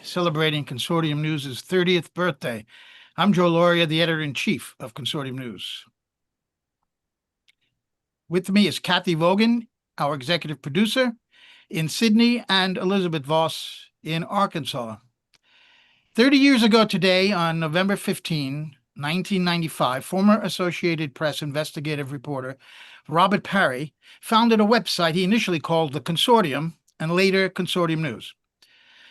celebrating Consortium News' 30th birthday. I'm Joe Lauria, the editor-in-chief of Consortium News. With me is Kathy Vogan, our executive producer in Sydney, and Elizabeth Voss in Arkansas. 30 years ago today, on November 15, 1995, former Associated Press investigative reporter Robert Parry founded a website he initially called the Consortium and later Consortium News.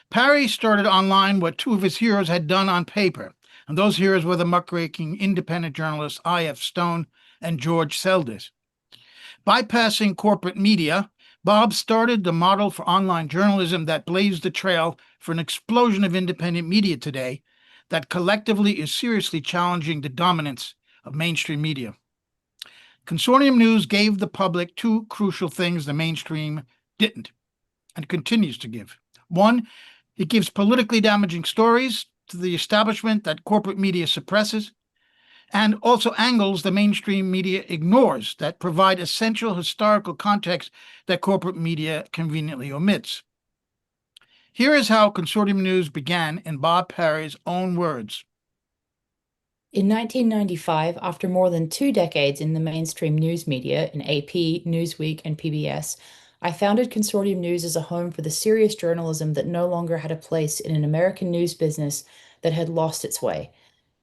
Parry started online what two of his heroes had done on paper, and those heroes were the muckraking independent journalists I.F. Stone and George Seldes. Bypassing corporate media, Bob started the model for online journalism that blazed the trail for an explosion of independent media today that collectively is seriously challenging the dominance of mainstream media. Consortium News gave the public two crucial things the mainstream didn't and continues to give. One, it gives politically damaging stories to the establishment that corporate media suppresses, and also angles the mainstream media ignores that provide essential historical context that corporate media conveniently omits. Here is how Consortium News began in Bob Parry's own words. In 1995, after more than 2 decades in the mainstream news media in AP, Newsweek, and PBS, I founded Consortium News as a home for the serious journalism that no longer had a place in an American news business that had lost its way.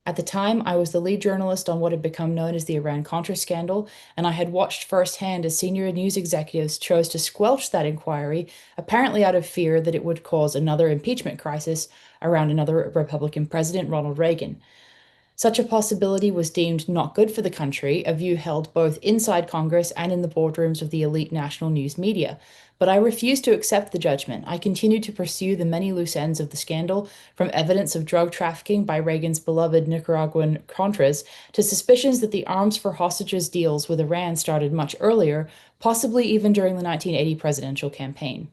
At the time, I was the lead journalist on what had become known as the Iran-Contra scandal, and I had watched firsthand as senior news executives chose to squelch that inquiry, apparently out of fear that it would cause another impeachment crisis around another Republican president, Ronald Reagan. Such a possibility was deemed not good for the country, a view held both inside Congress and in the boardrooms of the elite national news media. But I refused to accept the judgment. I continued to pursue the many loose ends of the scandal, from evidence of drug trafficking by Reagan's beloved Nicaraguan Contras to suspicions that the arms for hostages deals with Iran started much earlier, possibly even during the 1980 presidential campaign.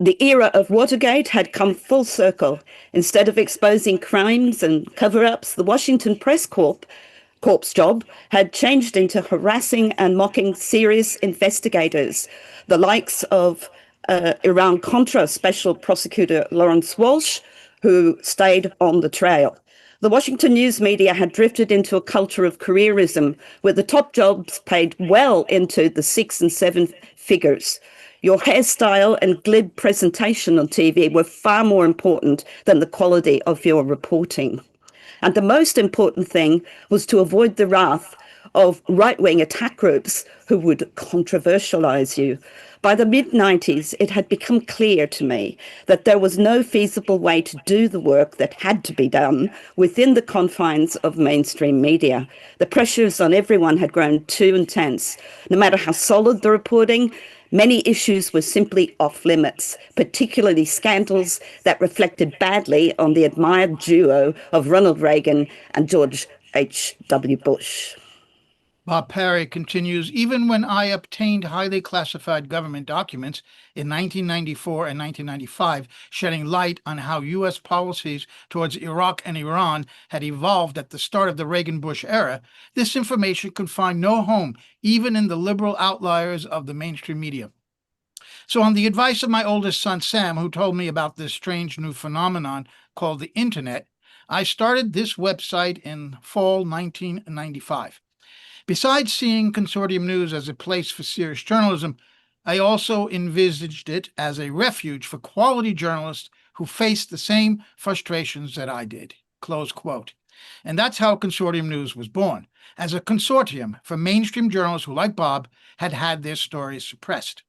The era of Watergate had come full circle. Instead of exposing crimes and cover-ups, the Washington Press Corp's job had changed into harassing and mocking serious investigators, the likes of Iran-Contra Special Prosecutor Lawrence Walsh, who stayed on the trail. The Washington news media had drifted into a culture of careerism, where the top jobs paid well into the 6 and 7 figures. Your hairstyle and glib presentation on TV were far more important than the quality of your reporting. And the most important thing was to avoid the wrath of right-wing attack groups who would controversialize you. By the mid-90s, it had become clear to me that there was no feasible way to do the work that had to be done within the confines of mainstream media. The pressures on everyone had grown too intense. No matter how solid the reporting, many issues were simply off limits, particularly scandals that reflected badly on the admired duo of Ronald Reagan and George H.W. Bush. Bob Parry continues, even when I obtained highly classified government documents in 1994 and 1995, shedding light on how U.S. policies towards Iraq and Iran had evolved at the start of the Reagan-Bush era, this information could find no home, even in the liberal outliers of the mainstream media. So on the advice of my oldest son, Sam, who told me about this strange new phenomenon called the Internet, I started this website in fall 1995. Besides seeing Consortium News as a place for serious journalism, I also envisaged it as a refuge for quality journalists who faced the same frustrations that I did, close quote. And that's how Consortium News was born, as a consortium for mainstream journalists who, like Bob, had had their stories suppressed.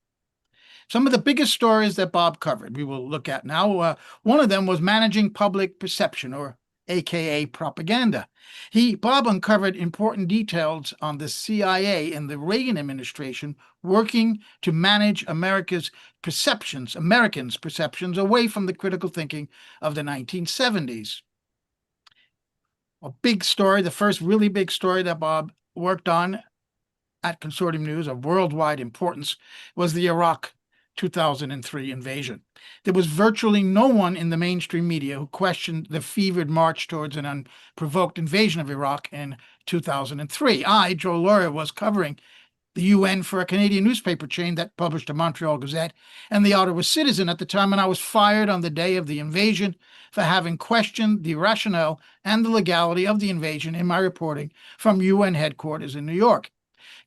Some of the biggest stories that Bob covered, we will look at now. One of them was managing public perception, or AKA propaganda. Bob uncovered important details on the CIA and the Reagan administration working to manage Americans' perceptions away from the critical thinking of the 1970s. A big story, the first really big story that Bob worked on at Consortium News of worldwide importance was the Iraq 2003 invasion. There was virtually no one in the mainstream media who questioned the fevered march towards an unprovoked invasion of Iraq in 2003. I, Joe Lauria, was covering the UN for a Canadian newspaper chain that published a Montreal Gazette, and the Ottawa Citizen at the time, and I was fired on the day of the invasion for having questioned the rationale and the legality of the invasion in my reporting from UN headquarters in New York.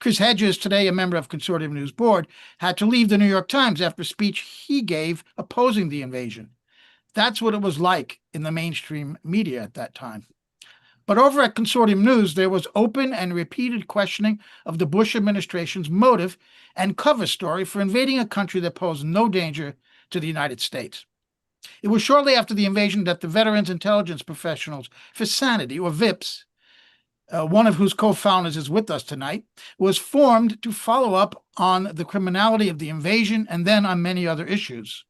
Chris Hedges, today a member of Consortium News Board, had to leave the New York Times after a speech he gave opposing the invasion. That's what it was like in the mainstream media at that time. But over at Consortium News, there was open and repeated questioning of the Bush administration's motive and cover story for invading a country that posed no danger to the United States. It was shortly after the invasion that the Veterans Intelligence Professionals for Sanity, or VIPS, one of whose co-founders is with us tonight, was formed to follow up on the criminality of the invasion and then on many other issues.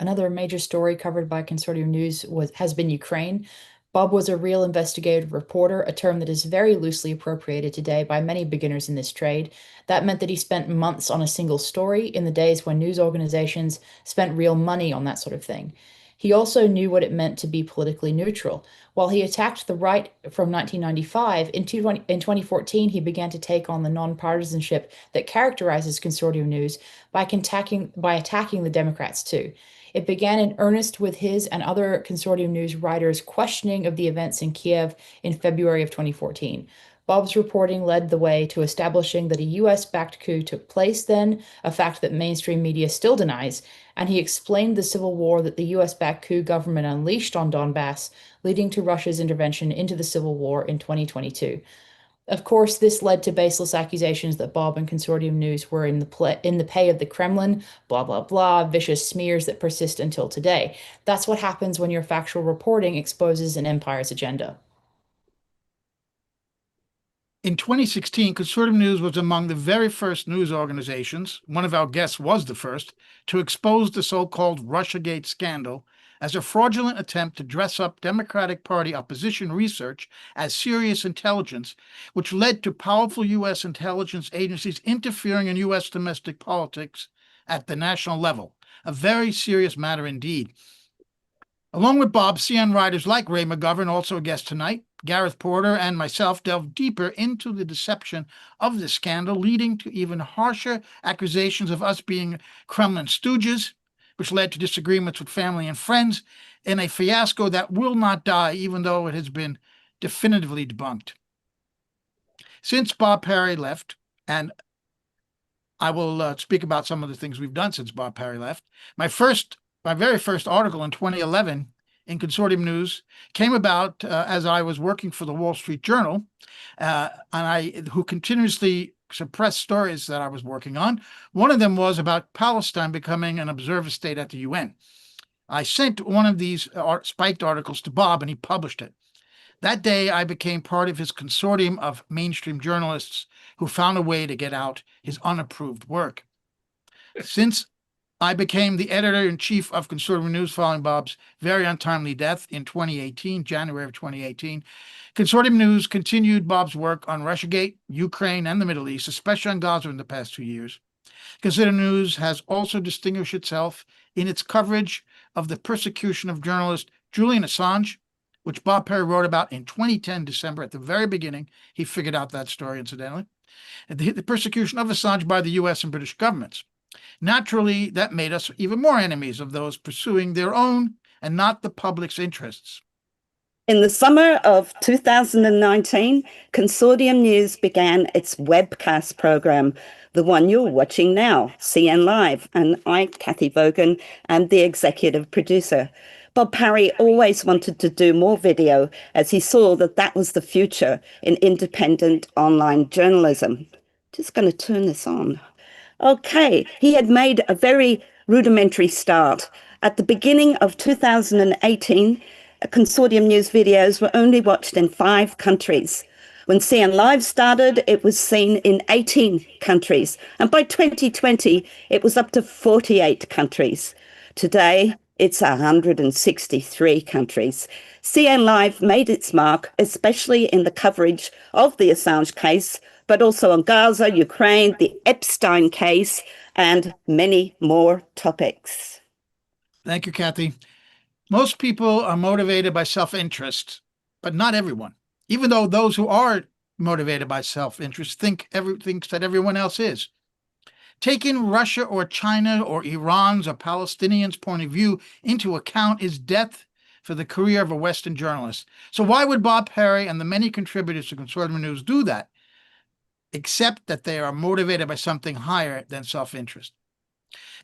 Another major story covered by Consortium News has been Ukraine. Bob was a real investigative reporter, a term that is very loosely appropriated today by many beginners in this trade. That meant that he spent months on a single story in the days when news organizations spent real money on that sort of thing. He also knew what it meant to be politically neutral. While he attacked the right from 1995, in 2014, he began to take on the nonpartisanship that characterizes Consortium News by attacking the Democrats too. It began in earnest with his and other Consortium News writers' questioning of the events in Kiev in February of 2014. Bob's reporting led the way to establishing that a US-backed coup took place then, a fact that mainstream media still denies, and he explained the civil war that the US-backed coup government unleashed on Donbass, leading to Russia's intervention into the civil war in 2022. Of course, this led to baseless accusations that Bob and Consortium News were in the pay of the Kremlin, blah, blah, blah, vicious smears that persist until today. That's what happens when your factual reporting exposes an empire's agenda. In 2016, Consortium News was among the very first news organizations, one of our guests was the first, to expose the so-called Russiagate scandal as a fraudulent attempt to dress up Democratic Party opposition research as serious intelligence, which led to powerful U.S. intelligence agencies interfering in U.S. domestic politics at the national level, a very serious matter indeed. Along with Bob, CN writers like Ray McGovern, also a guest tonight, Gareth Porter, and myself delved deeper into the deception of the scandal, leading to even harsher accusations of us being Kremlin stooges, which led to disagreements with family and friends, in a fiasco that will not die, even though it has been definitively debunked. Since Bob Parry left, and I will speak about some of the things we've done since Bob Parry left, my very first article in 2011 in Consortium News came about as I was working for the Wall Street Journal, who continuously suppressed stories that I was working on. One of them was about Palestine becoming an observer state at the UN. I sent one of these spiked articles to Bob, and he published it. That day, I became part of his consortium of mainstream journalists who found a way to get out his unapproved work. Since I became the editor-in-chief of Consortium News following Bob's very untimely death in 2018, January of 2018. Consortium News continued Bob's work on Russiagate, Ukraine, and the Middle East, especially on Gaza in the past 2 years. Consortium News has also distinguished itself in its coverage of the persecution of journalist Julian Assange, which Bob Parry wrote about in 2010, December, at the very beginning. He figured out that story, incidentally. The persecution of Assange by the U.S. and British governments. Naturally, that made us even more enemies of those pursuing their own and not the public's interests. In the summer of 2019, Consortium News began its webcast program, the one you're watching now, CN Live, and I, Kathy Vogan, am the executive producer. Bob Parry always wanted to do more video as he saw that that was the future in independent online journalism. Just going to turn this on. Okay, he had made a very rudimentary start. At the beginning of 2018, Consortium News videos were only watched in 5 countries. When CN Live started, it was seen in 18 countries. And by 2020, it was up to 48 countries. Today, it's 163 countries. CN Live made its mark, especially in the coverage of the Assange case, but also on Gaza, Ukraine, the Epstein case, and many more topics. Thank you, Kathy. Most people are motivated by self-interest, but not everyone. Even though those who are motivated by self-interest, thinks that everyone else is. Taking Russia or China or Iran's or Palestinians' point of view into account is death for the career of a Western journalist. So why would Bob Parry and the many contributors to Consortium News do that, except that they are motivated by something higher than self-interest?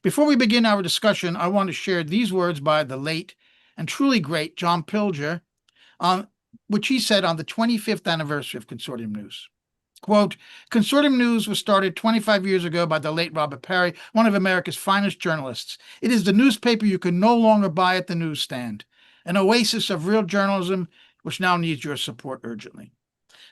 Before we begin our discussion, I want to share these words by the late and truly great John Pilger, which he said on the 25th anniversary of Consortium News. Quote, Consortium News was started 25 years ago by the late Robert Parry, one of America's finest journalists. It is the newspaper you can no longer buy at the newsstand, an oasis of real journalism which now needs your support urgently.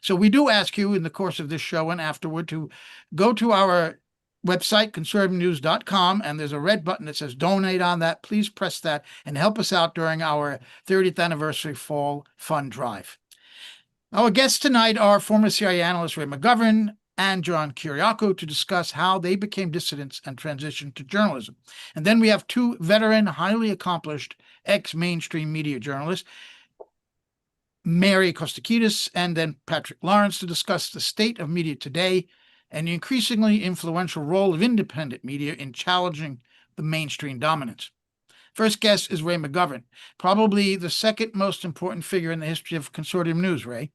So we do ask you in the course of this show and afterward to go to our website, consortiumnews.com, and there's a red button that says donate on that. Please press that and help us out during our 30th anniversary fall fund drive. Our guests tonight are former CIA analyst Ray McGovern and John Kiriakou to discuss how they became dissidents and transitioned to journalism. And then we have two veteran, highly accomplished ex-mainstream media journalists, Mary Kostakidis and then Patrick Lawrence, to discuss the state of media today and the increasingly influential role of independent media in challenging the mainstream dominance. First guest is Ray McGovern, probably the second most important figure in the history of Consortium News, Ray.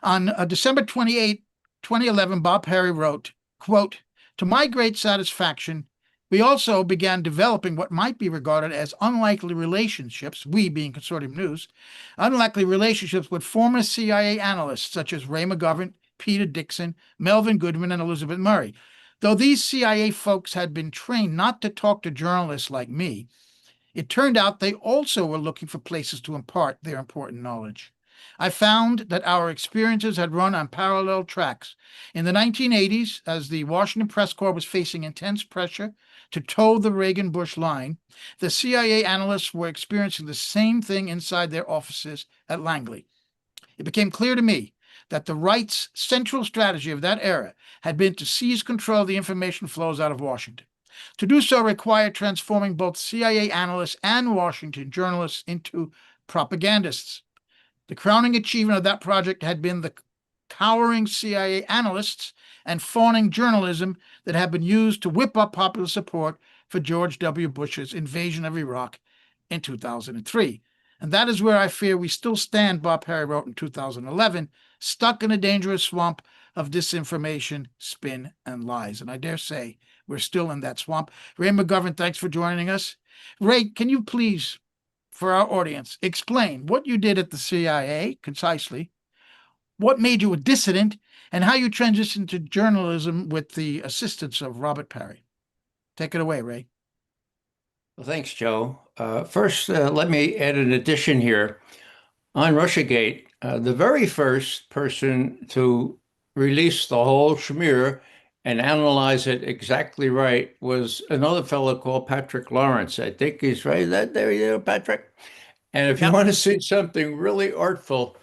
On December 28, 2011, Bob Parry wrote, quote, to my great satisfaction, we also began developing what might be regarded as unlikely relationships, we being Consortium News, unlikely relationships with former CIA analysts such as Ray McGovern, Peter Dixon, Melvin Goodman, and Elizabeth Murray. Though these CIA folks had been trained not to talk to journalists like me, it turned out they also were looking for places to impart their important knowledge. I found that our experiences had run on parallel tracks. In the 1980s, as the Washington Press Corps was facing intense pressure to toe the Reagan-Bush line, the CIA analysts were experiencing the same thing inside their offices at Langley. It became clear to me that the right's central strategy of that era had been to seize control of the information flows out of Washington. To do so required transforming both CIA analysts and Washington journalists into propagandists. The crowning achievement of that project had been the cowering CIA analysts and fawning journalism that had been used to whip up popular support for George W. Bush's invasion of Iraq in 2003. And that is where I fear we still stand, Bob Parry wrote in 2011, stuck in a dangerous swamp of disinformation, spin, and lies. And I dare say we're still in that swamp. Ray McGovern, thanks for joining us. Ray, can you please, for our audience, explain what you did at the CIA, concisely, what made you a dissident, and how you transitioned to journalism with the assistance of Robert Parry? Take it away, Ray. Well, thanks, Joe. First, let me add an addition here. On Russiagate, the very first person to release the whole schmear and analyze it exactly right was another fellow called Patrick Lawrence. I think he's right. There you go, Patrick. And if you want to see something really artful,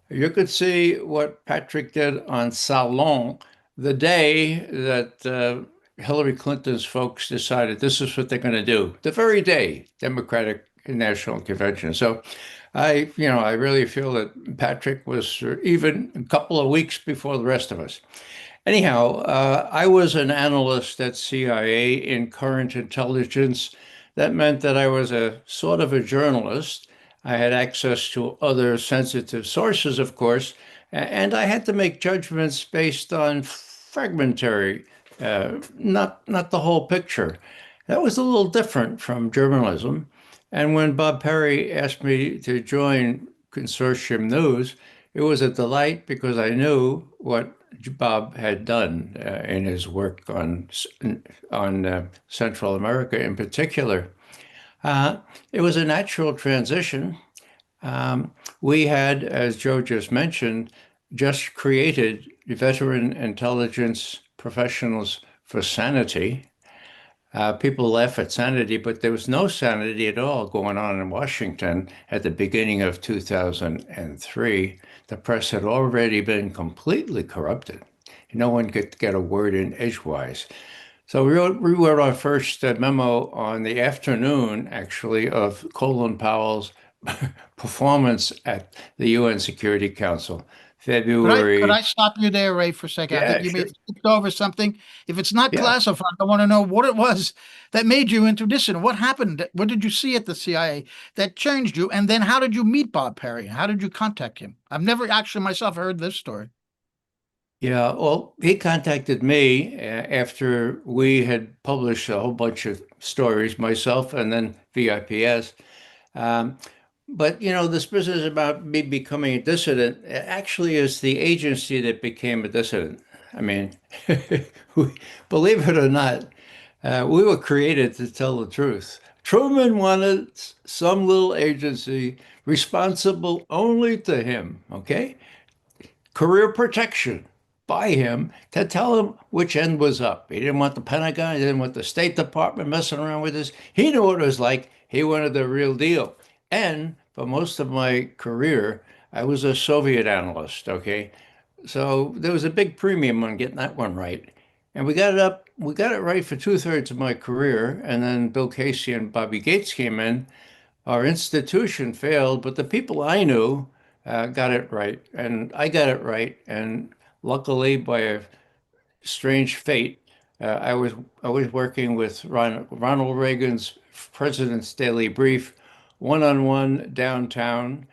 you could see what Patrick did on Salon the day that Hillary Clinton's folks decided this is what they're going to do. The very day, Democratic National Convention. So I really feel that Patrick was even a couple of weeks before the rest of us. Anyhow, I was an analyst at CIA in current intelligence. That meant that I was a sort of a journalist. I had access to other sensitive sources, of course, and I had to make judgments based on fragmentary, not the whole picture. That was a little different from journalism. And when Bob Parry asked me to join Consortium News, it was a delight because I knew what Bob had done in his work on Central America in particular. It was a natural transition. We had, as Joe just mentioned, just created veteran intelligence professionals for sanity. People laugh at sanity, but there was no sanity at all going on in Washington at the beginning of 2003. The press had already been completely corrupted. No one could get a word in edgewise. So we wrote our first memo on the afternoon, actually, of Colin Powell's performance at the UN Security Council. Could February. I stop you there, Ray, for a second? I think Yeah, you may sure. have skipped over something. If it's not Yeah. classified, I want to know what it was that made you into dissident. What happened? What did you see at the CIA that changed you? And then how did you meet Bob Perry? How did you contact him? I've never actually myself heard this story. Yeah, well, he contacted me after we had published a whole bunch of stories, myself and then VIPS. Um, but this business about me becoming a dissident actually is the agency that became a dissident. I mean, believe it or not, we were created to tell the truth. Truman wanted some little agency responsible only to him, okay? Career protection by him to tell him which end was up. He didn't want the Pentagon, he didn't want the State Department messing around with this. He knew what it was like. He wanted the real deal. And for most of my career, I was a Soviet analyst, okay? So there was a big premium on getting that one right. And we got it right for two-thirds of my career. And then Bill Casey and Bobby Gates came in. Our institution failed, but the people I knew got it right, and I got it right. And luckily, by a strange fate, I was working with Ronald Reagan's President's Daily Brief, one-on-one downtown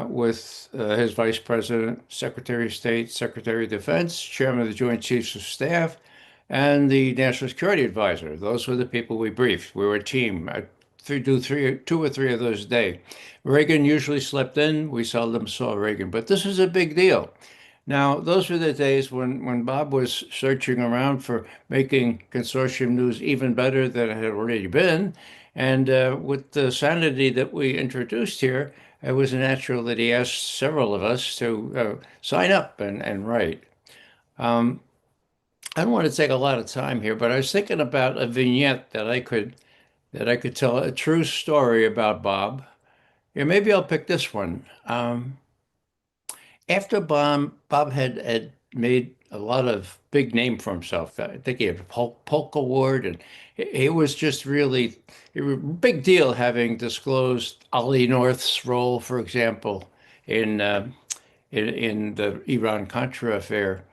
with his Vice President, Secretary of State, Secretary of Defense, Chairman of the Joint Chiefs of Staff, and the National Security Advisor. Those were the people we briefed. We were a team. I do two or three of those a day. Reagan usually slept in. We seldom saw Reagan, but this is a big deal. Now, those were the days when Bob was searching around for making consortium news even better than it had already been. And with the sanity that we introduced here, it was natural that he asked several of us to sign up and write. I don't want to take a lot of time here, but I was thinking about a vignette that I could tell a true story about Bob. Yeah, maybe I'll pick this one. After Bob had made a lot of big name for himself. I think he had a Polk Award, and it was just really a big deal having disclosed Ollie North's role, for example, in in the Iran-Contra affair.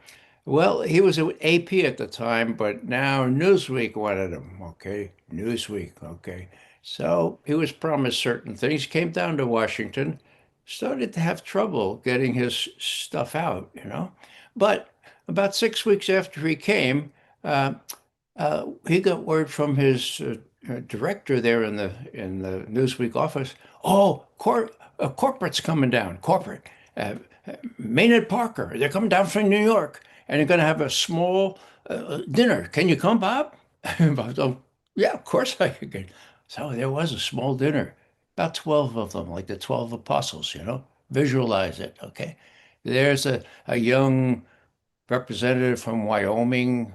Well, he was at AP at the time, but now Newsweek wanted him. Okay, Newsweek. Okay. So he was promised certain things, came down to Washington, started to have trouble getting his stuff out. But about 6 weeks after he came, uh, he got word from his director there in the Newsweek office. Oh, corporate's coming down. Corporate, uh, Maynard Parker. They're coming down from New York, and they're going to have a small dinner. Can you come, Bob? Bob, oh, yeah, of course I could. So there was a small dinner, about 12 of them, like the 12 apostles. Visualize it, okay? There's a young representative from Wyoming,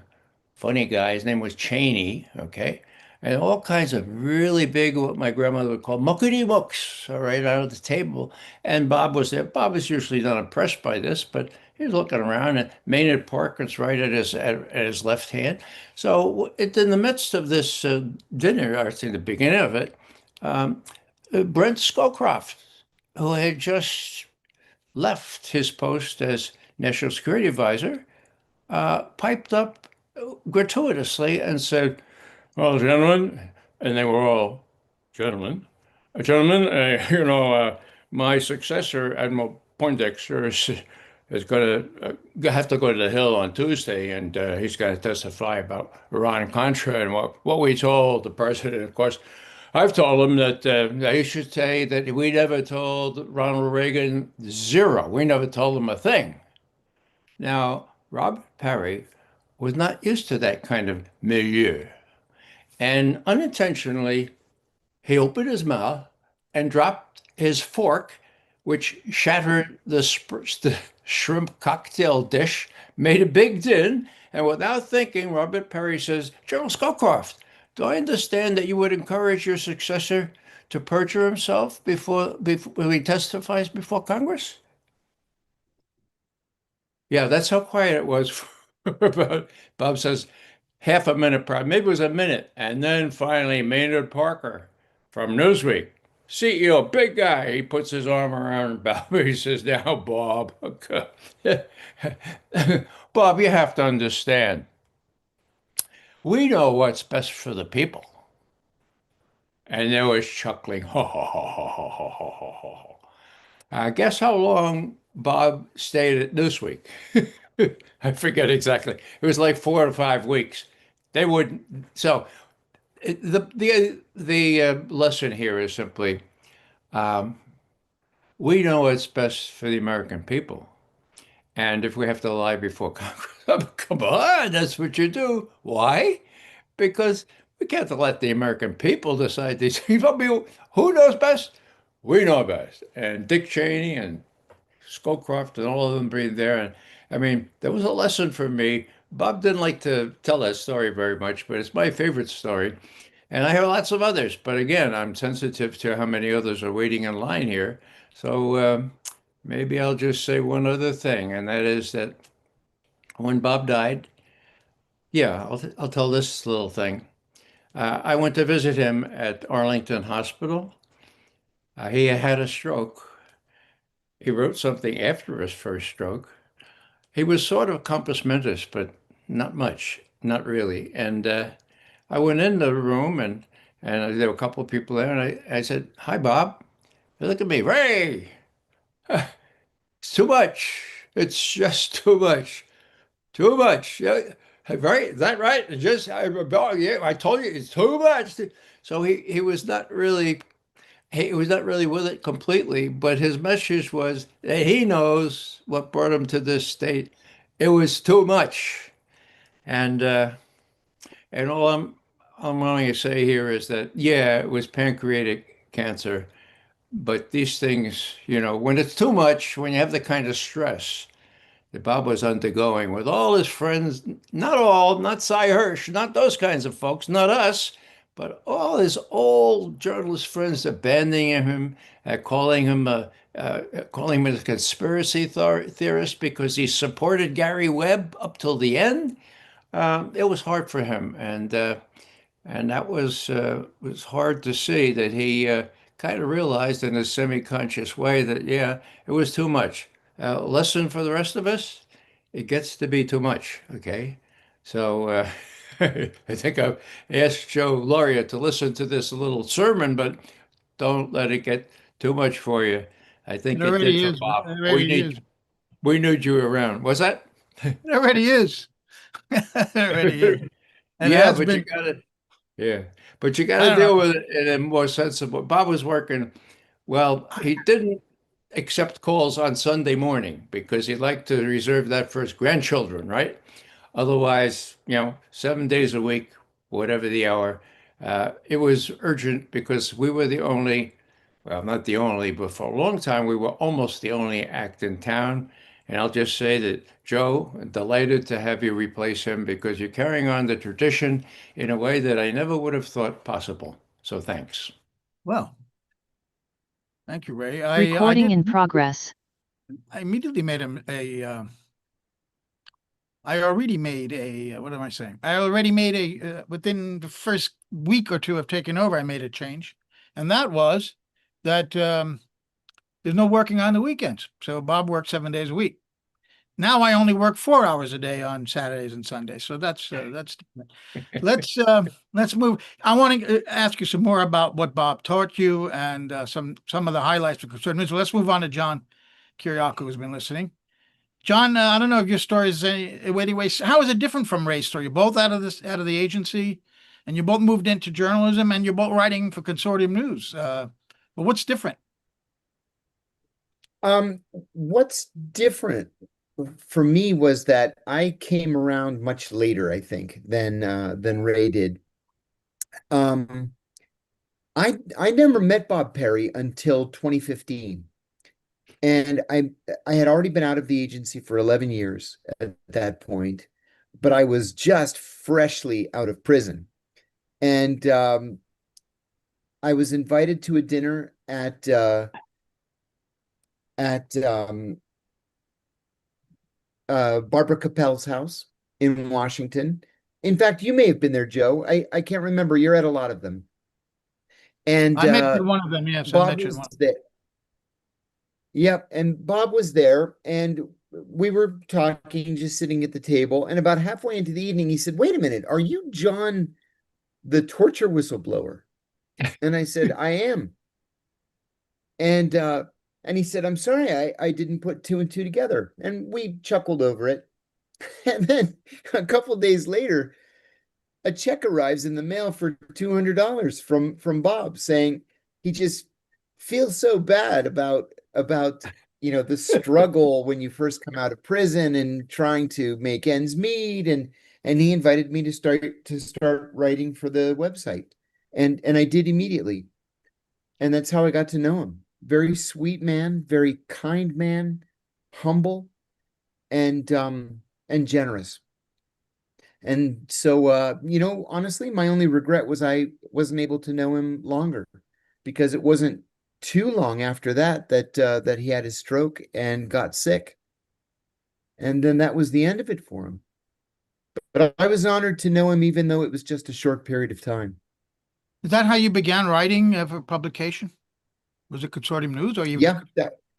funny guy. His name was Cheney, okay? And all kinds of really big, what my grandmother would call muckety mucks, all right, out of the table. And Bob was there. Bob was usually not impressed by this, but he was looking around, and Maynard Parker's right at his left hand. So in the midst of this dinner, or in the beginning of it, Brent Scowcroft, who had just left his post as National Security Advisor, piped up gratuitously and said, "Well, gentlemen," and they were all gentlemen, "gentlemen, my successor, Admiral Poindexter, is going to have to go to the Hill on Tuesday, and he's going to testify about Iran-Contra and what we told the president. Of course, I've told him that he should say that we never told Ronald Reagan zero. We never told him a thing." Now, Robert Parry was not used to that kind of milieu. And unintentionally, he opened his mouth and dropped his fork, which shattered the shrimp cocktail dish, made a big din. And without thinking, Robert Parry says, "General Scowcroft, do I understand that you would encourage your successor to perjure himself before he testifies before Congress?" Yeah, that's how quiet it was for about, Bob says, half a minute, probably, maybe it was a minute. And then finally, Maynard Parker from Newsweek CEO, big guy. He puts his arm around Bob. He says, "Now, Bob, Bob, you have to understand. We know what's best for the people." And there was chuckling. Ho, ho, ho, ho, ho, ho, ho, ho, ho. Guess how long Bob stayed at Newsweek? I forget exactly. It was like 4 to 5 weeks. They wouldn't. So the lesson here is simply um, we know what's best for the American people, and if we have to lie before Congress, come on, that's what you do. Why? Because we can't let the American people decide these things. I mean, who knows best? We know best. And Dick Cheney and Scowcroft and all of them being there. And I mean, there was a lesson for me. Bob didn't like to tell that story very much, but it's my favorite story. And I hear lots of others. But again, I'm sensitive to how many others are waiting in line here. So maybe I'll just say one other thing, and that is that when Bob died, yeah, I'll tell this little thing. I went to visit him at Arlington Hospital. He had a stroke. He wrote something after his first stroke. He was sort of compos mentis, but not much, not really. And I went in the room, and there were a couple of people there, and I said, "Hi, Bob." They look at me, "Ray, it's too much. It's just too much. Too much. Yeah, right? Is that right? Yeah, I told you it's too much." So he was not really with it completely, but his message was that he knows what brought him to this state. It was too much. And and all I'm wanting to say here is that yeah, it was pancreatic cancer, but these things, when it's too much, when you have the kind of stress that Bob was undergoing with all his friends, not all, not Cy Hirsch, not those kinds of folks, not us, but all his old journalist friends abandoning him, calling him a conspiracy theorist because he supported Gary Webb up till the end. It was hard for him, and that was hard to see that he kind of realized in a semi-conscious way that yeah, it was too much. Lesson for the rest of us: it gets to be too much. Okay, so I think I've asked Joe Lauria to listen to this little sermon, but don't let it get too much for you. I It think it did already for is. It Bob. already is. We need you around. Was that? It already is. It already is. It Yeah, has but you been. gotta Yeah, but you got I to don't deal know. with it in a more sensible. Bob was working, well, he didn't accept calls on Sunday morning because he liked to reserve that for his grandchildren, right? Otherwise, 7 days a week, whatever the hour, it was urgent because we were the only, well, not the only, but for a long time, we were almost the only act in town. And I'll just say that, Joe, delighted to have you replace him because you're carrying on the tradition in a way that I never would have thought possible. So thanks. Well, thank you, Ray. Recording in progress. I immediately made I already made what am I saying? I already made within the first week or two of taking over, I made a change. And that was that there's no working on the weekends. So Bob works 7 days a week. Now I only work 4 hours a day on Saturdays and Sundays. So that's let's move. I want to ask you some more about what Bob taught you and some of the highlights for Consortium. So let's move on to John Kiriakou, who's been listening. John, I don't know if your story is anyway. How is it different from Ray's story? You're both out of the agency, and you both moved into journalism, and you're both writing for Consortium News. But what's different? What's different for me was that I came around much later, I think, than Ray did. I never met Bob Parry until 2015. And I had already been out of the agency for 11 years at that point, but I was just freshly out of prison. And I was invited to a dinner at Barbara Capel's house in Washington. In fact, you may have been there, Joe. I can't remember. You're at a lot of them. And I mentioned one of them. Yes, I Bob mentioned was one. there. Yep, and Bob was there, and we were talking, just sitting at the table. And about halfway into the evening, he said, "Wait a minute, are you John, the torture whistleblower?" And I said, "I am." And he said, "I'm sorry, I didn't put two and two together." And we chuckled over it. And then a couple days later, a check arrives in the mail for $200 from Bob, saying he just feels so bad about the struggle when you first come out of prison and trying to make ends meet, and he invited me to start writing for the website, and I did immediately, and that's how I got to know him. Very sweet man, very kind man, humble, and generous. And so, honestly, my only regret was I wasn't able to know him longer, because it wasn't too long after that he had his stroke and got sick. And then that was the end of it for him. But I was honored to know him, even though it was just a short period of time. Is that how you began writing for publication? Was it Consortium News, or you? Yeah,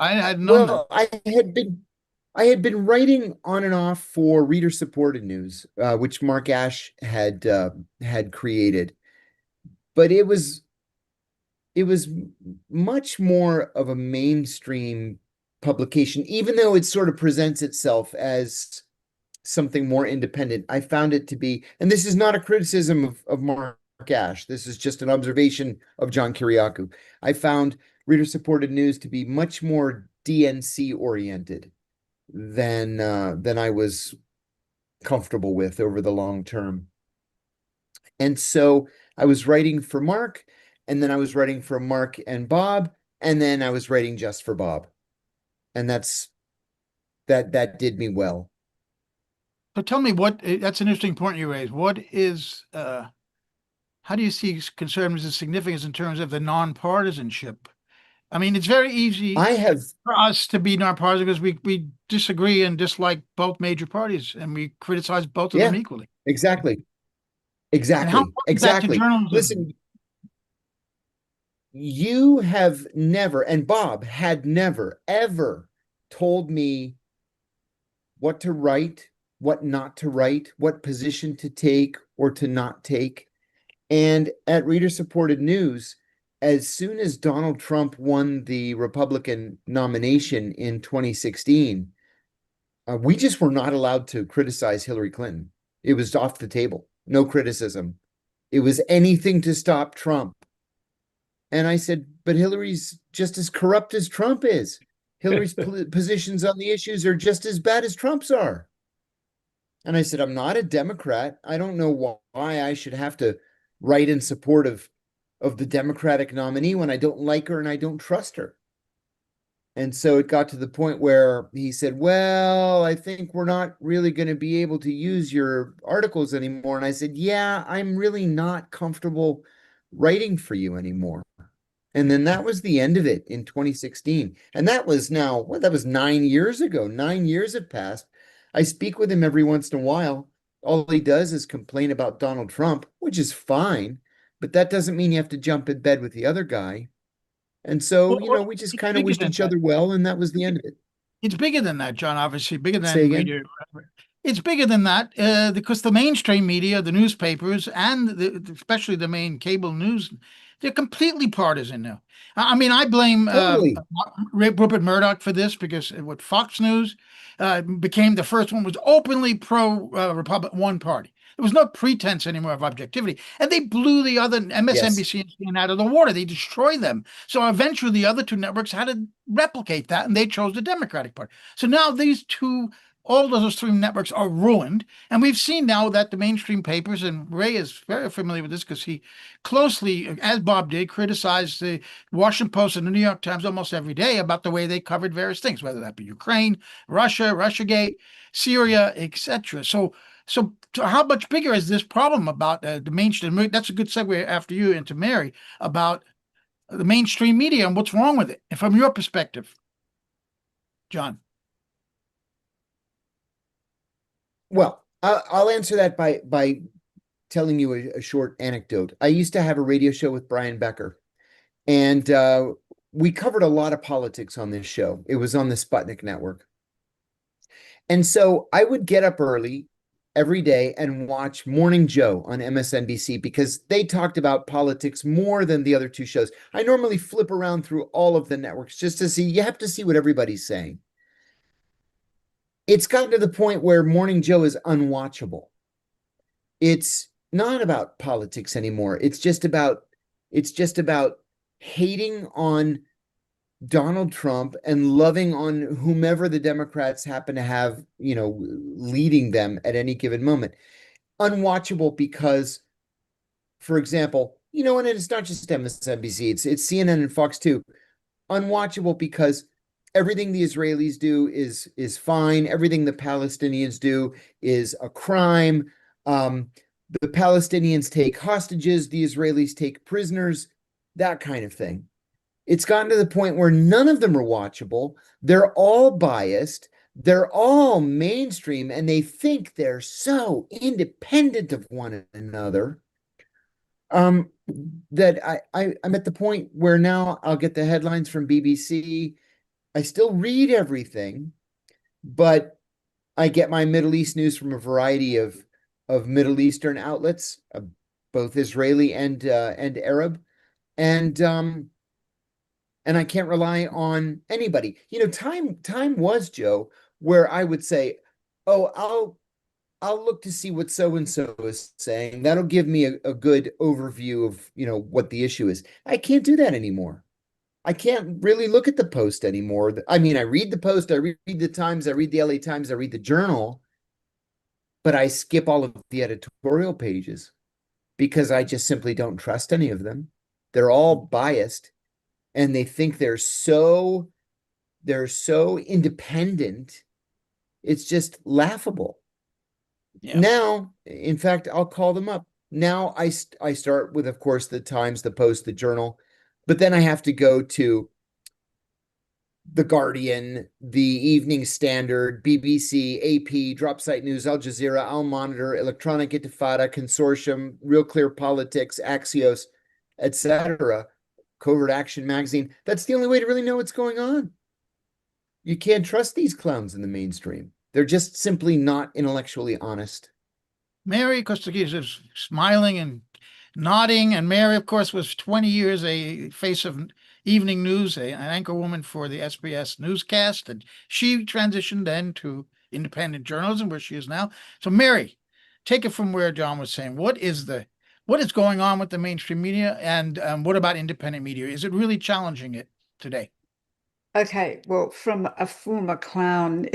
I hadn't known that. well, I had been writing on and off for reader-supported news, which Mark Ash had created, but it was much more of a mainstream publication, even though it sort of presents itself as something more independent. I found it to be, and this is not a criticism of Mark Ash, this is just an observation of John Kiriakou. I found reader-supported news to be much more DNC oriented than I was comfortable with over the long term. And so I was writing for Mark, and then I was writing for Mark and Bob, and then I was writing just for Bob. And that did me well. So tell me that's an interesting point you raised. What is, how do you see conservatives' significance in terms of the nonpartisanship? I mean, it's very easy I have for us to be nonpartisan because we disagree and dislike both major parties, and we criticize both of them Yeah. equally. exactly. And how Exactly. important is that to Exactly. journalism? Listen, you have never, and Bob had never, ever told me what to write, what not to write, what position to take or to not take. And at Reader Supported News, as soon as Donald Trump won the Republican nomination in 2016, we just were not allowed to criticize Hillary Clinton. It was off the table. No criticism. It was anything to stop Trump. And I said, but Hillary's just as corrupt as Trump is. Hillary's positions on the issues are just as bad as Trump's are. And I said, I'm not a Democrat. I don't know why I should have to write in support of the Democratic nominee when I don't like her and I don't trust her. And so it got to the point where he said, well, I think we're not really going to be able to use your articles anymore. And I said, yeah, I'm really not comfortable writing for you anymore. And then that was the end of it in 2016. And that was that was 9 years ago. 9 years have passed. I speak with him every once in a while. All he does is complain about Donald Trump, which is fine, but that doesn't mean you have to jump in bed with the other guy. And so, we just It's kind of bigger wished than each that. other well, and that was the end of it. It's bigger than that, John, obviously, bigger Say than again? radio. It's bigger than that because the mainstream media, the newspapers, and especially the main cable news, they're completely partisan now. I mean, I blame Totally. Rupert Murdoch for this because what Fox News became the first one was openly pro Republic one party. There was no pretense anymore of objectivity, and they blew the other Yes. MSNBC and CNN out of the water. They destroyed them. So eventually, the other two networks had to replicate that, and they chose the Democratic Party. So now all of those three networks are ruined. And we've seen now that the mainstream papers, and Ray is very familiar with this because he closely, as Bob did, criticized the Washington Post and the New York Times almost every day about the way they covered various things, whether that be Ukraine, Russia, Russiagate, Syria, etc. So how much bigger is this problem about the mainstream? That's a good segue after you into Mary about the mainstream media and what's wrong with it, and from your perspective, John. Well, I'll answer that by telling you a short anecdote. I used to have a radio show with Brian Becker, And we covered a lot of politics on this show. It was on the Sputnik network. And so I would get up early every day and watch Morning Joe on MSNBC because they talked about politics more than the other two shows. I normally flip around through all of the networks just to see, you have to see what everybody's saying. It's gotten to the point where Morning Joe is unwatchable. It's not about politics anymore. It's just about hating on Donald Trump and loving on whomever the Democrats happen to have, leading them at any given moment. Unwatchable because, for example, and it's not just MSNBC, it's CNN and Fox too. Unwatchable because everything the Israelis do is fine. Everything the Palestinians do is a crime. The Palestinians take hostages, the Israelis take prisoners, that kind of thing. It's gotten to the point where none of them are watchable. They're all biased. They're all mainstream, and they think they're so independent of one another that I'm at the point where now I'll get the headlines from BBC. I still read everything, but I get my Middle East news from a variety of Middle Eastern outlets, both Israeli and Arab, and I can't rely on anybody. Time was, Joe, where I would say, "Oh, I'll look to see what so and so is saying. That'll give me a good overview of what the issue is." I can't do that anymore. I can't really look at the Post anymore. I mean, I read the Post, I read the Times, I read the LA Times, I read the Journal, but I skip all of the editorial pages because I just simply don't trust any of them. They're all biased, and they think they're so independent. It's just laughable. Yeah. Now, in fact, I'll call them up. Now I start with, of course, the Times, the Post, the Journal, but then I have to go to The Guardian, the Evening Standard, BBC, AP, Dropsite News, Al Jazeera, Al Monitor, Electronic Intifada, Consortium, Real Clear Politics, Axios, etc. Covert Action Magazine. That's the only way to really know what's going on. You can't trust these clowns in the mainstream. They're just simply not intellectually honest. Mary Kostakidis is smiling and nodding, and Mary, of course, was 20 years a face of evening news, an anchor woman for the SBS newscast, and she transitioned then to independent journalism, where she is now. So, Mary, take it from where John was saying. What is going on with the mainstream media, and what about independent media? Is it really challenging it today? Okay, well, from a former clown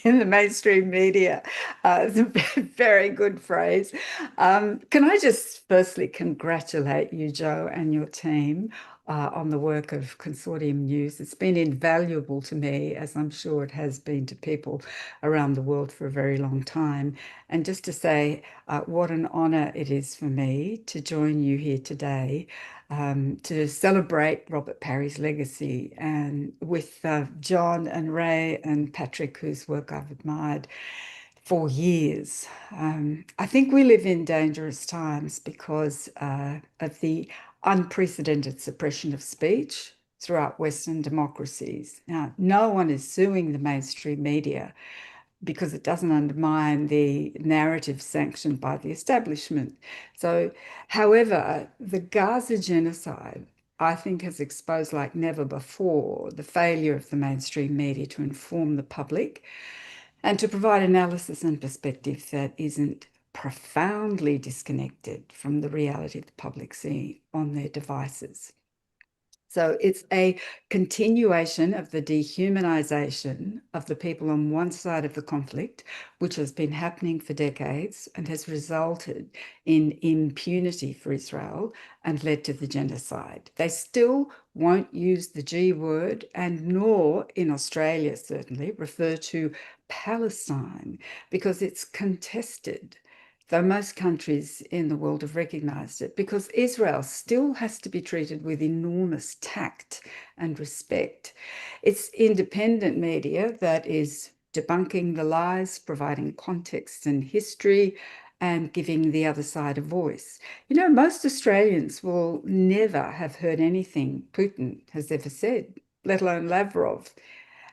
in the mainstream media, it's a very good phrase. Can I just firstly congratulate you, Joe, and your team on the work of Consortium News? It's been invaluable to me, as I'm sure it has been to people around the world for a very long time. And just to say what an honor it is for me to join you here today to celebrate Robert Parry's legacy, and with John and Ray and Patrick, whose work I've admired for years. I think we live in dangerous times because of the unprecedented suppression of speech throughout Western democracies. Now, no one is suing the mainstream media because it doesn't undermine the narrative sanctioned by the establishment. So, however, the Gaza genocide, I think, has exposed like never before the failure of the mainstream media to inform the public and to provide analysis and perspective that isn't profoundly disconnected from the reality of the public scene on their devices. So it's a continuation of the dehumanization of the people on one side of the conflict, which has been happening for decades and has resulted in impunity for Israel and led to the genocide. They still won't use the G word, and nor in Australia certainly refer to Palestine because it's contested, though most countries in the world have recognized it, because Israel still has to be treated with enormous tact and respect. It's independent media that is debunking the lies, providing context and history, and giving the other side a voice. You know, most Australians will never have heard anything Putin has ever said, let alone Lavrov.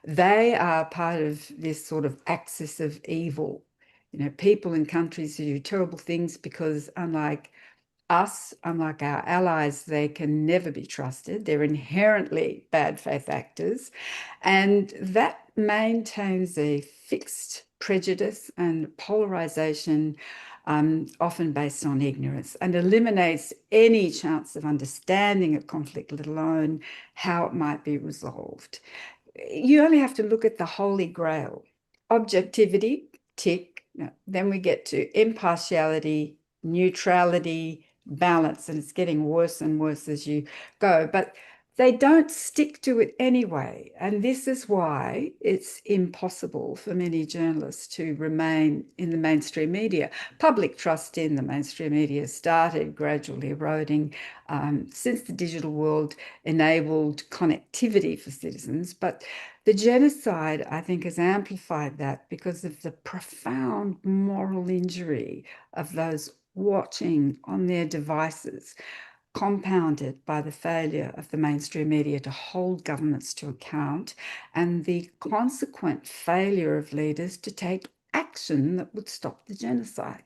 They are part of this sort of axis of evil. You know, people in countries who do terrible things because, unlike us, unlike our allies, they can never be trusted. They're inherently bad faith actors. And that maintains a fixed prejudice and polarization, often based on ignorance, and eliminates any chance of understanding a conflict, let alone how it might be resolved. You only have to look at the Holy Grail. Objectivity, tick. Then we get to impartiality, neutrality, balance, and it's getting worse and worse as you go. But they don't stick to it anyway. And this is why it's impossible for many journalists to remain in the mainstream media. Public trust in the mainstream media started gradually eroding since the digital world enabled connectivity for citizens. But the genocide, I think, has amplified that because of the profound moral injury of those watching on their devices, compounded by the failure of the mainstream media to hold governments to account and the consequent failure of leaders to take action that would stop the genocide.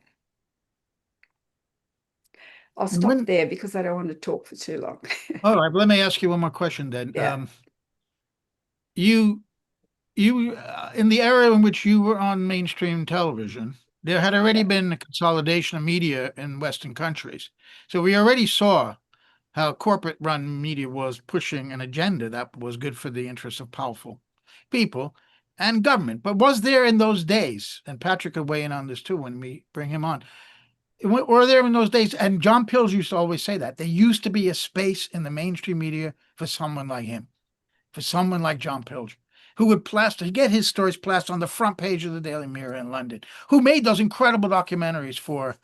I'll stop there because I don't want to talk for too long. All right, let me ask you one more question then. Yeah. You in the era in which you were on mainstream television, there had already been a consolidation of media in Western countries. So we already saw how corporate-run media was pushing an agenda that was good for the interests of powerful people and government. But was there in those days, and Patrick could weigh in on this too when we bring him on, were there in those days, and John Pills used to always say that, there used to be a space in the mainstream media for someone like him, for someone like John Pilger, who would get his stories plastered on the front page of the Daily Mirror in London, who made those incredible documentaries for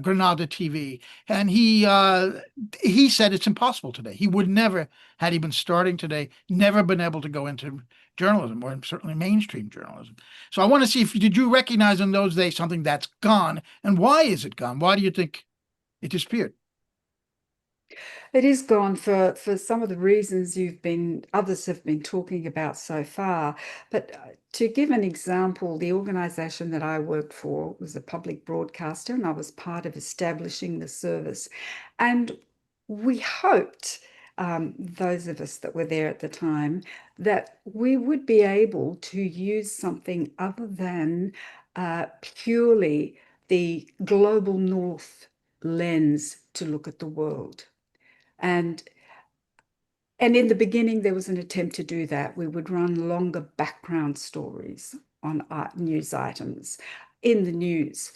Granada TV. And he said it's impossible today. He would never, had he been starting today, never been able to go into journalism, or certainly mainstream journalism. So I want to see did you recognize in those days something that's gone, and why is it gone? Why do you think it disappeared? It is gone for some of the reasons others have been talking about so far. But to give an example, the organisation that I worked for was a public broadcaster, and I was part of establishing the service. And we hoped, those of us that were there at the time, that we would be able to use something other than purely the global north lens to look at the world. And in the beginning, there was an attempt to do that. We would run longer background stories on news items in the news.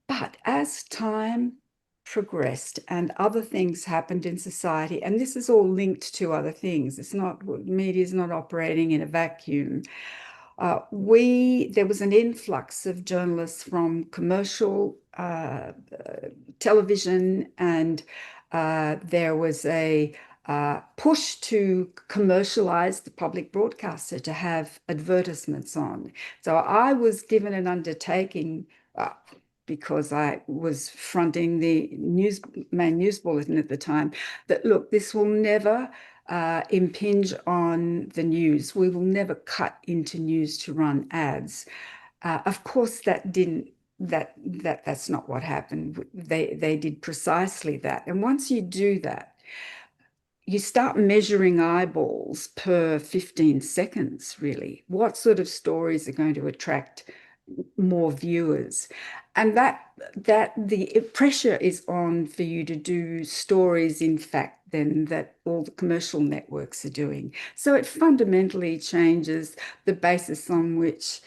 But as time progressed and other things happened in society, and this is all linked to other things, media is not operating in a vacuum. There was an influx of journalists from commercial television, and there was a push to commercialize the public broadcaster, to have advertisements on. So I was given an undertaking because I was fronting the main news bulletin at the time, that look, this will never impinge on the news. We will never cut into news to run ads. Of course, that's not what happened. They did precisely that. And once you do that, you start measuring eyeballs per 15 seconds, really. What sort of stories are going to attract more viewers? And that the pressure is on for you to do stories, in fact, then that all the commercial networks are doing. So it fundamentally changes the basis on which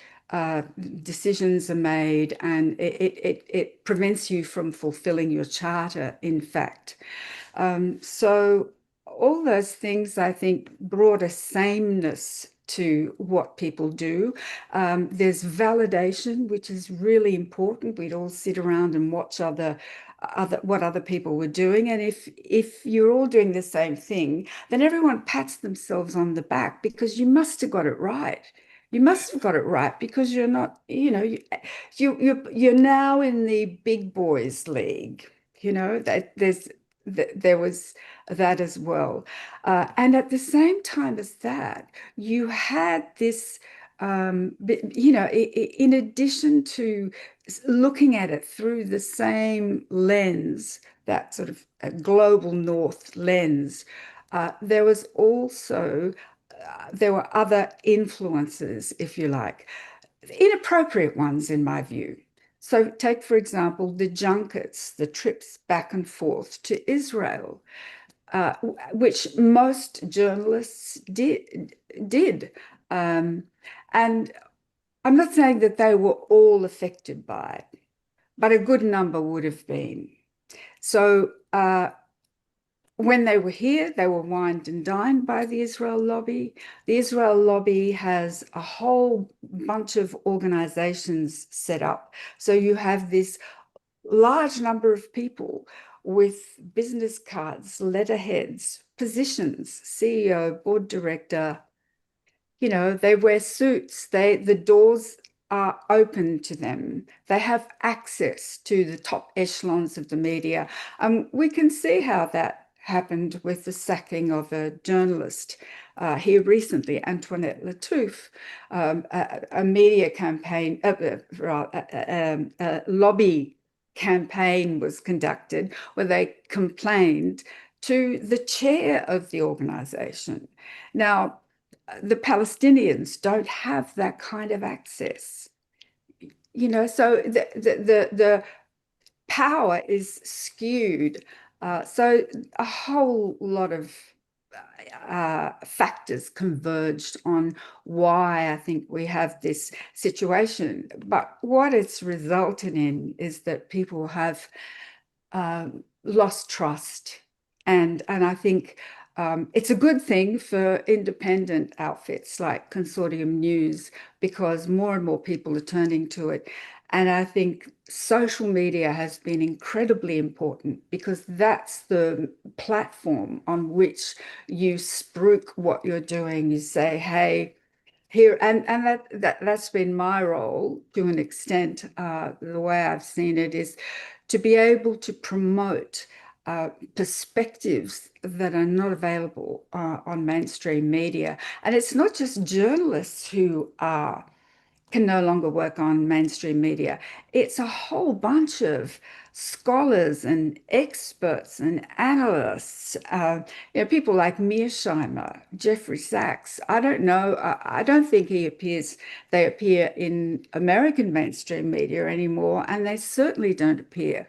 decisions are made, and it prevents you from fulfilling your charter, in fact. So all those things, I think, brought a sameness to what people do. There's validation, which is really important. We'd all sit around and watch what other people were doing. And if you're all doing the same thing, then everyone pats themselves on the back because you must have got it right. You must have got it right because you're not, you're now in the big boys league. That there was that as well. And at the same time as that, you had this, in addition to looking at it through the same lens, that sort of global north lens, there was also there were other influences, if you like, inappropriate ones in my view. So take, for example, the junkets, the trips back and forth to Israel, which most journalists did. And I'm not saying that they were all affected by it, but a good number would have been. So when they were here, they were wined and dined by the Israel lobby. The Israel lobby has a whole bunch of organizations set up. So you have this large number of people with business cards, letterheads, positions, CEO, board director. They wear suits. The doors are open to them. They have access to the top echelons of the media. We can see how that happened with the sacking of a journalist here recently, Antoinette Lattouf. A media campaign, lobby campaign was conducted where they complained to the chair of the organization. Now, the Palestinians don't have that kind of access. So the power is skewed. So a whole lot of factors converged on why I think we have this situation. But what it's resulted in is that people have lost trust. And I think it's a good thing for independent outfits like Consortium News because more and more people are turning to it. And I think social media has been incredibly important because that's the platform on which you spruik what you're doing. You say, hey, here, and that's been my role to an extent. The way I've seen it is to be able to promote perspectives that are not available on mainstream media. And it's not just journalists who can no longer work on mainstream media. It's a whole bunch of scholars and experts and analysts, people like Mearsheimer, Jeffrey Sachs. I don't know. I don't think they appear in American mainstream media anymore, and they certainly don't appear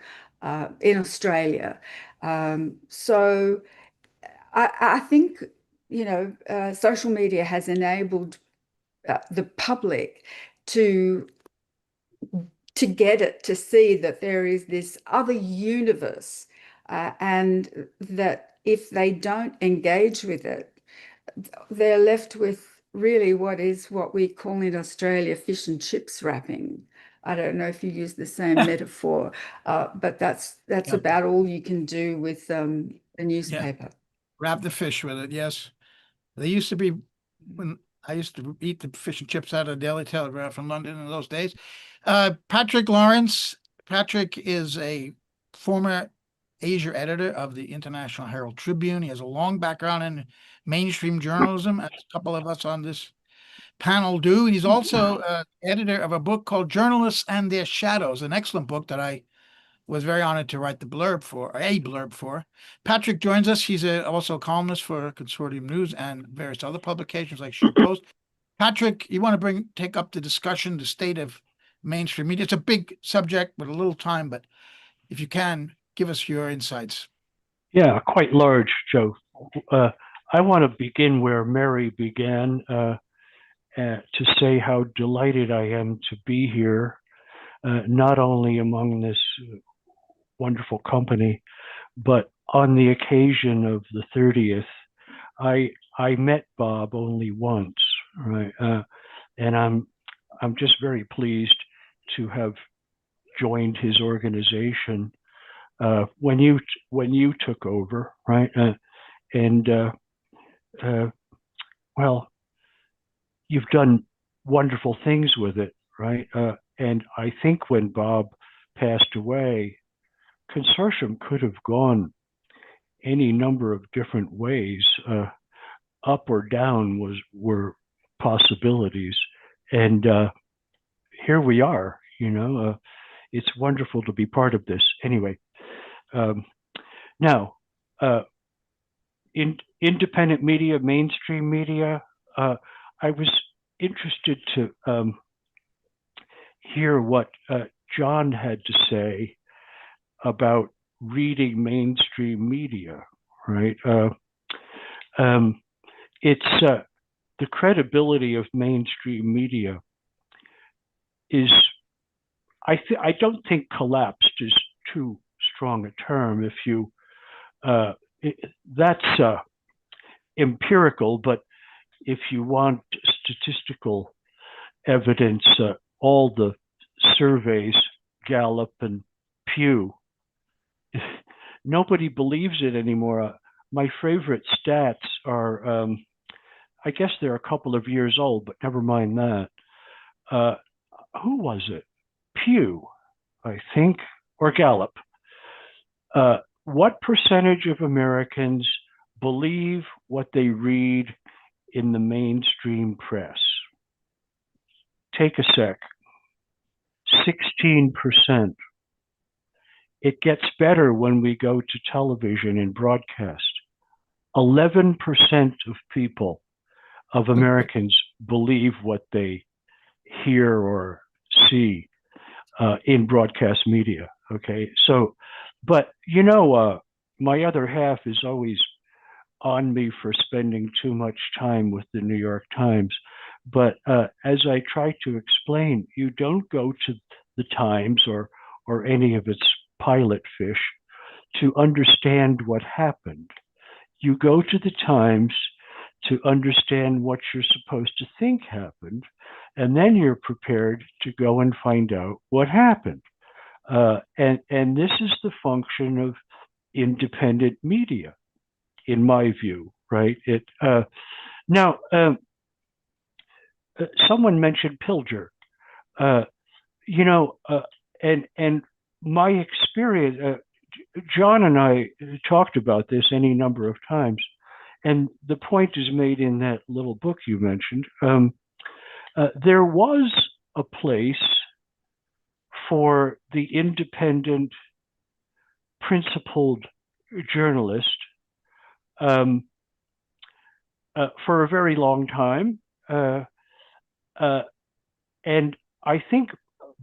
in Australia. So I think, social media has enabled the public to get it, to see that there is this other universe, and that if they don't engage with it, they're left with really what we call in Australia fish and chips wrapping. I don't know if you use the same metaphor, but that's about all you can do with a newspaper. Wrap the fish with it, yes. They used to be, when I used to eat the fish and chips out of the Daily Telegraph in London in those days. Patrick Lawrence. Patrick is a former Asia editor of the International Herald Tribune. He has a long background in mainstream journalism, as a couple of us on this panel do. He's also editor of a book called Journalists and Their Shadows, an excellent book that I was very honored to write a blurb for. Patrick joins us. He's also a columnist for Consortium News and various other publications like Shoe Post. Patrick, you want to take up the discussion, the state of mainstream media? It's a big subject with a little time, but if you can, give us your insights. Yeah, quite large, Joe. I want to begin where Mary began to say how delighted I am to be here, not only among this wonderful company, but on the occasion of the 30th. I met Bob only once, right? And I'm just very pleased to have joined his organization when you took over, right? Well, you've done wonderful things with it, right? And I think when Bob passed away, Consortium could have gone any number of different ways. Up or down were possibilities, and here we are. It's wonderful to be part of this. Anyway, now, in independent media, mainstream media, I was interested to hear what John had to say about reading mainstream media, right? It's the credibility of mainstream media is, I don't think collapsed is too strong a term. If you, that's empirical, but if you want statistical evidence, all the surveys, Gallup and Pew, nobody believes it anymore. My favorite stats are, I guess they're a couple of years old, but never mind that. Who was it? Pew, I think, or Gallup. What percentage of Americans believe what they read in the mainstream press? Take a sec. 16%. It gets better when we go to television and broadcast. 11% of people, of Americans, believe what they hear or see in broadcast media. Okay, so, but my other half is always on me for spending too much time with the New York Times. But as I try to explain, you don't go to the Times or any of its pilot fish to understand what happened. You go to the Times to understand what you're supposed to think happened, and then you're prepared to go and find out what happened. And this is the function of independent media, in my view, right? Now, someone mentioned Pilger, and my experience. John and I talked about this any number of times, and the point is made in that little book you mentioned. There was a place for the independent, principled journalist for a very long time. And I think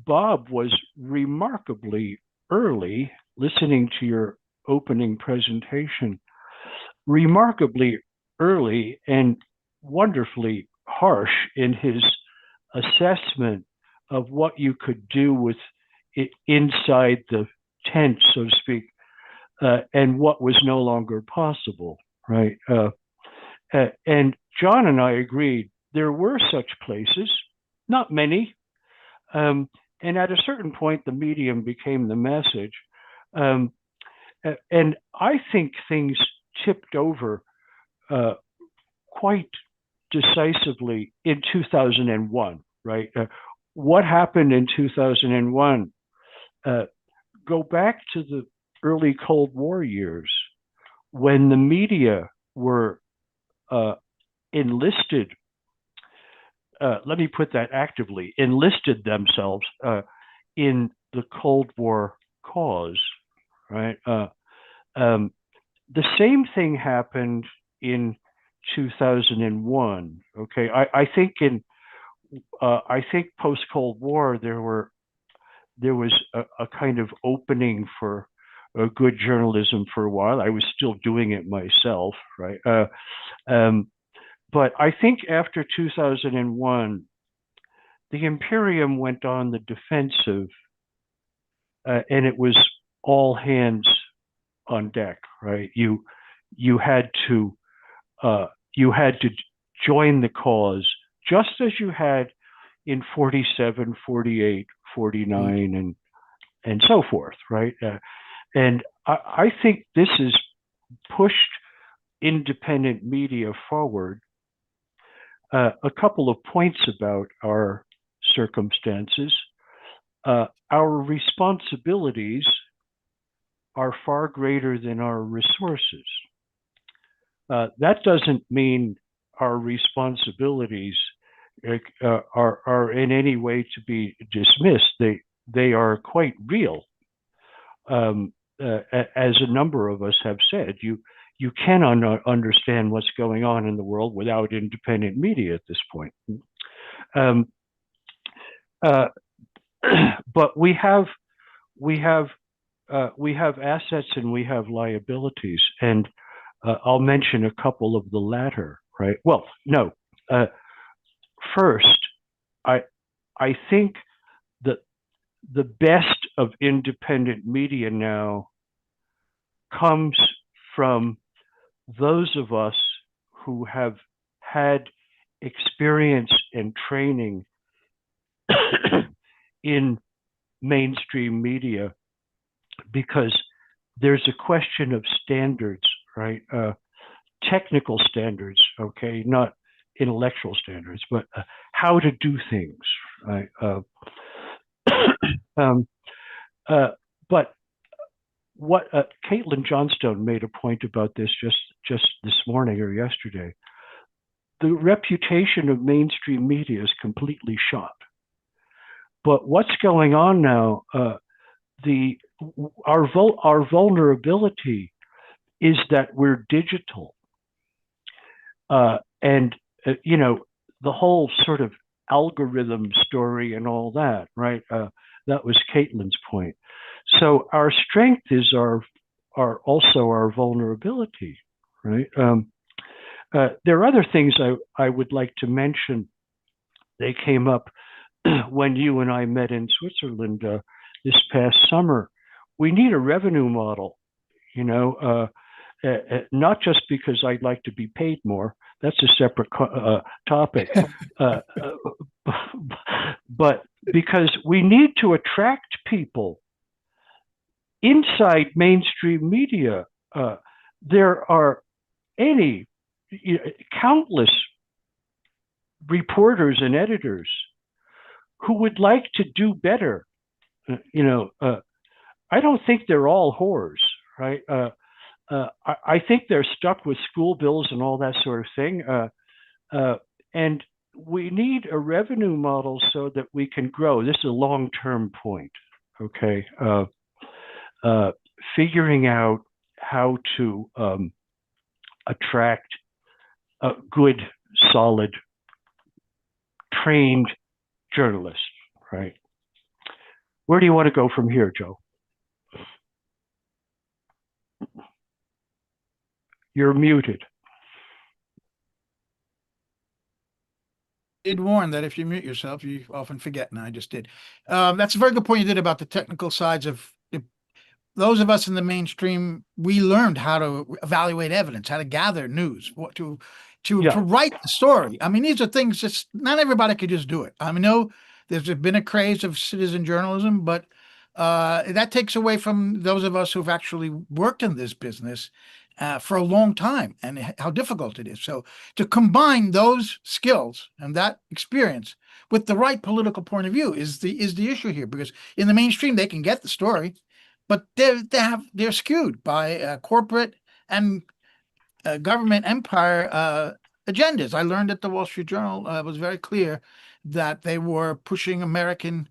Bob was remarkably early, listening to your opening presentation, remarkably early and wonderfully harsh in his assessment of what you could do with it inside the tent, so to speak, and what was no longer possible, right? And John and I agreed there were such places, not many, and at a certain point, the medium became the message. And I think things tipped over quite decisively in 2001, right? What happened in 2001? Go back to the early Cold War years when the media were enlisted. Let me put that actively, enlisted themselves in the Cold War cause, right? The same thing happened in 2001. Okay, I think post Cold War there was a kind of opening for good journalism for a while. I was still doing it myself, right? But I think after 2001, the Imperium went on the defensive, and it was all hands on deck, right? You had to join the cause, just as you had in 47, 48, 49, and so forth, right? And I think this has pushed independent media forward. a couple of points about our circumstances. Our responsibilities are far greater than our resources. That doesn't mean our responsibilities are in any way to be dismissed. They are quite real. As a number of us have said, you cannot understand what's going on in the world without independent media at this point. But we have assets and we have liabilities, and I'll mention a couple of the latter. Right? Well, no. First, I think that the best of independent media now comes from those of us who have had experience and training in mainstream media, because there's a question of standards, right? Technical standards, okay, not intellectual standards, but how to do things, right? But what Caitlin Johnstone made a point about this just this morning or yesterday. The reputation of mainstream media is completely shot. But what's going on now? Our vulnerability is that we're digital, and you know, the whole sort of algorithm story and all that, right? That was Caitlin's point. So our strength is also our vulnerability, right? There are other things I would like to mention. They came up when you and I met in Switzerland this past summer. We need a revenue model, you know, not just because I'd like to be paid more. That's a separate topic. But because we need to attract people inside mainstream media. There are countless reporters and editors who would like to do better. I don't think they're all whores, right? I think they're stuck with school bills and all that sort of thing. And we need a revenue model so that we can grow. This is a long-term point, okay? Figuring out how to attract good, solid, trained journalists, right? Where do you want to go from here, Joe? You're muted. Did warn that if you mute yourself, you often forget, and I just did. That's a very good point you did about the technical sides of those of us in the mainstream. We learned how to evaluate evidence, how to gather news, what to write the story. I mean, these are things just not everybody could just do it. I mean, no, there's been a craze of citizen journalism, but that takes away from those of us who've actually worked in this business for a long time and how difficult it is. So to combine those skills and that experience with the right political point of view is the issue here, because in the mainstream, they can get the story, but they're skewed by corporate and government empire agendas. I learned that the Wall Street Journal was very clear that they were pushing American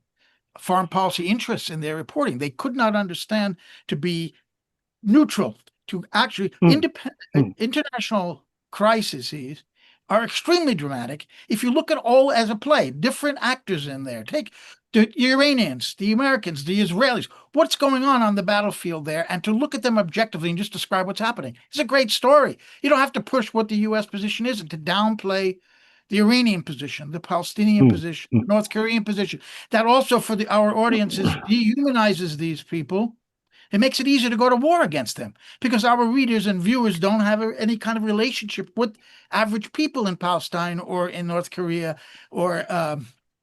foreign policy interests in their reporting. They could not understand to be neutral, to actually international crises are extremely dramatic. If you look at all as a play, different actors in there. Take the Iranians, the Americans, the Israelis, what's going on the battlefield there, and to look at them objectively and just describe what's happening. It's a great story. You don't have to push what the U.S. position is and to downplay the Iranian position, the Palestinian position, the North Korean position. That also for our audiences dehumanizes these people. It makes it easier to go to war against them because our readers and viewers don't have any kind of relationship with average people in Palestine or in North Korea or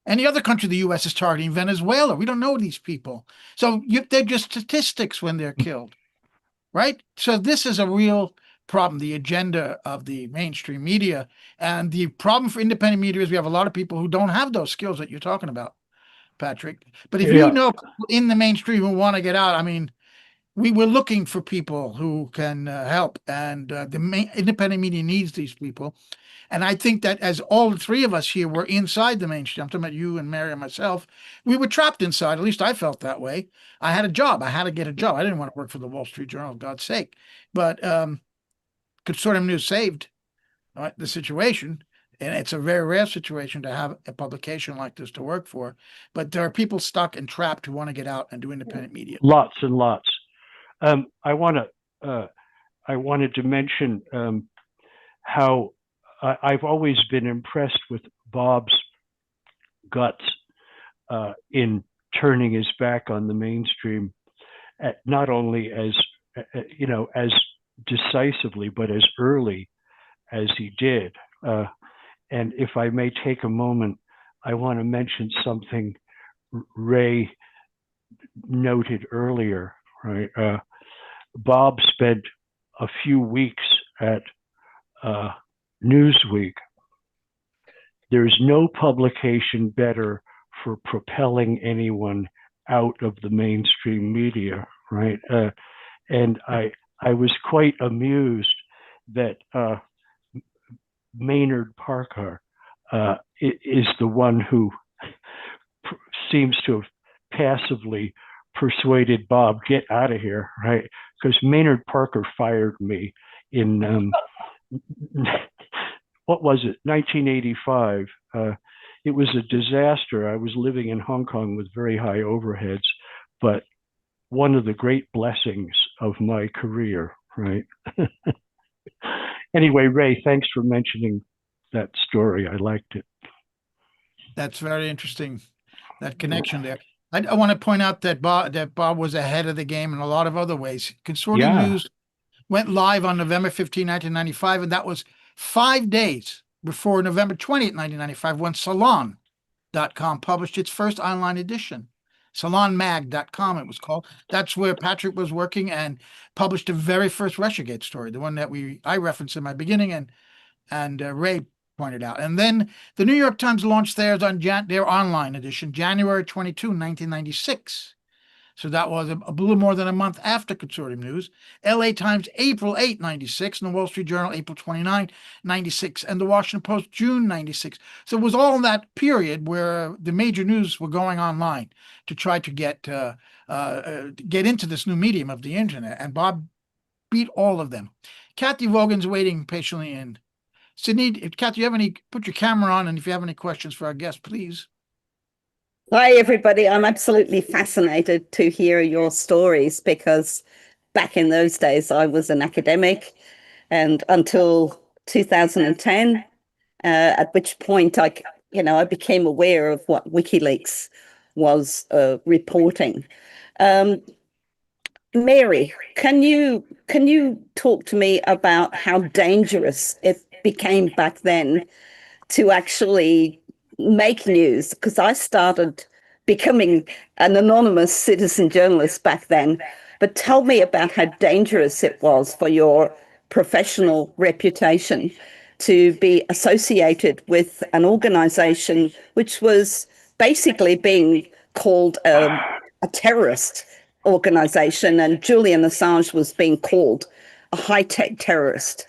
any other country the U.S. is targeting, Venezuela. We don't know these people. So they're just statistics when they're killed, right? So this is a real problem, the agenda of the mainstream media. And the problem for independent media is we have a lot of people who don't have those skills that you're talking about, Patrick. But if you Yeah. know people in the mainstream who want to get out, I mean, we were looking for people who can help, and the independent media needs these people. And I think that as all three of us here were inside the mainstream, I'm talking about you and Mary and myself, we were trapped inside. At least I felt that way. I had a job. I had to get a job. I didn't want to work for the Wall Street Journal, for God's sake. But Consortium News saved the situation. And it's a very rare situation to have a publication like this to work for. But there are people stuck and trapped who want to get out and do independent media. Lots and lots. I wanted to mention how I've always been impressed with Bob's guts in turning his back on the mainstream, not only as as decisively, but as early as he did. And if I may take a moment, I want to mention something Ray noted earlier. Right, Bob spent a few weeks at Newsweek. There's no publication better for propelling anyone out of the mainstream media, right? And I was quite amused that Maynard Parker is the one who seems to have passively persuaded Bob, get out of here, right? Because Maynard Parker fired me in what was it, 1985. It was a disaster. I was living in Hong Kong with very high overheads, but one of the great blessings of my career, right? Anyway, Ray, thanks for mentioning that story. I liked it. That's very interesting, that connection there. I want to point out that Bob was ahead of the game in a lot of other ways. Consortium News went live on November 15, 1995, and that was 5 days before November 20th, 1995, when Salon.com published its first online edition. Salonmag.com it was called. That's where Patrick was working and published the very first Russiagate story, the one that I referenced in my beginning and Ray pointed out. And then the New York Times launched theirs on their online edition, January 22, 1996. So that was a little more than a month after Consortium News. LA Times, April 8, 96, and the Wall Street Journal, April 29, 96, and the Washington Post, June 96. So it was all in that period where the major news were going online to try to get into this new medium of the internet. And Bob beat all of them. Kathy Vogan's waiting patiently in. Sydney, Kathy, put your camera on, and if you have any questions for our guest, please. Hi, everybody. I'm absolutely fascinated to hear your stories because back in those days, I was an academic, and until 2010, at which point I became aware of what WikiLeaks was reporting. Mary, can you talk to me about how dangerous it became back then to actually make news? Because I started becoming an anonymous citizen journalist back then. But tell me about how dangerous it was for your professional reputation to be associated with an organization which was basically being called a terrorist organization, and Julian Assange was being called a high-tech terrorist.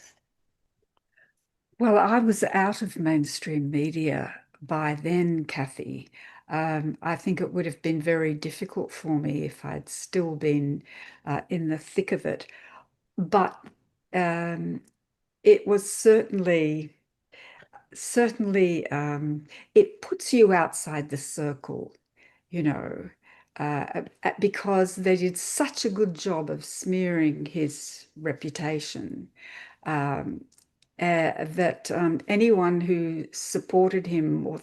Well, I was out of mainstream media by then, Kathy. I think it would have been very difficult for me if I'd still been in the thick of it. But it was certainly, it puts you outside the circle, because they did such a good job of smearing his reputation. That anyone who supported him,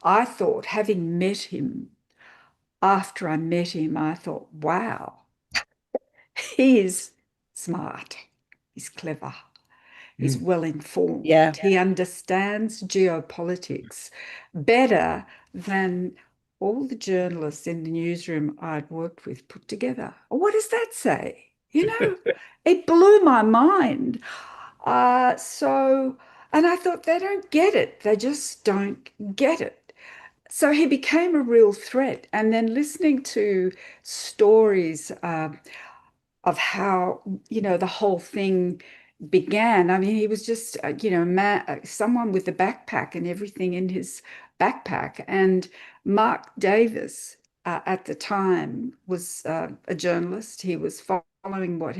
I thought, having met him, after I met him, I thought, wow, he is smart, he's clever, he's well-informed. Yeah. He understands geopolitics better than all the journalists in the newsroom I'd worked with put together. What does that say? You know, it blew my mind. So, and I thought, they don't get it. They just don't get it. So he became a real threat. And then listening to stories of how, the whole thing began. I mean, he was just, someone with a backpack and everything in his backpack. And Mark Davis, at the time, was a journalist. He was following what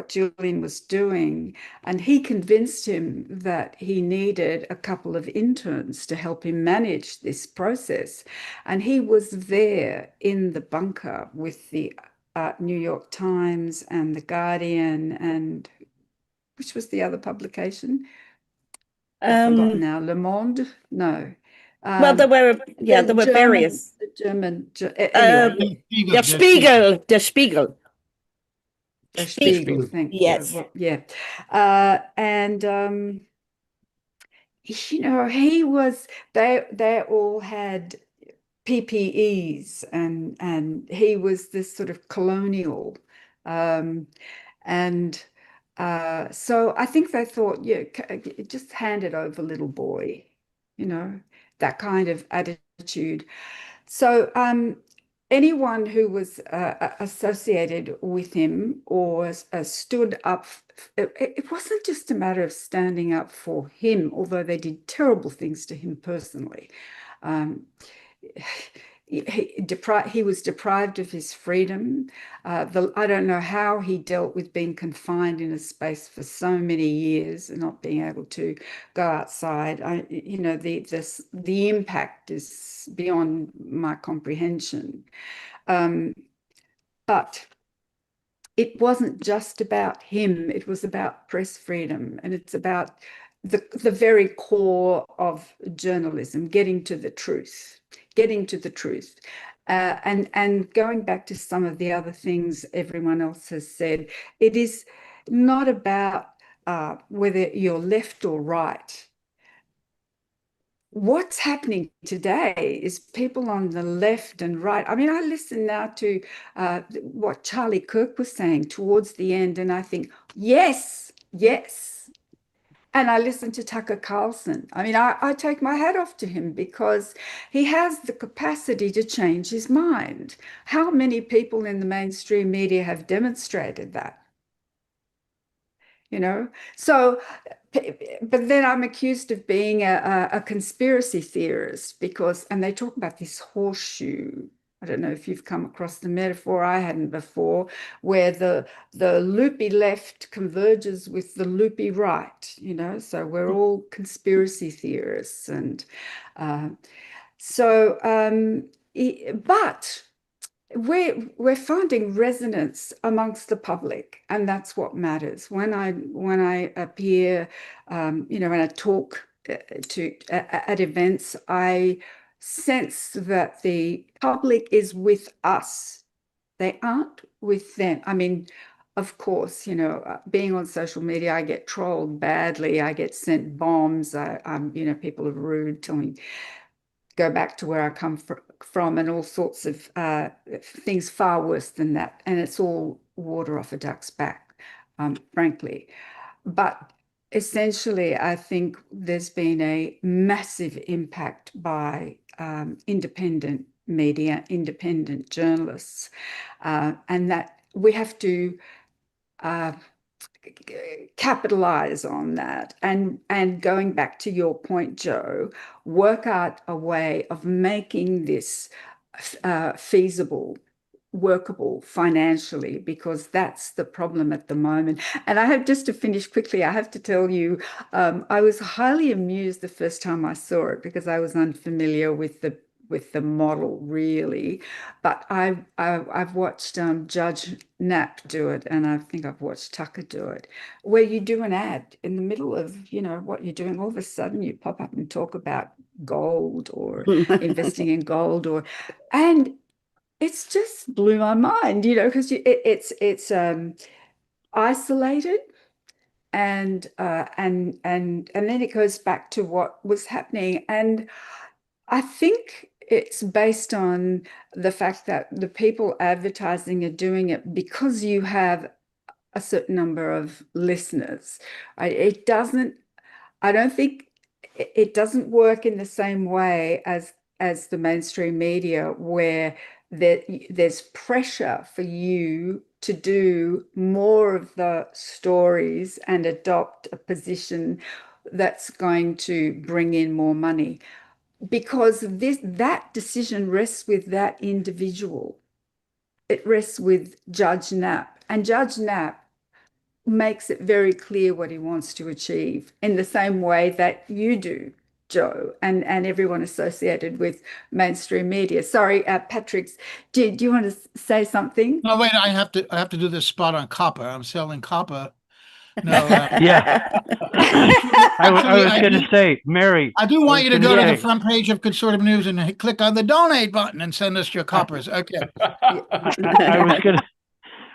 Julian was doing, and he convinced him that he needed a couple of interns to help him manage this process. And he was there in the bunker with the New York Times and The Guardian, and which was the other publication? I've forgotten now. Le Monde? No. Well, there were various. The German, anyway. Der Spiegel, Der Spiegel. Der Spiegel, thank you. Yes. Well, yeah. And he was, they all had PPEs, and he was this sort of colonial. And so I think they thought, yeah, just hand it over, little boy, that kind of attitude. So anyone who was associated with him or stood up, it wasn't just a matter of standing up for him, although they did terrible things to him personally. He was deprived of his freedom. I don't know how he dealt with being confined in a space for so many years and not being able to go outside. The impact is beyond my comprehension. But it wasn't just about him. It was about press freedom, and it's about the very core of journalism, getting to the truth. And going back to some of the other things everyone else has said, it is not about whether you're left or right. What's happening today is people on the left and right. I mean, I listen now to what Charlie Kirk was saying towards the end, and I think, yes. And I listen to Tucker Carlson. I mean, I take my hat off to him because he has the capacity to change his mind. How many people in the mainstream media have demonstrated that? So, but then I'm accused of being a conspiracy theorist and they talk about this horseshoe. I don't know if you've come across the metaphor, I hadn't before, where the loopy left converges with the loopy right, so we're all conspiracy theorists. And but we're finding resonance amongst the public, and that's what matters. When I appear, when I talk at events, I sense that the public is with us. They aren't with them. I mean, of course, being on social media, I get trolled badly. I get sent bombs. People are rude, telling me go back to where I come from, and all sorts of things far worse than that. And it's all water off a duck's back, frankly. But essentially, I think there's been a massive impact by independent media, independent journalists, and that we have to capitalize on that, and going back to your point, Joe, work out a way of making this feasible, workable financially, because that's the problem at the moment. And I have, just to finish quickly, I have to tell you, I was highly amused the first time I saw it because I was unfamiliar with the model, really. But I've watched Judge Knapp do it, and I think I've watched Tucker do it, where you do an ad in the middle of what you're doing. All of a sudden you pop up and talk about gold or investing in gold, and it's just blew my mind, because it's isolated. And then it goes back to what was happening. And I think it's based on the fact that the people advertising are doing it because you have a certain number of listeners. It doesn't, I don't think it doesn't work in the same way as the mainstream media, where there's pressure for you to do more of the stories and adopt a position that's going to bring in more money, because that decision rests with that individual. It rests with Judge Knapp, and Judge Knapp makes it very clear what he wants to achieve in the same way that you do, Joe, and everyone associated with mainstream media. Sorry, Patrick, do you want to say something? No, wait, I have to do this spot on copper. I'm selling copper. No, Yeah. I was going to say, Mary. I do want you to gonna go to the say- front page of Consortium News and click on the donate button and send us your coppers. Okay. I was going to,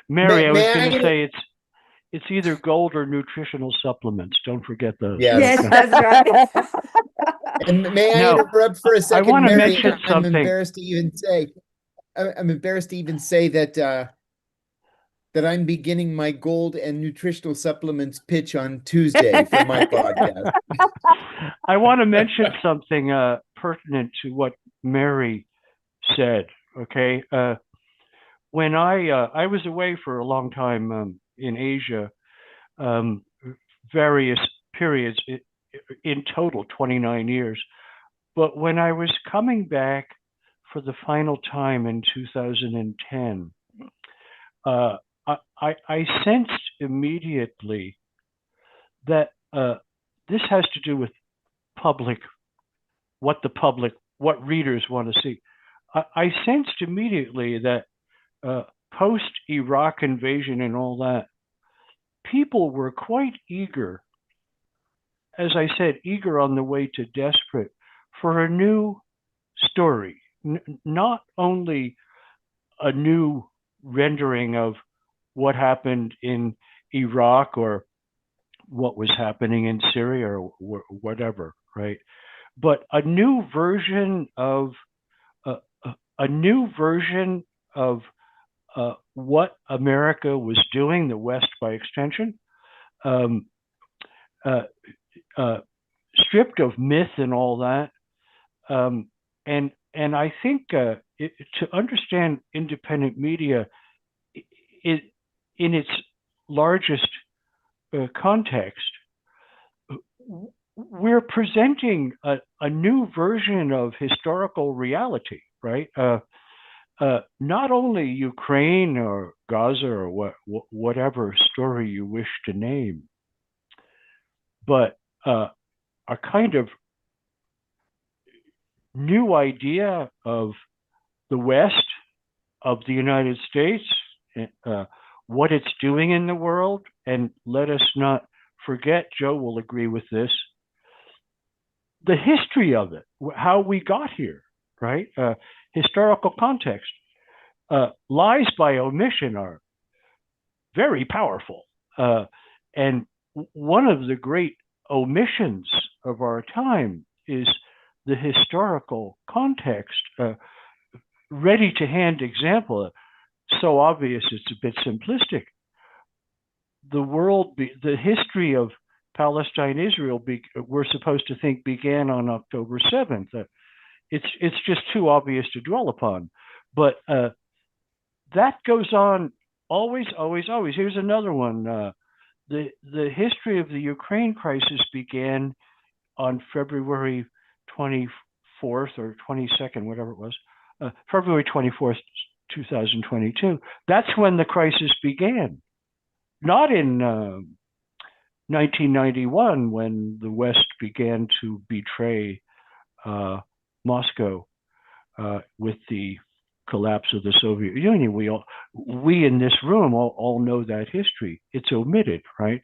Mary, I was May I going to inter- say it's either gold or nutritional supplements. Don't forget those. Yes. Yes, that's right. And may I Now, interrupt for a second, wanna Mary? mention I'm something. embarrassed to even say, that I'm beginning my gold and nutritional supplements pitch on Tuesday for my podcast. I want to mention something pertinent to what Mary said. Okay, when I was away for a long time in Asia, various periods, in total 29 years. But when I was coming back for the final time in 2010, I sensed immediately that this has to do with what readers want to see. I sensed immediately that post-Iraq invasion and all that, people were quite eager, as I said, eager on the way to desperate for a new story, not only a new rendering of what happened in Iraq or what was happening in Syria or whatever, right? But a new version of what America was doing, the West by extension, stripped of myth and all that. And I think to understand independent media in its largest context, we're presenting a new version of historical reality, right? Not only Ukraine or Gaza or whatever story you wish to name, but a kind of new idea of the West, of the United States, what it's doing in the world. And let us not forget, Joe will agree with this, the history of it, how we got here, right? Historical context. Lies by omission are very powerful. And one of the great omissions of our time is the historical context. Ready-to-hand example, so obvious it's a bit simplistic. The history of Palestine, Israel, we're supposed to think began on October 7th. It's just too obvious to dwell upon. But that goes on always, always, always. Here's another one. The history of the Ukraine crisis began on February 24th or 22nd, whatever it was, February 24th, 2022. That's when the crisis began. Not in 1991, when the West began to betray Moscow with the collapse of the Soviet Union. We in this room all know that history. It's omitted, right?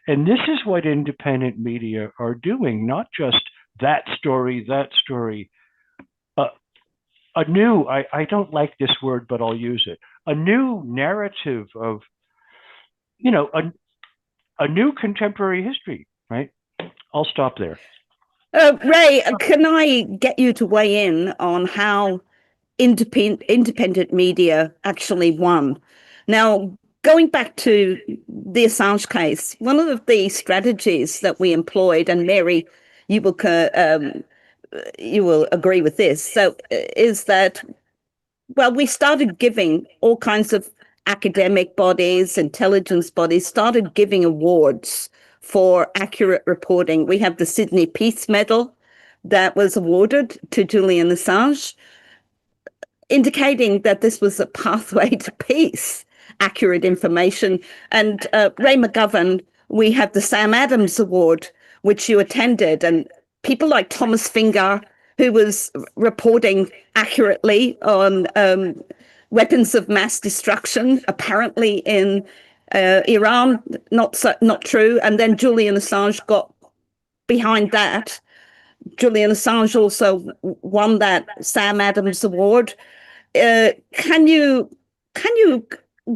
And this is what independent media are doing, not just that story. A new, I don't like this word, but I'll use it. A new narrative of, a new contemporary history, right? I'll stop there. Ray, can I get you to weigh in on how independent media actually won? Now, going back to the Assange case, one of the strategies that we employed, and Mary, you will you will agree with this, so is that, well, we started giving all kinds of academic bodies, intelligence bodies, started giving awards for accurate reporting. We have the Sydney Peace Medal that was awarded to Julian Assange, indicating that this was a pathway to peace, accurate information. And Ray McGovern, we have the Sam Adams Award, which you attended, and people like Thomas Finger, who was reporting accurately on weapons of mass destruction, apparently in Iran, not true. And then Julian Assange got behind that. Julian Assange also won that Sam Adams Award. Can you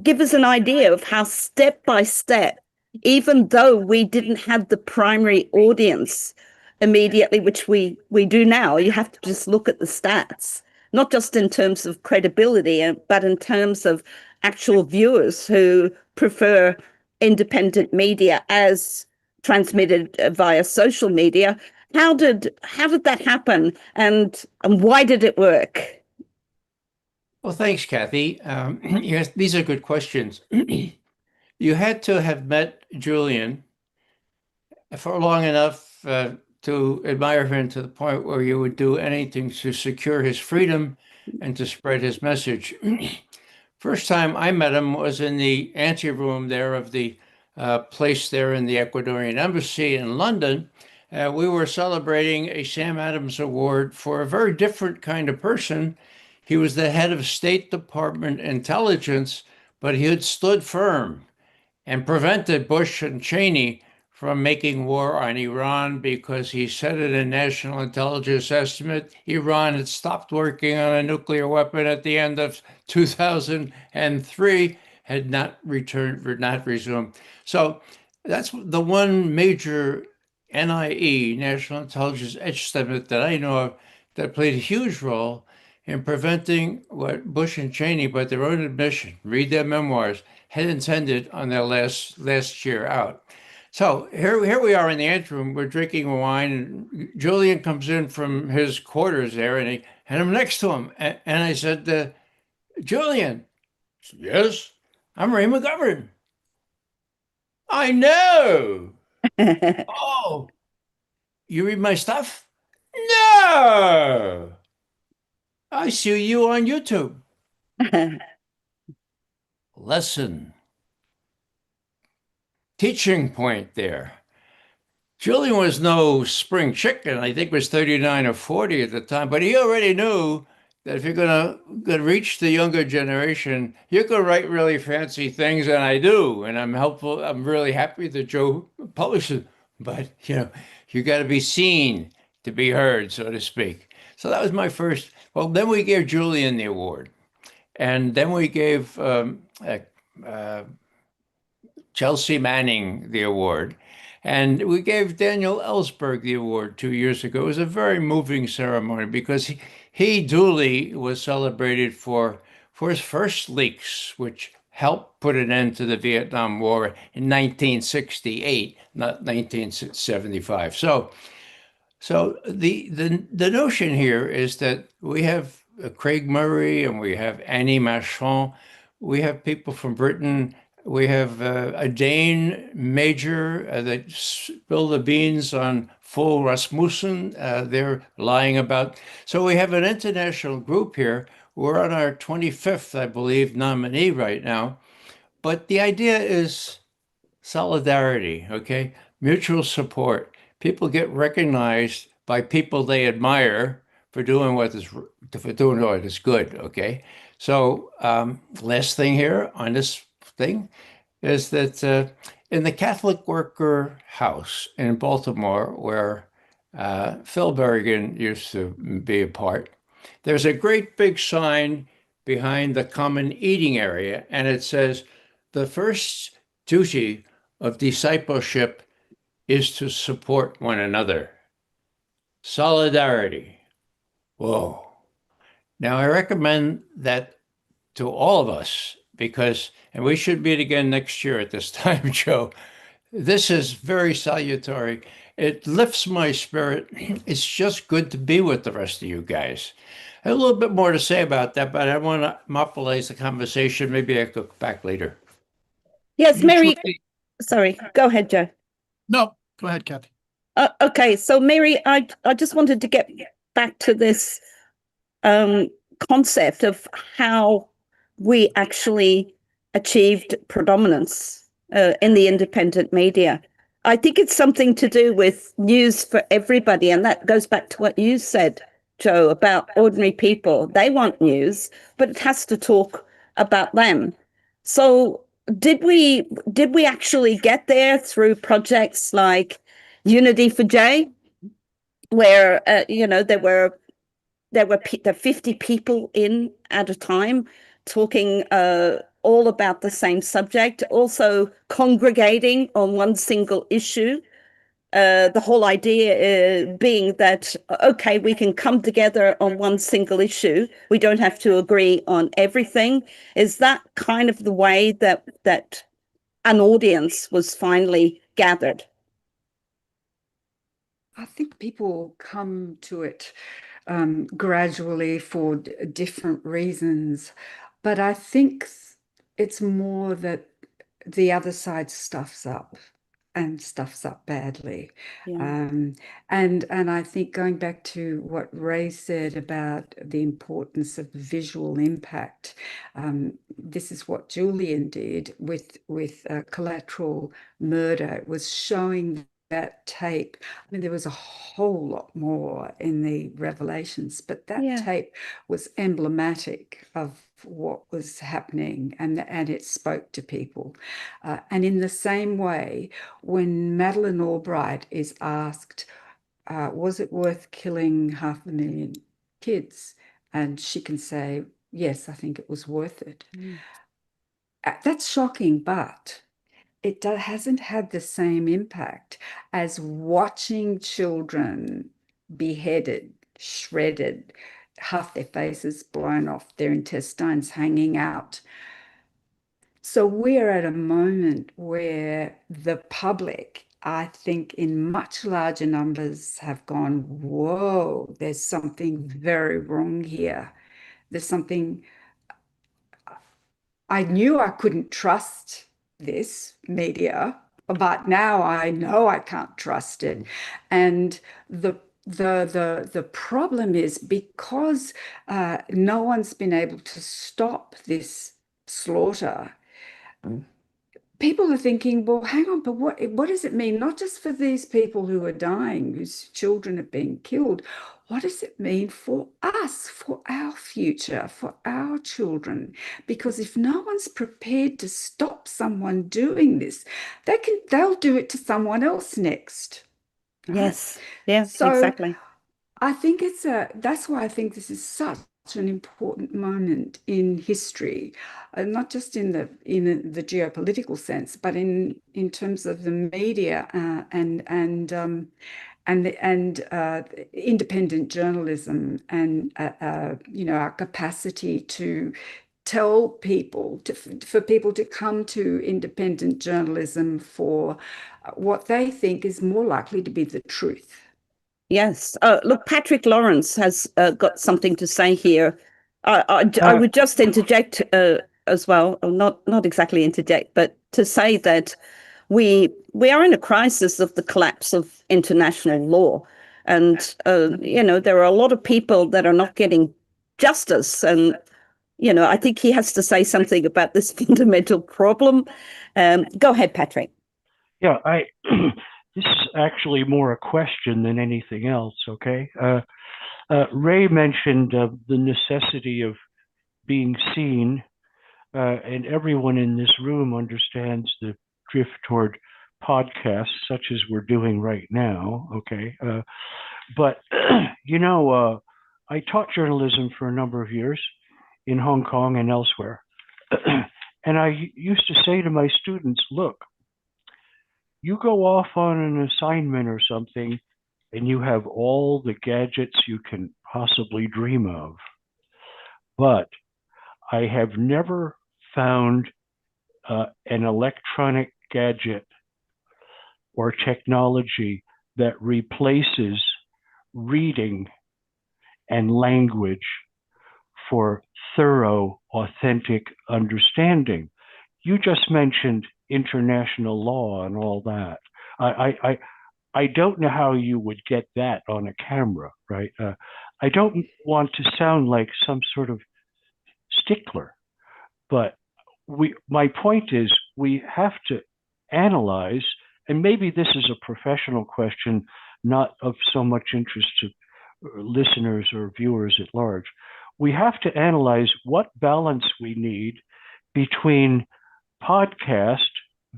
give us an idea of how step by step, even though we didn't have the primary audience immediately, which we do now, you have to just look at the stats, not just in terms of credibility, but in terms of actual viewers who prefer independent media as transmitted via social media. How did that happen, and why did it work? Well, thanks, Kathy. Yes, these are good questions. You had to have met Julian for long enough to admire him to the point where you would do anything to secure his freedom and to spread his message. First time I met him was in the anteroom there of the place there in the Ecuadorian embassy in London. We were celebrating a Sam Adams Award for a very different kind of person. He was the head of State Department intelligence, but he had stood firm and prevented Bush and Cheney from making war on Iran because he said in a national intelligence estimate, Iran had stopped working on a nuclear weapon at the end of 2003, had not resumed. So that's the one major NIE, National Intelligence Estimate, that I know of that played a huge role in preventing what Bush and Cheney, by their own admission, read their memoirs, had intended on their last year out. So here we are in the anteroom. We're drinking wine, and Julian comes in from his quarters there, and I'm next to him, and I said, "Julian, yes, I'm Ray McGovern." I know. Oh, you read my stuff? No, I see you on YouTube. Lesson. Teaching point there. Julian was no spring chicken. I think was 39 or 40 at the time, but he already knew that if you're gonna reach the younger generation, you can write really fancy things, and I do, and I'm helpful. I'm really happy that Joe published it, but you got to be seen to be heard, so to speak. So that was my first. Well, then we gave Julian the award, and then we gave Chelsea Manning the award. And we gave Daniel Ellsberg the award 2 years ago. It was a very moving ceremony because he duly was celebrated for his first leaks, which helped put an end to the Vietnam War in 1968, not 1975. So the notion here is that we have Craig Murray and we have Annie Marchand. We have people from Britain. We have a Dane major that spilled the beans on Fogh Rasmussen. They're lying about. So we have an international group here. We're on our 25th, I believe, nominee right now. But the idea is solidarity, okay? Mutual support. People get recognized by people they admire for doing what is good, okay? So last thing here on this thing is that in the Catholic Worker House in Baltimore, where Phil Berrigan used to be a part, there's a great big sign behind the common eating area, and it says, "The first duty of discipleship is to support one another." solidarity. Whoa. Now, I recommend that to all of us because, and we should meet again next year at this time, Joe. This is very salutary. It lifts my spirit. It's just good to be with the rest of you guys. I have a little bit more to say about that, but I want to monopolize the conversation. Maybe I could go back later. Yes, Mary. Mutually- Sorry, go ahead, Joe. No, go ahead, Kathy. Okay, so Mary, I just wanted to get back to this concept of how we actually achieved predominance in the independent media. I think it's something to do with news for everybody, and that goes back to what you said, Joe, about ordinary people. They want news, but it has to talk about them. So did we actually get there through projects like Unity for J, where there were 50 people in at a time talking all about the same subject, also congregating on one single issue. The whole idea being that, okay, we can come together on one single issue. We don't have to agree on everything. Is that kind of the way that an audience was finally gathered? I think people come to it gradually for different reasons, but I think it's more that the other side stuffs up and stuffs up badly. Yeah. And I think going back to what Ray said about the importance of visual impact, this is what Julian did with Collateral Murder. It was showing that tape. I mean, there was a whole lot more in the revelations, but that tape was emblematic of what was happening, and it spoke to people. And in the same way, when Madeleine Albright is asked, was it worth killing 500,000 kids? And she can say, yes, I think it was worth it. That's shocking, but it hasn't had the same impact as watching children beheaded, shredded, half their faces blown off, their intestines hanging out. So we're at a moment where the public, I think, in much larger numbers have gone, whoa, there's something very wrong here. There's something I knew I couldn't trust this media, but now I know I can't trust it. And the problem is because no one's been able to stop this slaughter. People are thinking, well, hang on, but what does it mean? Not just for these people who are dying, whose children are being killed. What does it mean for us, for our future, for our children? Because if no one's prepared to stop someone doing this, they'll do it to someone else next. Yes. Yes, So exactly. I think that's why I think this is such an important moment in history, not just in the geopolitical sense, but in terms of the media and independent journalism and our capacity to tell people for people to come to independent journalism for what they think is more likely to be the truth. Yes. Look, Patrick Lawrence has got something to say here. I would just interject as well, or not exactly interject, but to say that we are in a crisis of the collapse of international law, and there are a lot of people that are not getting justice, and I think he has to say something about this fundamental problem. Go ahead, Patrick. Yeah, this is actually more a question than anything else, okay? Ray mentioned the necessity of being seen, and everyone in this room understands the drift toward podcasts, such as we're doing right now, okay? But, I taught journalism for a number of years in Hong Kong and elsewhere. And I used to say to my students, look, you go off on an assignment or something, and you have all the gadgets you can possibly dream of. But I have never found an electronic gadget or technology that replaces reading and language for thorough, authentic understanding. You just mentioned international law and all that. I don't know how you would get that on a camera, right? I don't want to sound like some sort of stickler, but my point is we have to analyze, and maybe this is a professional question, not of so much interest to listeners or viewers at large. We have to analyze what balance we need between podcast,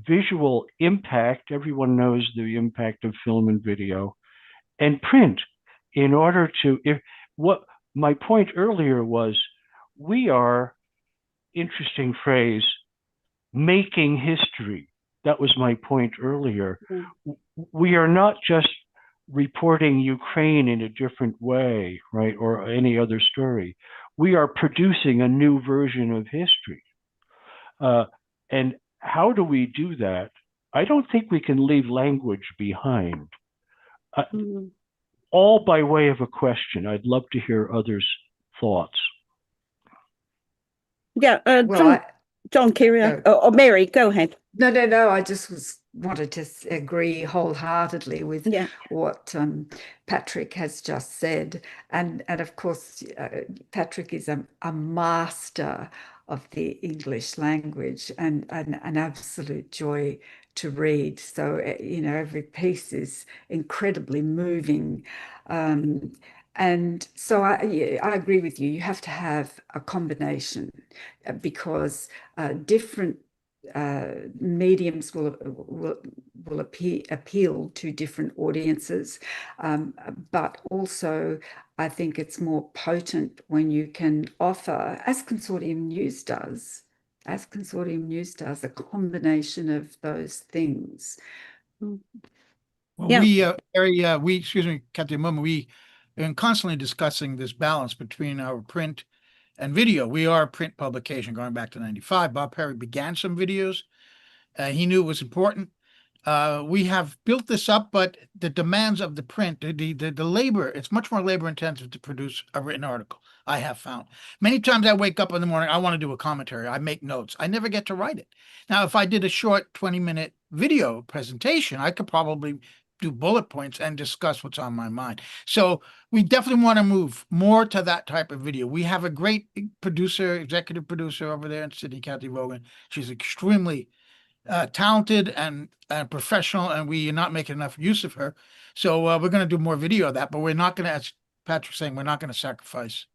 visual impact, everyone knows the impact of film and video, and print, in order to, what my point earlier was, we are, interesting phrase, making history. That was my point earlier. Mm-hmm. We are not just reporting Ukraine in a different way, right, or any other story. We are producing a new version of history. And how do we do that? I don't think we can leave language behind. All by way of a question. I'd love to hear others' thoughts. Yeah, John Kiriakou, or Mary, go ahead. No. I just wanted to agree wholeheartedly with what Patrick has just said, and of course, Patrick is a master of the English language and an absolute joy to read. So every piece is incredibly moving. And so I agree with you. You have to have a combination because different mediums will appeal to different audiences, but also I think it's more potent when you can offer, as Consortium News does, a combination of those things. Well, we excuse me, Captain Mum, we are constantly discussing this balance between our print and video. We are a print publication going back to 95. Bob Parry began some videos. He knew it was important. We have built this up, but the demands of the print, the labor, it's much more labor intensive to produce a written article, I have found. Many times I wake up in the morning, I want to do a commentary. I make notes. I never get to write it. Now, if I did a short 20-minute video presentation, I could probably do bullet points and discuss what's on my mind. So we definitely want to move more to that type of video. We have a great executive producer over there in Sydney, Kathy Vogan. She's extremely talented and professional, and we are not making enough use of her. So we're going to do more video of that, but we're not going to, as Patrick's saying, we're not going to sacrifice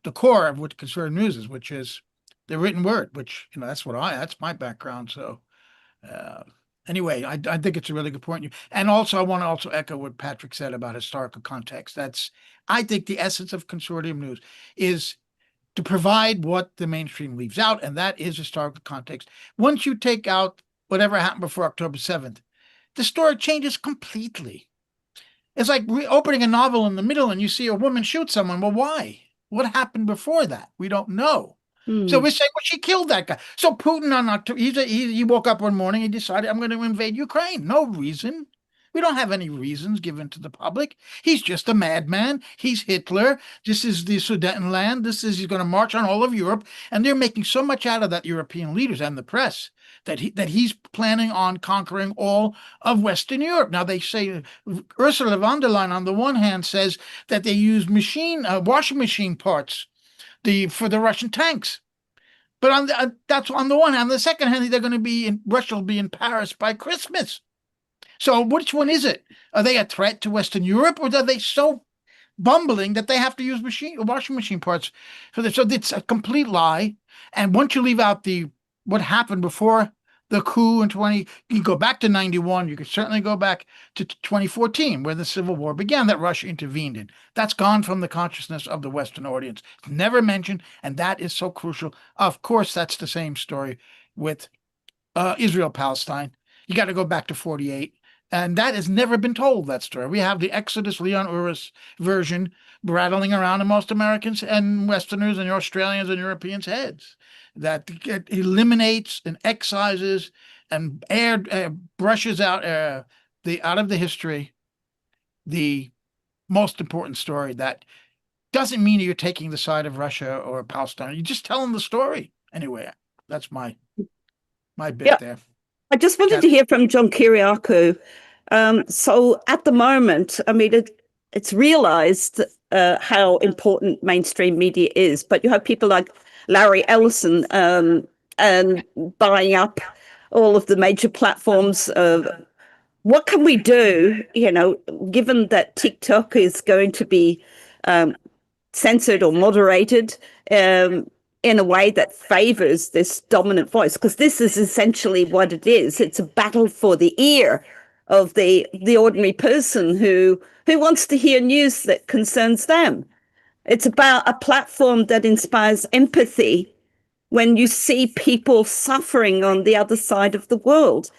the core of what Conservative News is, which is the written word, which, that's my background. So anyway, I think it's a really good point. And also, I want to also echo what Patrick said about historical context. I think the essence of Consortium News is to provide what the mainstream leaves out, and that is historical context. Once you take out whatever happened before October 7th, the story changes completely. It's like opening a novel in the middle and you see a woman shoot someone. Well, why? What happened before that? We don't know. So we say, well, she killed that guy. So Putin on October, he woke up one morning, he decided, I'm going to invade Ukraine. No reason. We don't have any reasons given to the public. He's just a madman. He's Hitler. This is the Sudetenland. He's going to march on all of Europe. And they're making so much out of that, European leaders and the press, that he's planning on conquering all of Western Europe. Now, they say Ursula von der Leyen, on the one hand, says that they use washing machine parts for the Russian tanks. But that's on the one hand. On the second hand, Russia will be in Paris by Christmas. So which one is it? Are they a threat to Western Europe, or are they so bumbling that they have to use washing machine parts for this? So it's a complete lie. And once you leave out what happened before the coup in you go back to 91, you could certainly go back to 2014, where the civil war began, that Russia intervened in. That's gone from the consciousness of the Western audience. It's never mentioned, and that is so crucial. Of course, that's the same story with Israel-Palestine. You got to go back to 48. And that has never been told, that story. We have the Exodus Leon Uris version rattling around in most Americans and Westerners and Australians and Europeans' heads, that it eliminates and excises and brushes out out of the history the most important story. That doesn't mean you're taking the side of Russia or Palestine. You're just telling the story. Anyway, that's my bit there. I just wanted to hear from John Kiriakou. So at the moment, I mean, it's realized how important mainstream media is, but you have people like Larry Ellison and buying up all of the major platforms. What can we do, given that TikTok is going to be censored or moderated in a way that favors this dominant voice? Because this is essentially what it is. It's a battle for the ear of the ordinary person who wants to hear news that concerns them. It's about a platform that inspires empathy when you see people suffering on the other side of the world.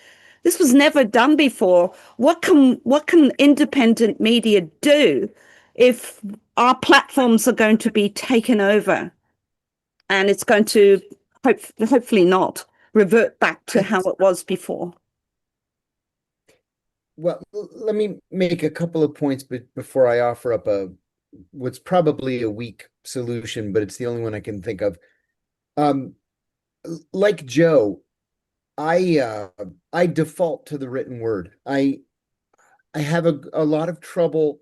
This was never done before. What can independent media do if our platforms are going to be taken over and it's going to hopefully not revert back to how it was before? Well, let me make a couple of points before I offer up what's probably a weak solution, but it's the only one I can think of. Like Joe, I default to the written word. I have a lot of trouble.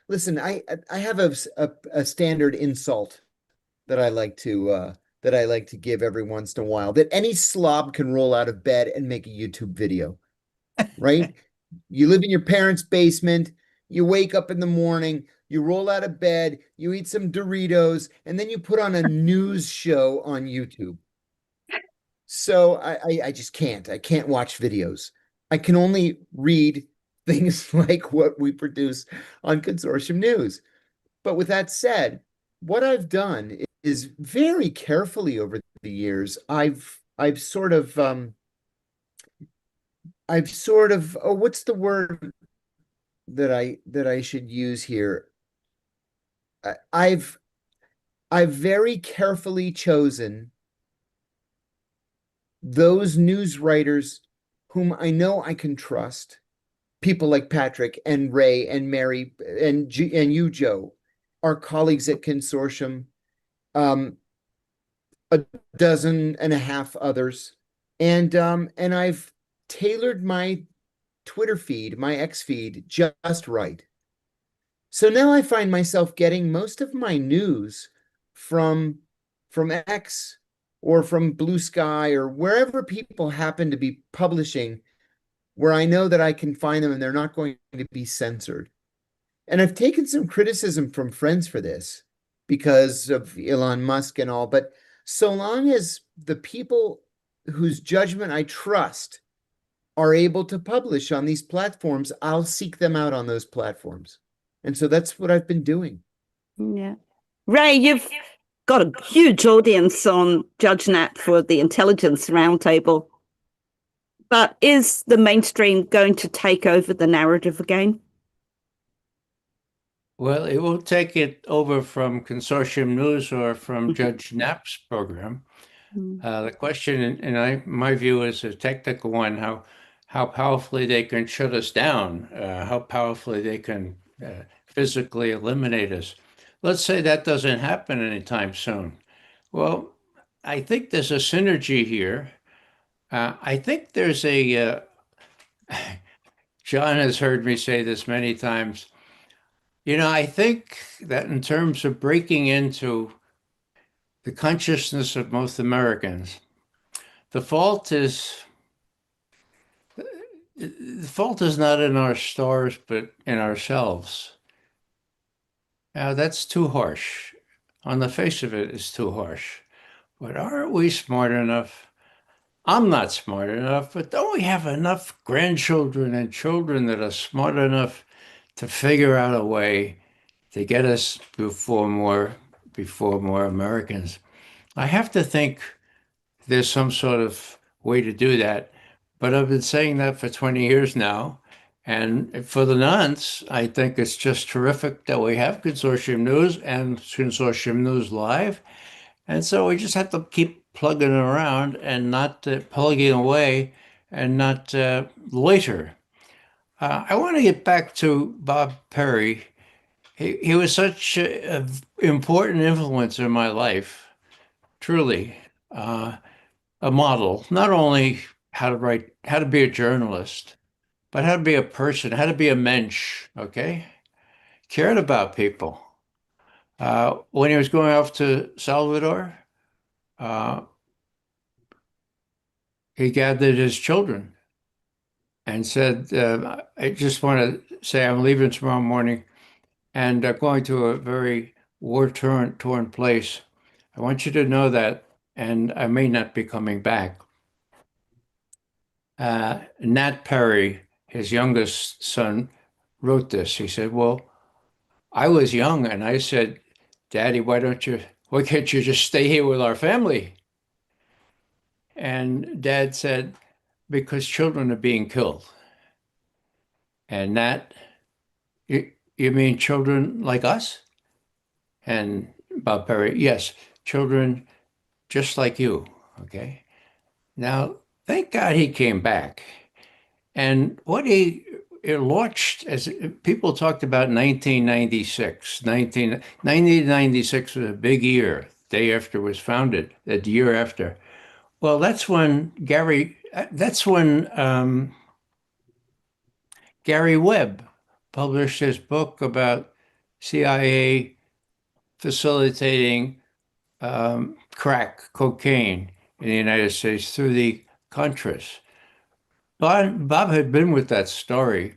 Listen, I have a standard insult that I like to give every once in a while, that any slob can roll out of bed and make a YouTube video, right? You live in your parents' basement, you wake up in the morning, you roll out of bed, you eat some Doritos, and then you put on a news show on YouTube. So I just can't. I can't watch videos. I can only read things like what we produce on Consortium News. But with that said, what I've done is very carefully over the years, I've sort of what's the word that I should use here? I've very carefully chosen those news writers whom I know I can trust, people like Patrick and Ray and Mary and you, Joe, our colleagues at Consortium, a dozen and a half others, and I've tailored my Twitter feed, my X feed, just right. So now I find myself getting most of my news from X or from Blue Sky or wherever people happen to be publishing, where I know that I can find them and they're not going to be censored. And I've taken some criticism from friends for this because of Elon Musk and all, but so long as the people whose judgment I trust are able to publish on these platforms, I'll seek them out on those platforms. And so that's what I've been doing. Yeah. Ray, you've got a huge audience on Judge Nat for the Intelligence Roundtable. But is the mainstream going to take over the narrative again? Well, it will take it over from Consortium News or from Judge Knapp's program. The question, in my view, is a technical one: how powerfully they can shut us down, how powerfully they can physically eliminate us. Let's say that doesn't happen anytime soon. Well, I think there's a synergy here. I think there's John has heard me say this many times. I think that in terms of breaking into the consciousness of most Americans, the fault is not in our stars, but in ourselves. Now, that's too harsh. On the face of it, it's too harsh. But aren't we smart enough? I'm not smart enough, but don't we have enough grandchildren and children that are smart enough to figure out a way to get us before more Americans? I have to think there's some sort of way to do that, but I've been saying that for 20 years now, And for the nonce, I think it's just terrific that we have Consortium News and Consortium News Live. And so we just have to keep plugging around and not plugging away and not loiter. I want to get back to Bob Parry. He was such an important influence in my life, truly. A model, not only how to write, how to be a journalist, but how to be a person, how to be a mensch, okay? Cared about people. When he was going off to Salvador, uh, he gathered his children and said, I just want to say I'm leaving tomorrow morning and going to a very war-torn place. I want you to know that, and I may not be coming back. Nat Parry, his youngest son, wrote this. He said, well, I was young and I said, Daddy, why can't you just stay here with our family? And Dad said, because children are being killed. And Nat, you mean children like us? And Bob Parry, yes, children just like you, okay? Now, thank God he came back. And what he launched, as people talked about 1996, 1996 was a big year, day after it was founded, the year after. Well, that's when Gary Webb published his book about CIA facilitating crack cocaine in the United States through the Contras. Bob had been with that story.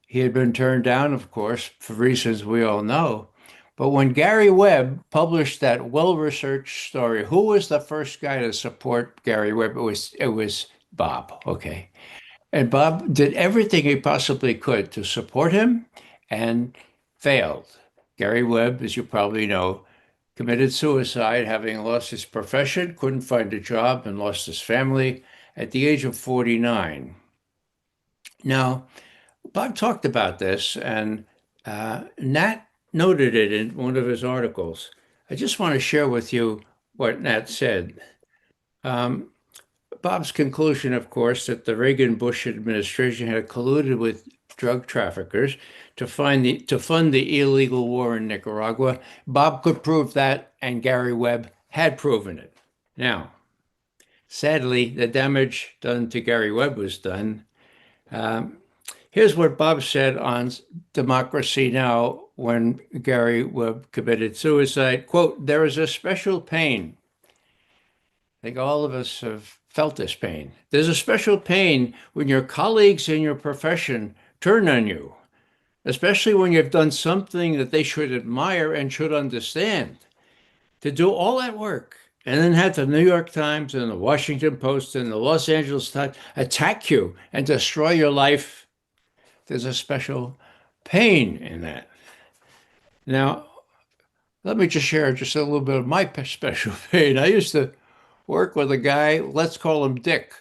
He had been turned down, of course, for reasons we all know. But when Gary Webb published that well-researched story, who was the first guy to support Gary Webb? It was Bob, okay. And Bob did everything he possibly could to support him and failed. Gary Webb, as you probably know, committed suicide, having lost his profession, couldn't find a job, and lost his family at the age of 49. Now, Bob talked about this, and Nat noted it in one of his articles. I just want to share with you what Nat said. Bob's conclusion, of course, that the Reagan-Bush administration had colluded with drug traffickers to fund the illegal war in Nicaragua. Bob could prove that, and Gary Webb had proven it. Now, sadly, the damage done to Gary Webb was done. Here's what Bob said on Democracy Now! When Gary Webb committed suicide. Quote, there is a special pain. I think all of us have felt this pain. There's a special pain when your colleagues in your profession turn on you, especially when you've done something that they should admire and should understand. To do all that work and then have the New York Times and the Washington Post and the Los Angeles Times attack you and destroy your life, there's a special pain in that. Now, let me just share just a little bit of my special pain. I used to work with a guy, let's call him Dick.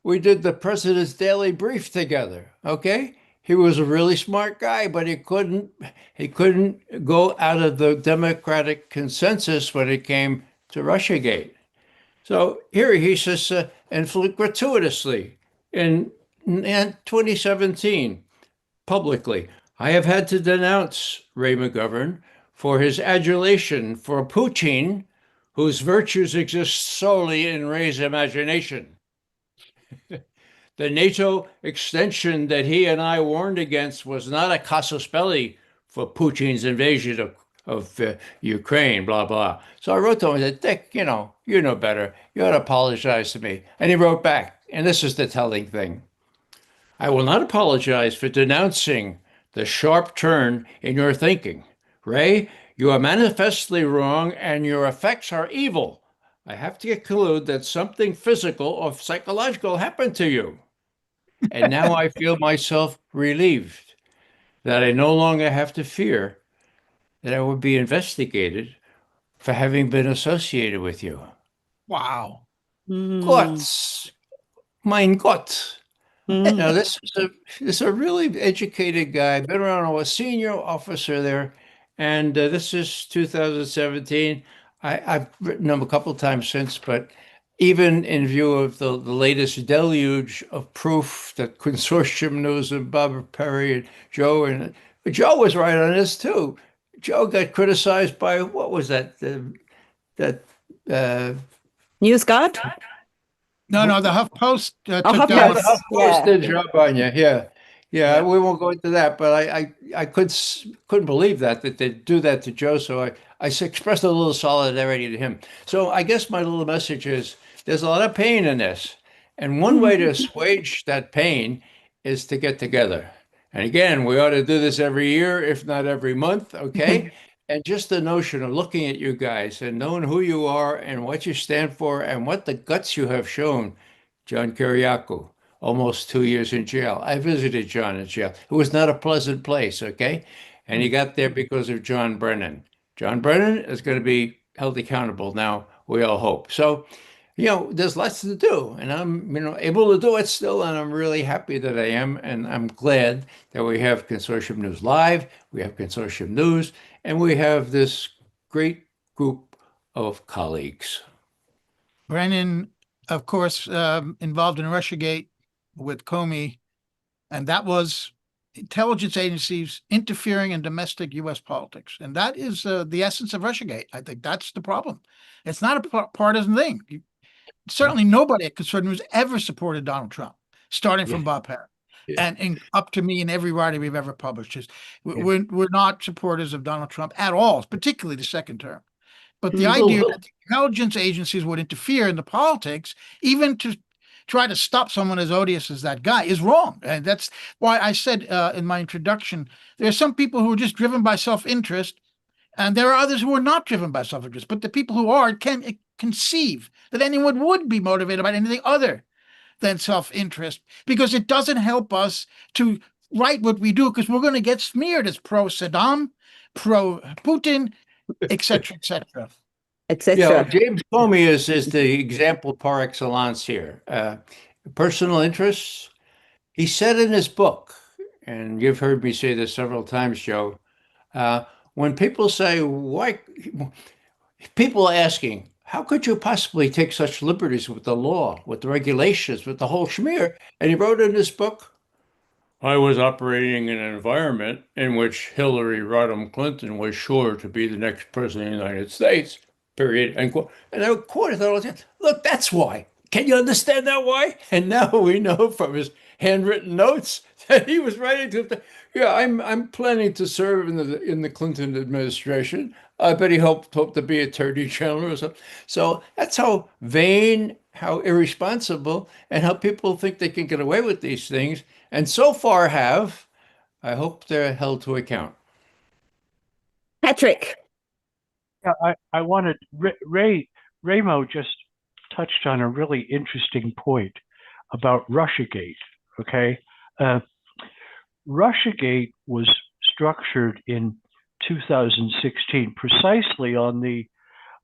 We did the President's Daily Brief together, okay? He was a really smart guy, but he couldn't go out of the Democratic consensus when it came to Russiagate. So here he says, and gratuitously in 2017, publicly, I have had to denounce Ray McGovern for his adulation for Putin, whose virtues exist solely in Ray's imagination. The NATO extension that he and I warned against was not a casus belli for Putin's invasion of Ukraine, blah, blah. So I wrote to him, I said, Dick, you know better. You ought to apologize to me. And he wrote back, and this is the telling thing. I will not apologize for denouncing the sharp turn in your thinking. Ray, you are manifestly wrong, and your effects are evil. I have to conclude that something physical or psychological happened to you. And now I feel myself relieved that I no longer have to fear that I would be investigated for having been associated with you. Wow. Mm. Gott, mein Gott. Now, this is a really educated guy, been around a senior officer there, and this is 2017. I've written him a couple of times since, but even in view of the latest deluge of proof that Consortium knows of Bob Parry and Joe was right on this too. Joe got criticized by what was that? That News Guard? No, the HuffPost took HuffPost. down. Yeah, the HuffPost Yeah. did job on you. Yeah. Yeah. We won't go into that, but I couldn't believe that they do that to Joe. So I expressed a little solidarity to him. So I guess my little message is there's a lot of pain in this, and one way to assuage that pain is to get together. And again, we ought to do this every year, if not every month, okay? And just the notion of looking at you guys and knowing who you are and what you stand for and what the guts you have shown. John Kiriakou, almost 2 years in jail. I visited John in jail. It was not a pleasant place, okay? And he got there because of John Brennan. John Brennan is going to be held accountable now, we all hope. So, there's lots to do, and I'm, able to do it still, and I'm really happy that I am, and I'm glad that we have Consortium News Live, we have Consortium News, and we have this great group of colleagues. Brennan, of course, involved in Russiagate with Comey, and that was intelligence agencies interfering in domestic U.S. politics. And that is the essence of Russiagate. I think that's the problem. It's not a partisan thing. Certainly nobody at Consortium has ever supported Donald Trump, starting from Bob Parry. Yeah. And up to me and every writer we've ever published. We're not supporters of Donald Trump at all, particularly the second term. But the idea that the intelligence agencies would interfere in the politics, even to try to stop someone as odious as that guy, is wrong. And that's why I said in my introduction, there are some people who are just driven by self-interest, and there are others who are not driven by self-interest. But the people who are can conceive that anyone would be motivated by anything other than self-interest, because it doesn't help us to write what we do, because we're going to get smeared as pro-Saddam, pro-Putin, etc., etc. etc. James Comey is the example par excellence here. Personal interests. He said in his book, and you've heard me say this several times, Joe, when people say, why, people are asking, how could you possibly take such liberties with the law, with the regulations, with the whole schmear? And he wrote in his book, I was operating in an environment in which Hillary Rodham Clinton was sure to be the next president of the United States, period. And I quoted that all the time. Look, that's why. Can you understand that why? And now we know from his handwritten notes that he was writing to. Yeah, I'm planning to serve in the Clinton administration. I bet he hoped to be attorney general or something. So that's how vain, how irresponsible, and how people think they can get away with these things, and so far have. I hope they're held to account. Patrick. Yeah, I wanted Raymo just touched on a really interesting point about Russiagate. Okay, Russiagate was structured in 2016 precisely on the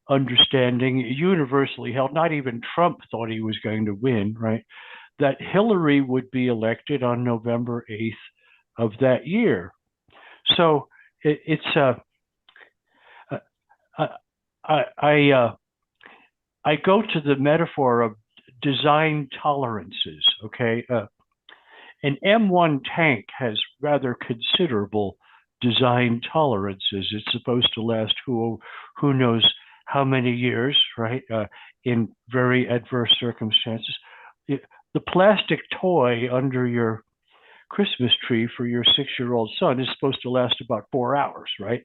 understanding, universally held, not even Trump thought he was going to win, right, that Hillary would be elected on November 8th of that year. So I go to the metaphor of design tolerances, okay? An M1 tank has rather considerable design tolerances. It's supposed to last who knows how many years, right? In very adverse circumstances. The plastic toy under your Christmas tree for your 6-year-old son is supposed to last about 4 hours, right?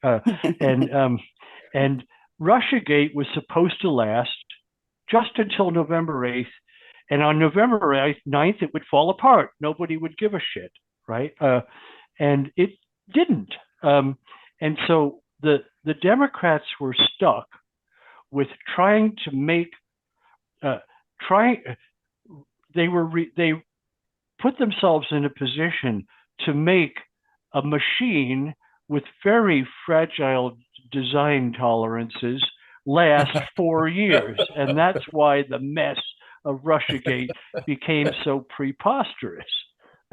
And Russiagate was supposed to last just until November 8th. And on November 9th, it would fall apart. Nobody would give a shit, right? And it didn't. And so the Democrats were stuck with trying to make, they put themselves in a position to make a machine with very fragile design tolerances last 4 years. And that's why the mess of Russiagate became so preposterous.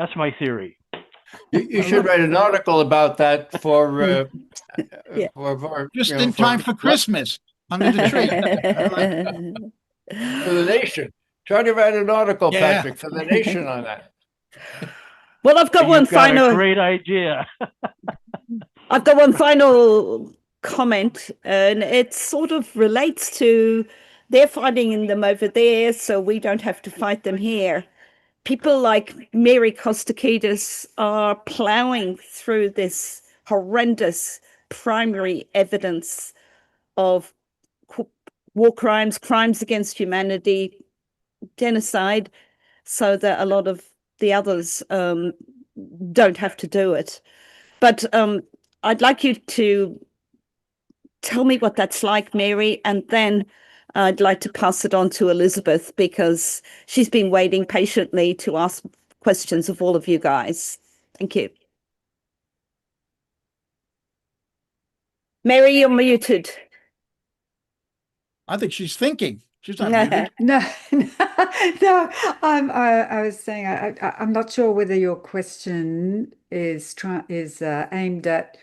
That's my theory. You should write an article about that for Yeah. Just in time for Christmas under the tree. For the nation. Try to write an article, Yeah. Patrick, for the nation on that. Well, I've got one You've got final. a great idea. I've got one final comment, and it sort of relates to they're fighting them over there, so we don't have to fight them here. People like Mary Kostakidis are plowing through this horrendous primary evidence of war crimes, crimes against humanity, genocide, so that a lot of the others don't have to do it. But I'd like you to tell me what that's like, Mary, and then I'd like to pass it on to Elizabeth because she's been waiting patiently to ask questions of all of you guys. Thank you. Mary, you're muted. I think she's thinking. She's not muted. No, no. I was saying I'm not sure whether your question is aimed at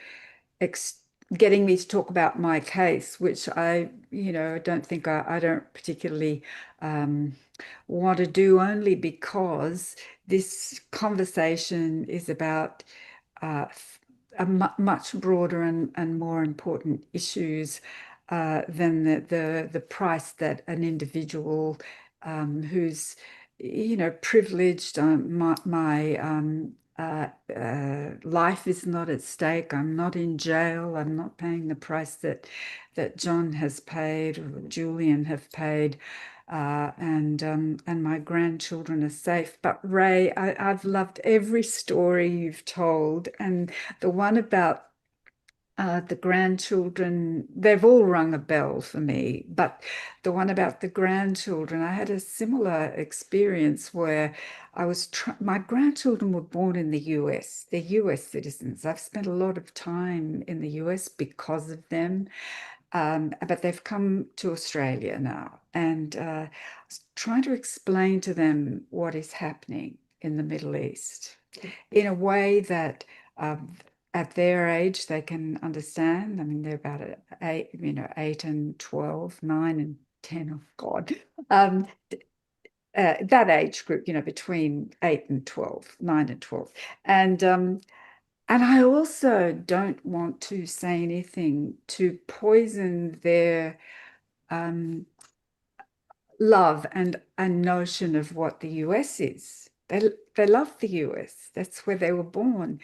getting me to talk about my case, which I don't think I don't particularly want to do, only because this conversation is about much broader and more important issues than the price that an individual who's privileged. My life is not at stake. I'm not in jail. I'm not paying the price that John has paid or Julian have paid. And my grandchildren are safe. But Ray, I've loved every story you've told, and the one about the grandchildren, they've all rung a bell for me. But the one about the grandchildren, I had a similar experience where my grandchildren were born in the US. They're US citizens. I've spent a lot of time in the US because of them. But they've come to Australia now. And I was trying to explain to them what is happening in the Middle East in a way that at their age they can understand. I mean, they're about 8 and 12, 9 and 10, oh God. That age group, between 8 and 12, 9 and 12. And I also don't want to say anything to poison their love and a notion of what the US is. They love the US. That's where they were born.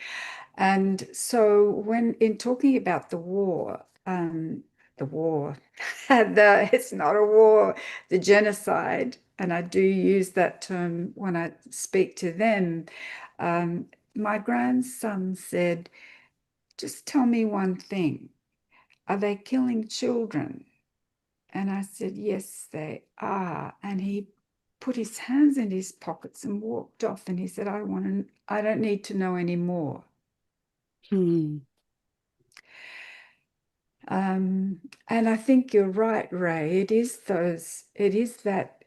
And so when in talking about the war, it's not a war, the genocide, and I do use that term when I speak to them. My grandson said, just tell me one thing. Are they killing children? And I said, yes, they are. And he put his hands in his pockets and walked off. And he said, I don't need to know any more. And I think you're right, Ray. It is that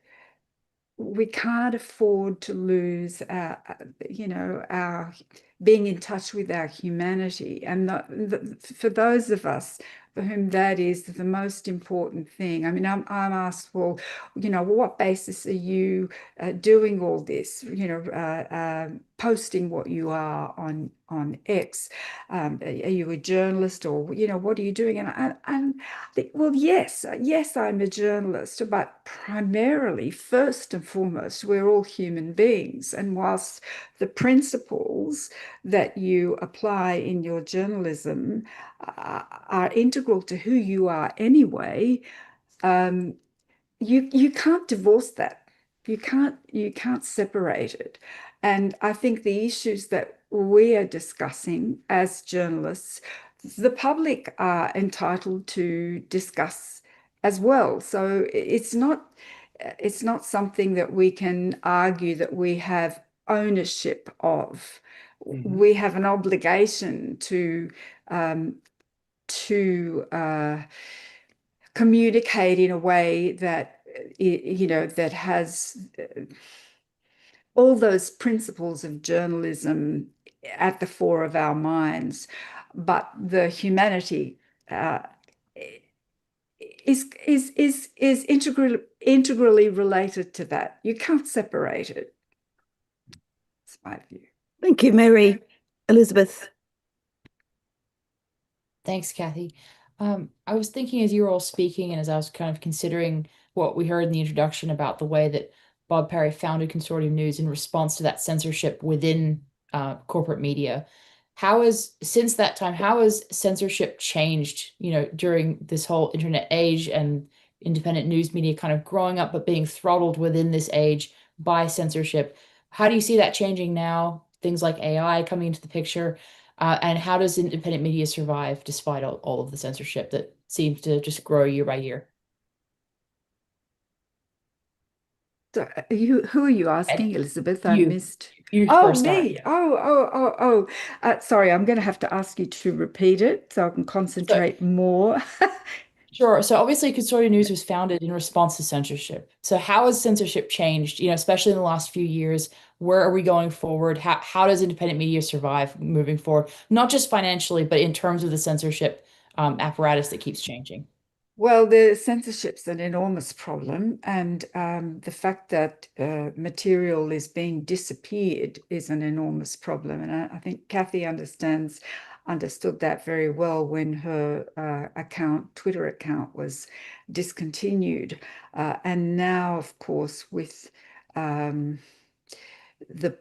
we can't afford to lose our being in touch with our humanity. And for those of us for whom that is the most important thing. I mean, I'm asked, well, what basis are you doing all this? Posting what you are on X. Are you a journalist, or what are you doing? And I think, well, yes, I'm a journalist, but primarily, first and foremost, we're all human beings. And whilst the principles that you apply in your journalism are integral to who you are anyway, you can't divorce that. You can't separate it. And I think the issues that we are discussing as journalists, the public are entitled to discuss as well. So it's not something that we can argue that we have ownership of. Mm-hmm. We have an obligation to communicate in a way that that has all those principles of journalism at the fore of our minds, but the humanity is integrally related to that. You can't separate it. That's my view. Thank you, Mary. Elizabeth. Thanks, Kathy. I was thinking as you were all speaking and as I was kind of considering what we heard in the introduction about the way that Bob Parry founded Consortium News in response to that censorship within corporate media. Since that time, how has censorship changed, during this whole internet age and independent news media kind of growing up but being throttled within this age by censorship? How do you see that changing now? Things like AI coming into the picture. And how does independent media survive despite all of the censorship that seems to just grow year by year? So who are you asking, Elizabeth? I You. missed. You Oh, first start. me. Oh. Sorry, I'm going to have to ask you to repeat it so I can concentrate more. Sure. So obviously, Consortium News was founded in response to censorship. So how has censorship changed, especially in the last few years? Where are we going forward? How does independent media survive moving forward? Not just financially, but in terms of the censorship apparatus that keeps changing. Well, the censorship's an enormous problem, and the fact that material is being disappeared is an enormous problem. And I think Kathy understood that very well when her Twitter account was discontinued. And now, of course, with the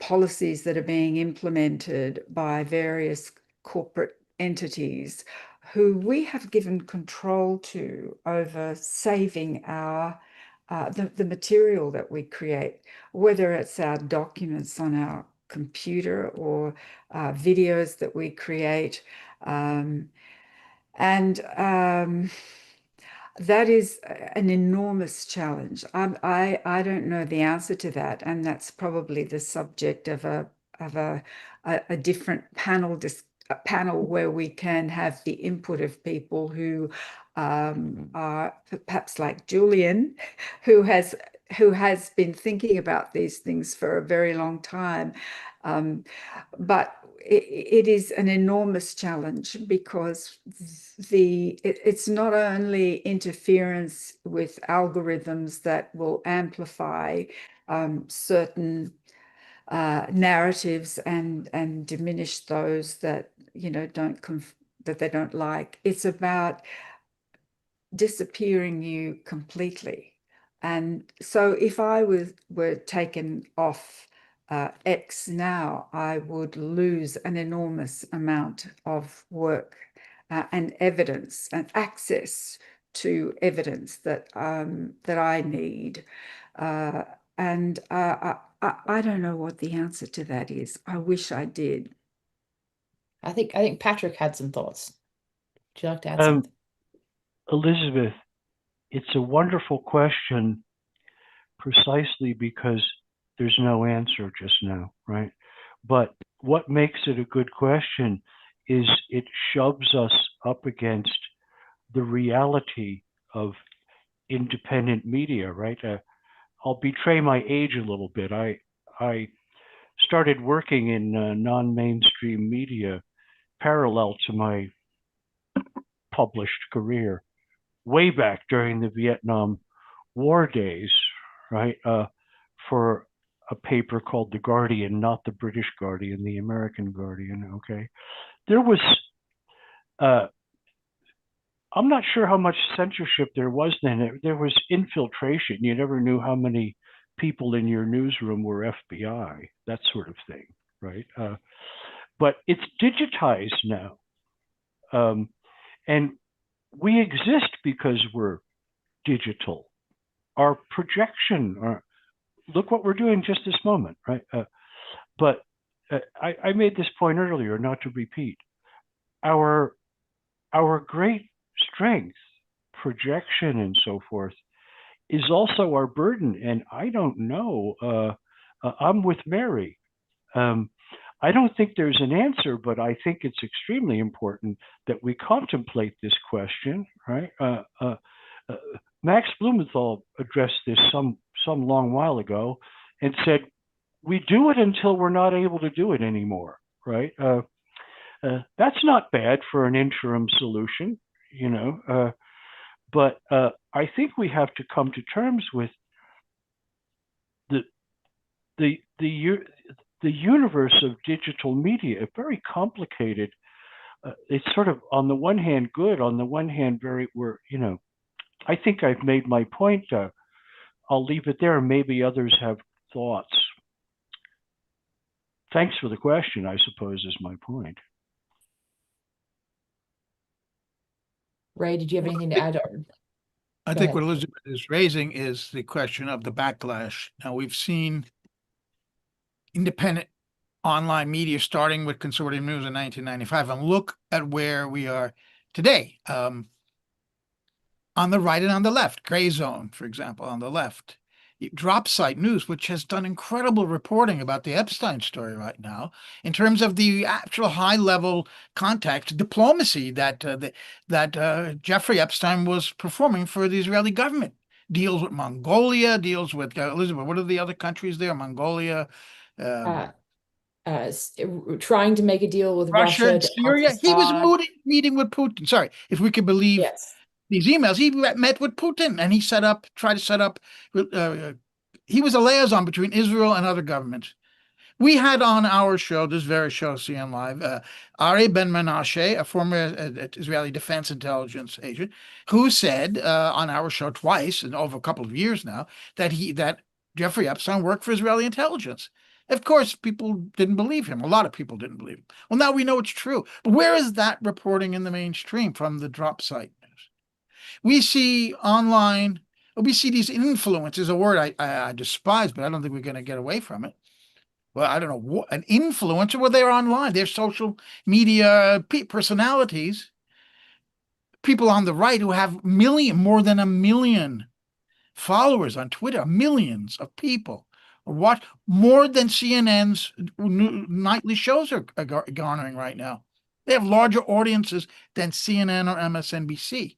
policies that are being implemented by various corporate entities who we have given control to over saving our the material that we create, whether it's our documents on our computer or videos that we create. That is an enormous challenge. I don't know the answer to that, and that's probably the subject of a different panel where we can have the input of people who are perhaps like Julian, who has been thinking about these things for a very long time. But it is an enormous challenge because it's not only interference with algorithms that will amplify certain narratives and diminish those that that they don't like. It's about disappearing you completely. And so if I were taken off X now, I would lose an enormous amount of work and evidence and access to evidence that I need. And I don't know what the answer to that is. I wish I did. I think Patrick had some thoughts. Would you like to add something? Elizabeth, it's a wonderful question precisely because there's no answer just now, right? But what makes it a good question is it shoves us up against the reality of independent media, right? I'll betray my age a little bit. I started working in non-mainstream media parallel to my published career way back during the Vietnam War days, right? For a paper called The Guardian, not the British Guardian, the American Guardian, okay? There was, I'm not sure how much censorship there was then. There was infiltration. You never knew how many people in your newsroom were FBI, that sort of thing, right? But it's digitized now. And we exist because we're digital. Our projection, look what we're doing just this moment, right? But I made this point earlier, not to repeat. Our great strength, projection and so forth, is also our burden. And I don't know, I'm with Mary. I don't think there's an answer, but I think it's extremely important that we contemplate this question, right? Max Blumenthal addressed this some long while ago and said, we do it until we're not able to do it anymore, right? That's not bad for an interim solution, you know. But I think we have to come to terms with the the the the universe of digital media. Very complicated. It's sort of on the one hand good, on the one hand you know. I think I've made my point. I'll leave it there. Maybe others have thoughts. Thanks for the question, I suppose, is my point. Ray, did you have anything to add? I Go think ahead. what Elizabeth is raising is the question of the backlash. Now, we've seen independent online media starting with Consortium News in 1995, and look at where we are today. On the right and on the left, Gray Zone, for example, on the left. Drop Site News, which has done incredible reporting about the Epstein story right now, in terms of the actual high-level contact diplomacy that Jeffrey Epstein was performing for the Israeli government. Deals with Mongolia, deals with Elizabeth. What are the other countries there? Mongolia, Trying to make a deal with Russia, and to Syria. He was Assad. meeting with Putin. Sorry, if we could believe. Yes. These emails, he met with Putin, and he tried to set up, he was a liaison between Israel and other governments. We had on our show, this very show, CN Live, Ari Ben Menashe, a former Israeli defense intelligence agent, who said on our show twice, and over a couple of years now, that Jeffrey Epstein worked for Israeli intelligence. Of course, people didn't believe him. A lot of people didn't believe him. Well, now we know it's true. But where is that reporting in the mainstream from the drop site? We see online, we see these influencers, a word I despise, but I don't think we're going to get away from it. Well, I don't know, what an influencer, well, they're online, they're social media personalities, people on the right who have more than 1 million followers on Twitter, millions of people. What more than CNN's nightly shows are garnering right now. They have larger audiences than CNN or MSNBC.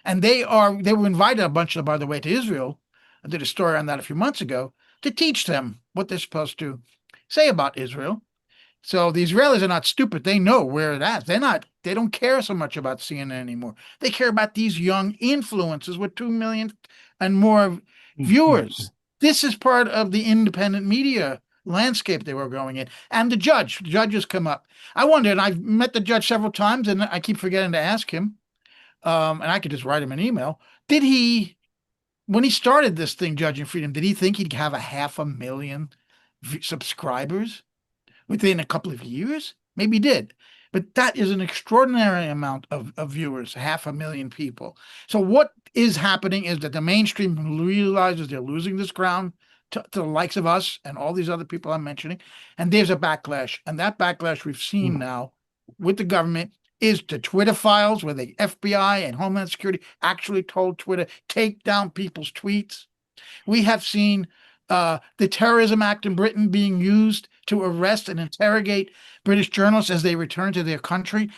And they were invited by the way, to Israel. I did a story on that a few months ago to teach them what they're supposed to say about Israel. So the Israelis are not stupid. They know where it is. They don't care so much about CNN anymore. They care about these young influencers with 2 million and more viewers. This is part of the independent media landscape they were going in. And the judges come up. I wonder, and I've met the judge several times, and I keep forgetting to ask him. And I could just write him an email. When he started this thing, Judging Freedom, did he think he'd have 500,000 subscribers within a couple of years? Maybe he did. But that is an extraordinary amount of viewers, 500,000 people. So what is happening is that the mainstream realizes they're losing this ground to the likes of us and all these other people I'm mentioning. And there's a backlash. And that backlash we've seen now with the government is the Twitter files, where the FBI and Homeland Security actually told Twitter, take down people's tweets. We have seen the Terrorism Act in Britain being used to arrest and interrogate British journalists as they return to their country,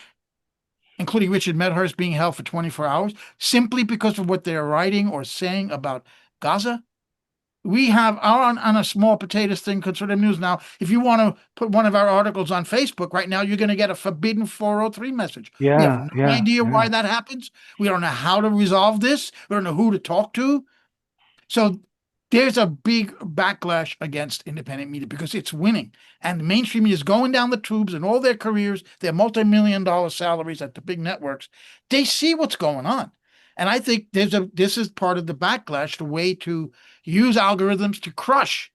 including Richard Medhurst being held for 24 hours, simply because of what they're writing or saying about Gaza. We have on a small potatoes thing, Consortium News. Now, if you want to put one of our articles on Facebook right now, you're going to get a forbidden 403 message. We have no idea why that happens. We don't know how to resolve this. We don't know who to talk to. So there's a big backlash against independent media because it's winning. And the mainstream media is going down the tubes in all their careers, their multi-million-dollar salaries at the big networks. They see what's going on. And I think this is part of the backlash, the way to use algorithms to crush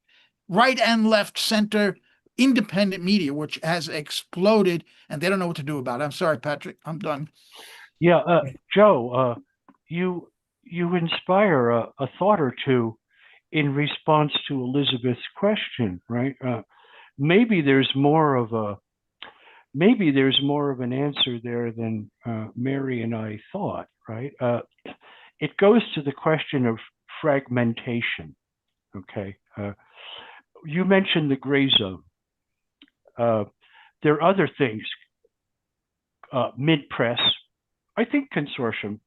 right and left center independent media, which has exploded, and they don't know what to do about it. I'm sorry, Patrick. I'm done. Yeah, Joe, you inspire a thought or two in response to Elizabeth's question, right? Maybe there's more of an answer there than Mary and I thought, right? It goes to the question of fragmentation. Okay, you mentioned the gray zone. There are other things. Mid-press, I think Consortium.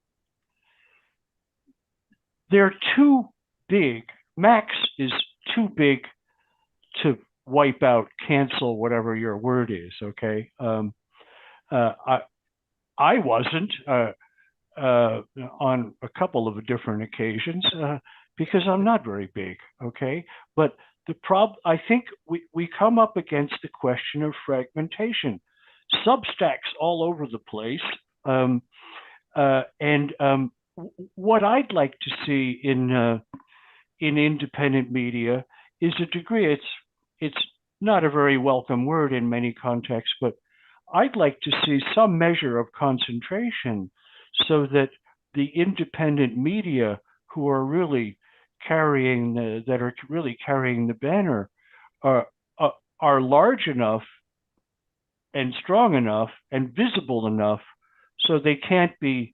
They're too big. Max is too big to wipe out, cancel, whatever your word is. Okay. I wasn't on a couple of different occasions because I'm not very big. Okay. But the problem, I think we come up against the question of fragmentation, Substacks all over the place. What I'd like to see in independent media is a degree. It's not a very welcome word in many contexts, but I'd like to see some measure of concentration so that the independent media who are really carrying the banner are large enough and strong enough and visible enough so they can't be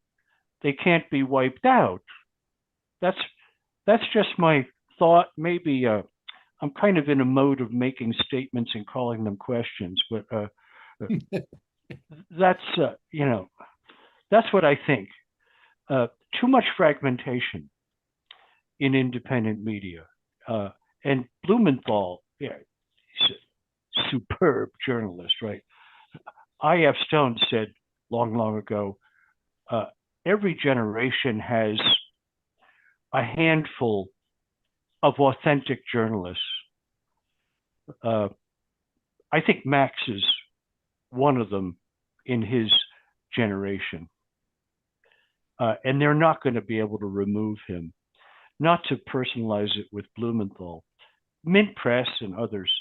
wiped out. That's just my thought. Maybe I'm kind of in a mode of making statements and calling them questions, but that's that's what I think. Too much fragmentation in independent media, and Blumenthal, yeah, he's a superb journalist, right? I.F. Stone said long ago, every generation has a handful of authentic journalists. I think Max is one of them in his generation. And they're not going to be able to remove him. Not to personalize it with Blumenthal. Mint Press and others,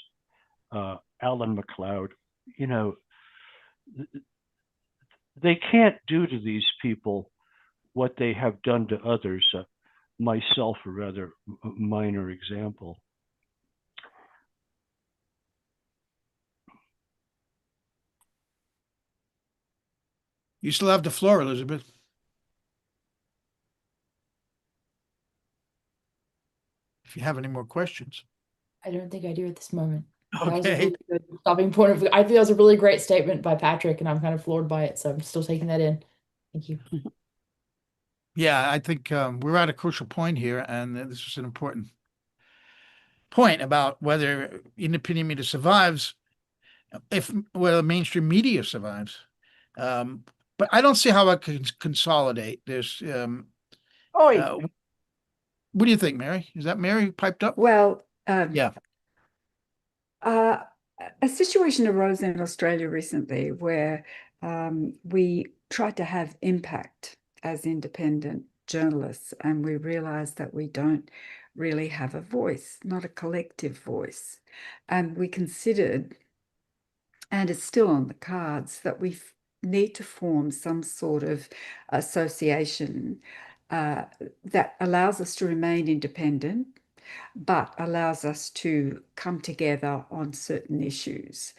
Alan MacLeod, they can't do to these people what they have done to others. Myself, a rather minor example. You still have the floor, Elizabeth. If you have any more questions. I don't think I do at this moment. That was a Okay. really good stopping point. I think that was a really great statement by Patrick, and I'm kind of floored by it. So I'm still taking that in. Thank you. Yeah, I think we're at a crucial point here, and this is an important point about whether independent media survives, whether mainstream media survives. But I don't see how it can consolidate. There's what do you think, Mary? Is that Mary piped up? Well, Yeah. A situation arose in Australia recently where we tried to have impact as independent journalists, and we realized that we don't really have a voice, not a collective voice. And we considered, and it's still on the cards, that we need to form some sort of association that allows us to remain independent, but allows us to come together on certain issues.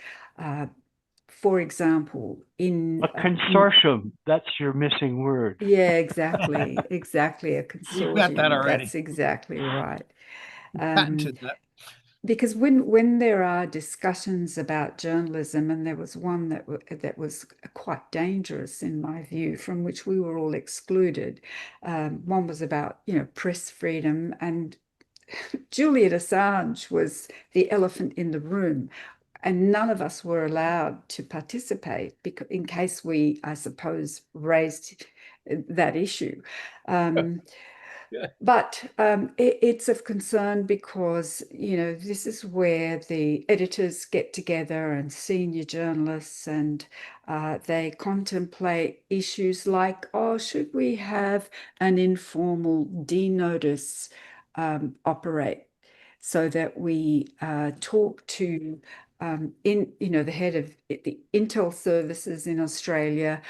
For example, in a consortium, that's your missing word. Yeah, exactly. Exactly. A We've got that consortium. already. That's exactly right. Patented that. Because when there are discussions about journalism, and there was one that was quite dangerous in my view, from which we were all excluded. One was about press freedom, and Julian Assange was the elephant in the room, and none of us were allowed to participate because in case we, I suppose, raised that issue. But it's of concern because, this is where the editors get together and senior journalists, and they contemplate issues like, should we have an informal denotice operate so that we talk to the head of the intel services in Australia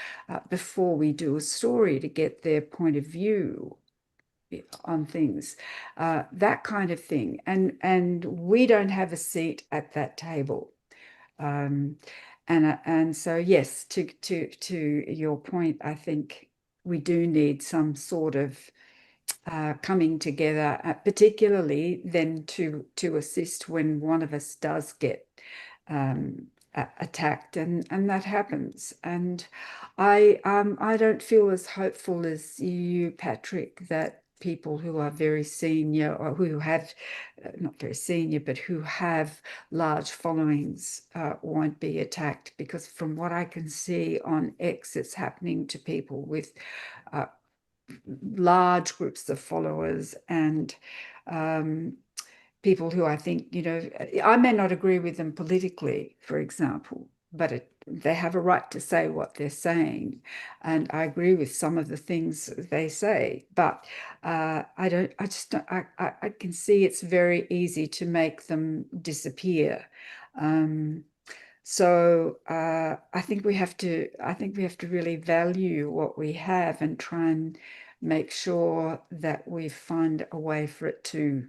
before we do a story to get their point of view on things, that kind of thing. And we don't have a seat at that table. And so, yes, to your point, I think we do need some sort of coming together, particularly then to assist when one of us does get attacked, and that happens. And I don't feel as hopeful as you, Patrick, that people who are very senior or who have, not very senior, but who have large followings won't be attacked, because from what I can see on X, it's happening to people with large groups of followers and people who I think, I may not agree with them politically, for example, but they have a right to say what they're saying. And I agree with some of the things they say, but I can see it's very easy to make them disappear. So I think we have to really value what we have and try and make sure that we find a way for it to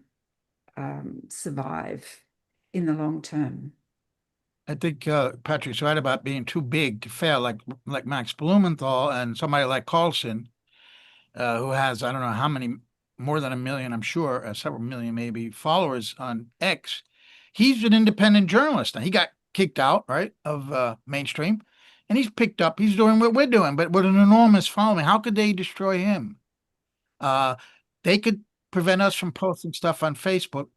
survive in the long term. I think Patrick's right about being too big to fail, like Max Blumenthal and somebody like Carlson, who has, I don't know how many, more than 1 million, I'm sure, several million maybe, followers on X. He's an independent journalist, and he got kicked out, right, of mainstream, and he's picked up. He's doing what we're doing, but with an enormous following. How could they destroy him? They could prevent us from posting stuff on Facebook,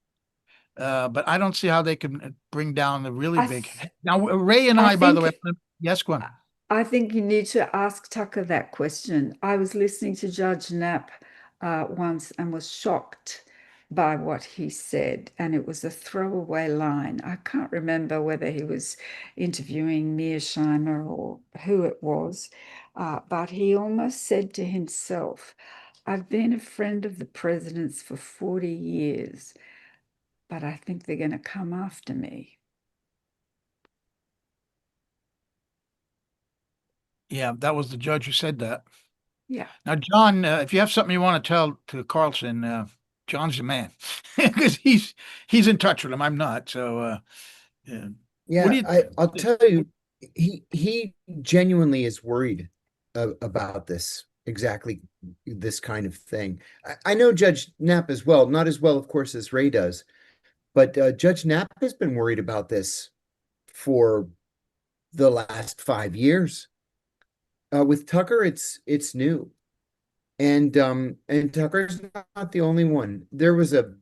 but I don't see how they can bring down the really big. Now, Ray and I by the way, yes, go on. I think you need to ask Tucker that question. I was listening to Judge Knapp once and was shocked by what he said, and it was a throwaway line. I can't remember whether he was interviewing Mearsheimer or who it was, but he almost said to himself, I've been a friend of the president's for 40 years, but I think they're going to come after me. Yeah, that was the judge who said that. Yeah. Now, John, if you have something you want to tell to Carlson, John's the man, because he's in touch with him. I'm not. So, yeah, I'll tell you, he genuinely is worried about this, exactly this kind of thing. I know Judge Knapp as well, not as well, of course, as Ray does, but Judge Knapp has been worried about this for the last 5 years. With Tucker, it's new, and Tucker's not the only one. There was a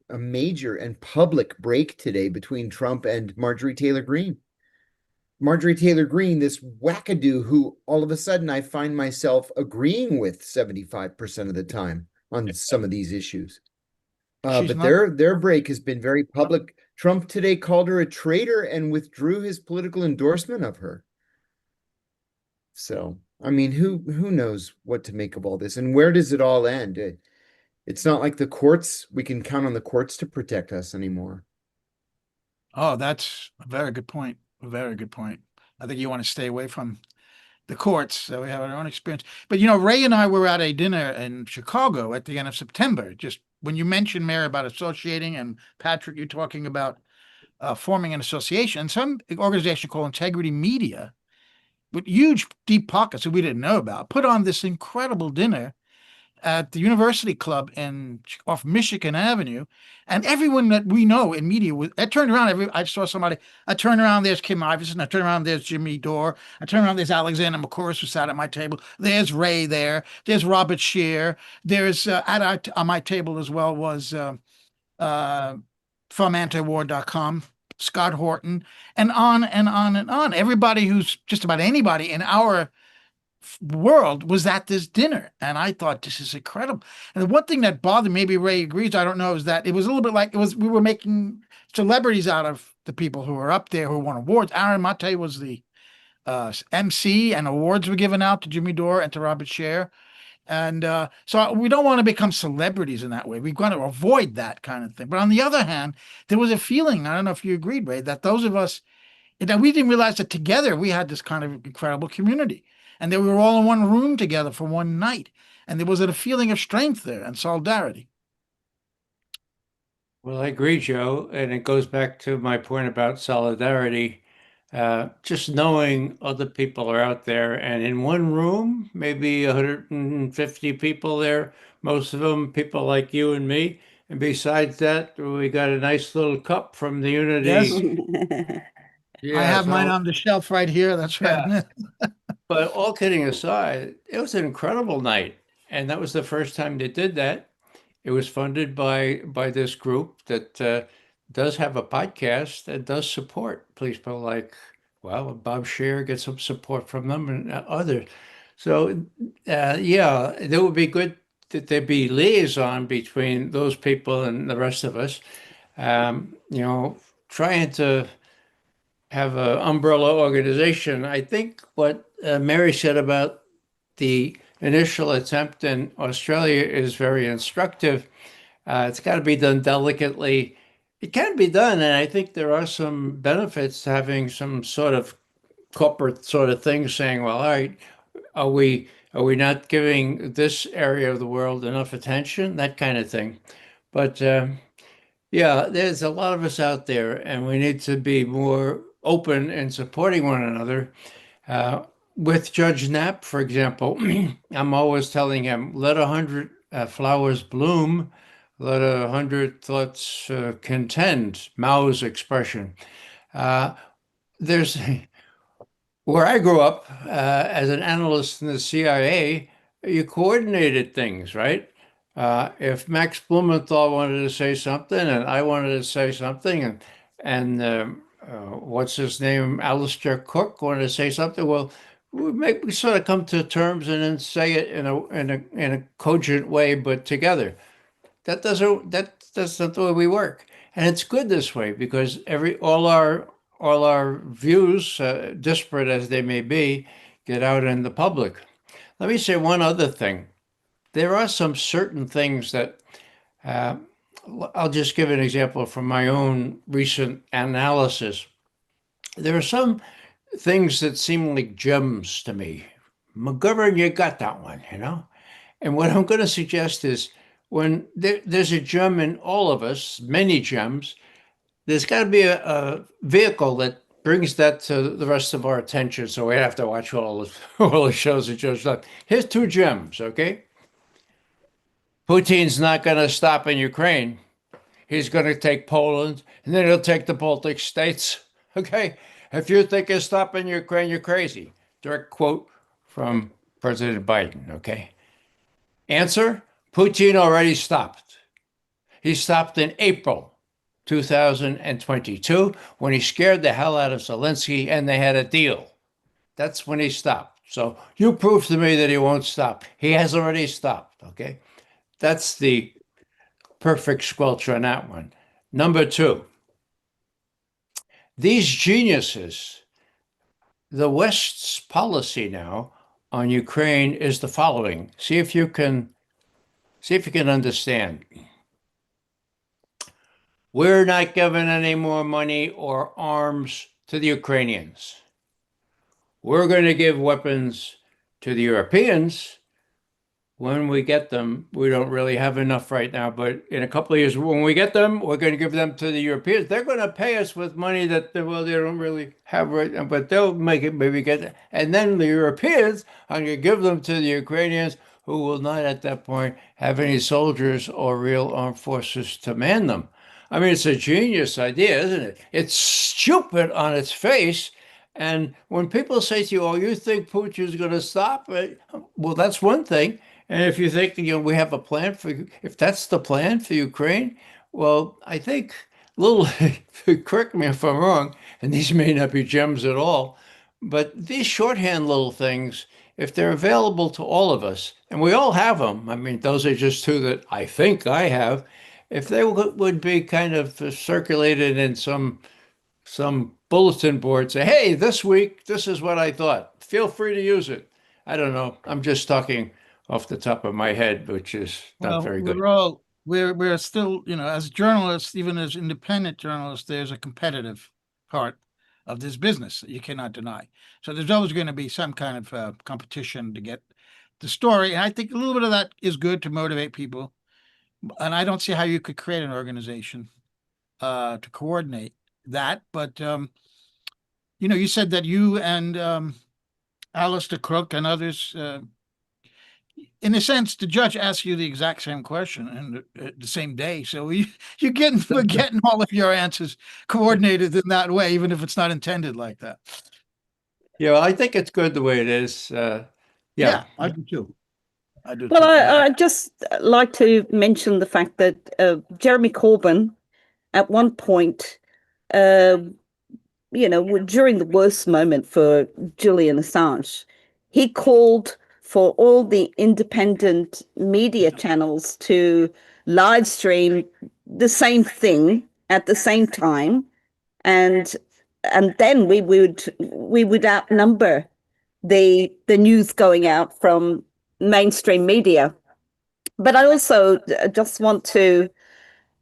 major and public break today between Trump and Marjorie Taylor Greene. Marjorie Taylor Greene, this wackadoo who all of a sudden I find myself agreeing with 75% of the time on some of these issues. But their break has been very public. Trump today called her a traitor and withdrew his political endorsement of her. So, I mean, who knows what to make of all this, and where does it all end? It's not like the courts, we can count on the courts to protect us anymore. Oh, that's a very good point. A very good point. I think you want to stay away from the courts, so we have our own experience. But, Ray and I were at a dinner in Chicago at the end of September. Just when you mentioned, Mary, about associating, and Patrick, you talking about forming an association, some organization called Integrity Media, with huge, deep pockets that we didn't know about, put on this incredible dinner at the University Club off Michigan Avenue, and everyone that we know in media I turned around. I saw somebody. I turned around. There's Kim Iverson. I turned around. There's Jimmy Dore. I turned around. There's Alexander McCourse, who sat at my table. There's Ray there. There's Robert Scheer. There's on my table as well was from antiwar.com. Scott Horton, and on and on and on. Everybody who's just about anybody in our world was at this dinner. And I thought, this is incredible. And the one thing that bothered me, maybe Ray agrees, I don't know, is that it was a little bit like we were making celebrities out of the people who were up there who won awards. Aaron Mate was the MC, and awards were given out to Jimmy Dore and to Robert Scheer. And so we don't want to become celebrities in that way. We've got to avoid that kind of thing. But on the other hand, there was a feeling, I don't know if you agreed, Ray, that those of us, that we didn't realize that together we had this kind of incredible community, and that we were all in one room together for one night. And there was a feeling of strength there and solidarity. Well, I agree, Joe. And it goes back to my point about solidarity. Just knowing other people are out there, and in one room, maybe 150 people there, most of them people like you and me. And besides that, we got a nice little cup from the Unity. Yes. Yeah, I have mine on the shelf right here. That's right. Yeah. But all kidding aside, it was an incredible night. And that was the first time they did that. It was funded by this group that does have a podcast and does support people like, well, Bob Scheer gets some support from them and others. So, yeah, it would be good that there be liaison between those people and the rest of us. Trying to have an umbrella organization. I think what Mary said about the initial attempt in Australia is very instructive. It's got to be done delicately. It can be done, and I think there are some benefits to having some sort of corporate sort of thing saying, well, all right, are we not giving this area of the world enough attention? That kind of thing. But yeah, there's a lot of us out there, and we need to be more open in supporting one another. With Judge Knapp, for example, I'm always telling him, let 100 flowers bloom, let 100 thoughts contend, Mao's expression. There's where I grew up as an analyst in the CIA, you coordinated things, right? If Max Blumenthal wanted to say something and I wanted to say something, and what's his name, Alistair Cook wanted to say something, well, we sort of come to terms and then say it in a cogent way, but together. That's not the way we work, and it's good this way because all our views, disparate as they may be, get out in the public. Let me say one other thing. There are some certain things that I'll just give an example from my own recent analysis. There are some things that seem like gems to me. McGovern, you got that one, And what I'm going to suggest is when there's a gem in all of us, many gems, there's got to be a vehicle that brings that to the rest of our attention. So we have to watch all the shows that Joe's done. Here's two gems, okay? Putin's not going to stop in Ukraine. He's going to take Poland, and then he'll take the Baltic states. Okay? If you think he's stopping Ukraine, you're crazy. Direct quote from President Biden, okay? Answer, Putin already stopped. He stopped in April 2022 when he scared the hell out of Zelensky and they had a deal. That's when he stopped. So you prove to me that he won't stop. He has already stopped, okay? That's the perfect squelch on that one. Number two, these geniuses, the West's policy now on Ukraine is the following. See if you can understand. We're not giving any more money or arms to the Ukrainians. We're going to give weapons to the Europeans when we get them. We don't really have enough right now, but in a couple of years, when we get them, we're going to give them to the Europeans. They're going to pay us with money that, well, they don't really have right now, but they'll make it, maybe get it. And then the Europeans are going to give them to the Ukrainians, who will not at that point have any soldiers or real armed forces to man them. I mean, it's a genius idea, isn't it? It's stupid on its face. And when people say to you, oh, you think Putin's going to stop? Well, that's one thing. And if you think, we have a plan if that's the plan for Ukraine, well, I think correct me if I'm wrong, and these may not be gems at all, but these shorthand little things, if they're available to all of us, and we all have them, I mean, those are just two that I think I have, if they would be kind of circulated in some bulletin board, say, hey, this week, this is what I thought. Feel free to use it. I don't know. I'm just talking off the top of my head, which is not very good. We're still, as journalists, even as independent journalists, there's a competitive part of this business that you cannot deny. So there's always going to be some kind of competition to get the story. And I think a little bit of that is good to motivate people. And I don't see how you could create an organization to coordinate that. But, you said that you and Alistair Crook and others, in a sense, the judge asked you the exact same question and the same day. So we're getting all of your answers coordinated in that way, even if it's not intended like that. Yeah, well, I think it's good the way it is. Yeah, I do too. I do Well, too. I'd just like to mention the fact that Jeremy Corbyn, at one point, uh, during the worst moment for Julian Assange, he called for all the independent media channels to live stream the same thing at the same time, and then we would outnumber the news going out from mainstream media. But I also just want to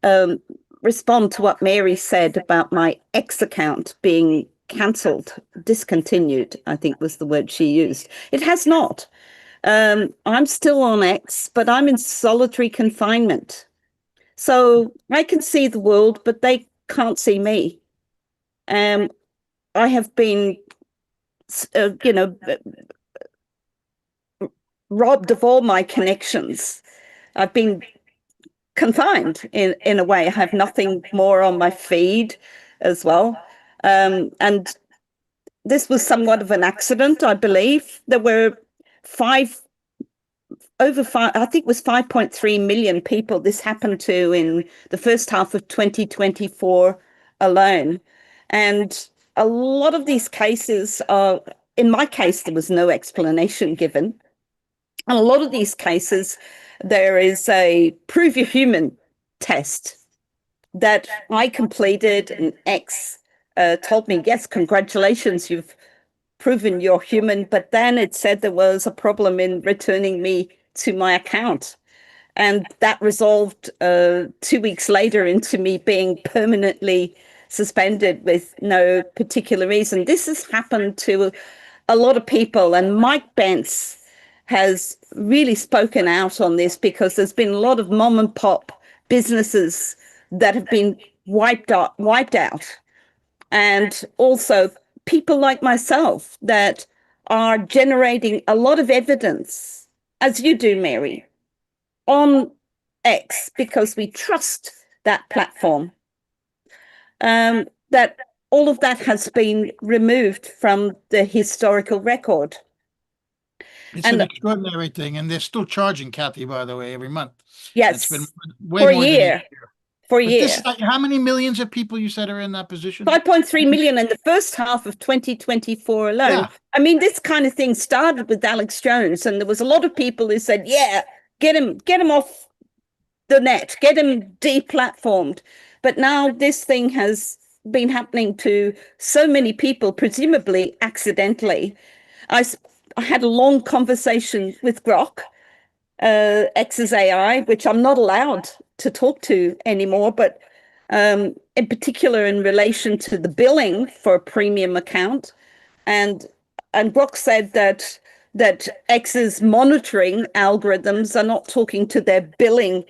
um, respond to what Mary said about my X account being cancelled, discontinued, I think was the word she used. It has not. I'm still on X, but I'm in solitary confinement. So I can see the world, but they can't see me. I have been, robbed of all my connections. I've been confined in a way. I have nothing more on my feed as well. And this was somewhat of an accident, I believe. There were over five, I think it was 5.3 million people this happened to in the first half of 2024 alone. And a lot of these cases are, in my case, there was no explanation given. And a lot of these cases, there is a prove you're human test that I completed, and X told me, yes, congratulations, you've proven you're human. But then it said there was a problem in returning me to my account. And that resolved 2 weeks later into me being permanently suspended with no particular reason. This has happened to a lot of people, and Mike Bence has really spoken out on this because there's been a lot of mom and pop businesses that have been wiped out, and also people like myself that are generating a lot of evidence, as you do, Mary, on X, because we trust that platform. That all of that has been removed from the historical record. It's an extraordinary thing, and they're still charging Kathy, by the way, every month. Yes, it's been way for a more year. than a year. For a But year. this, how many millions of people you said are in that position? 5.3 million in the first half of 2024 alone. Yeah. I mean, this kind of thing started with Alex Jones, and there was a lot of people who said, yeah, get him off the net, get him deplatformed. But now this thing has been happening to so many people, presumably accidentally. I had a long conversation with Grok, X's AI, which I'm not allowed to talk to anymore, but in particular in relation to the billing for a premium account. And Grok said that X's monitoring algorithms are not talking to their billing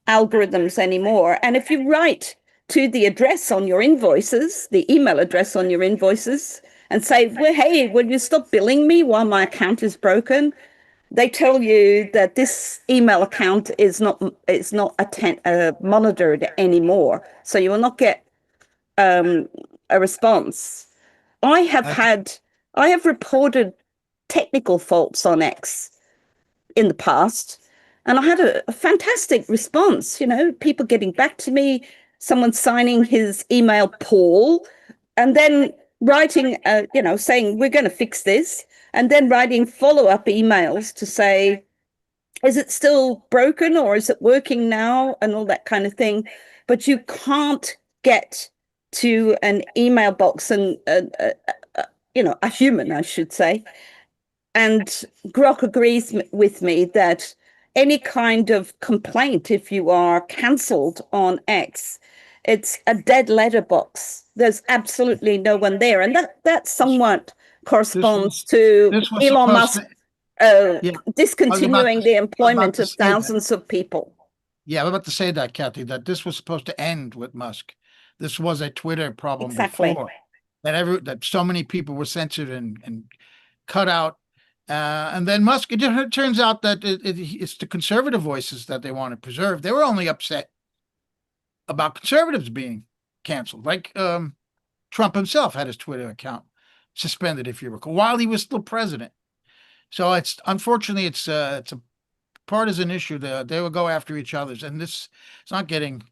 algorithms anymore. And if you write to the address on your invoices, the email address on your invoices, and say, well, hey, will you stop billing me while my account is broken? They tell you that this email account is not monitored anymore, so you will not get a response. I have reported technical faults on X in the past, and I had a fantastic response. People getting back to me, someone signing his email Paul, and then writing, saying we're going to fix this, and then writing follow-up emails to say, is it still broken or is it working now, and all that kind of thing. But you can't get to an email box and a human, I should say. And Grok agrees with me that any kind of complaint, if you are cancelled on X, it's a dead letterbox. There's absolutely no one there. And that somewhat corresponds to Elon Musk discontinuing the employment of thousands of people. Yeah, I'm about to say that, Kathy, that this was supposed to end with Musk. This was a Twitter problem before, that so many people were censored and cut out. And then Musk, it turns out that it's the conservative voices that they want to preserve. They were only upset about conservatives being canceled. Like Trump himself had his Twitter account suspended, if you recall, while he was still president. So unfortunately it's a partisan issue. They will go after each other's, and this it's not getting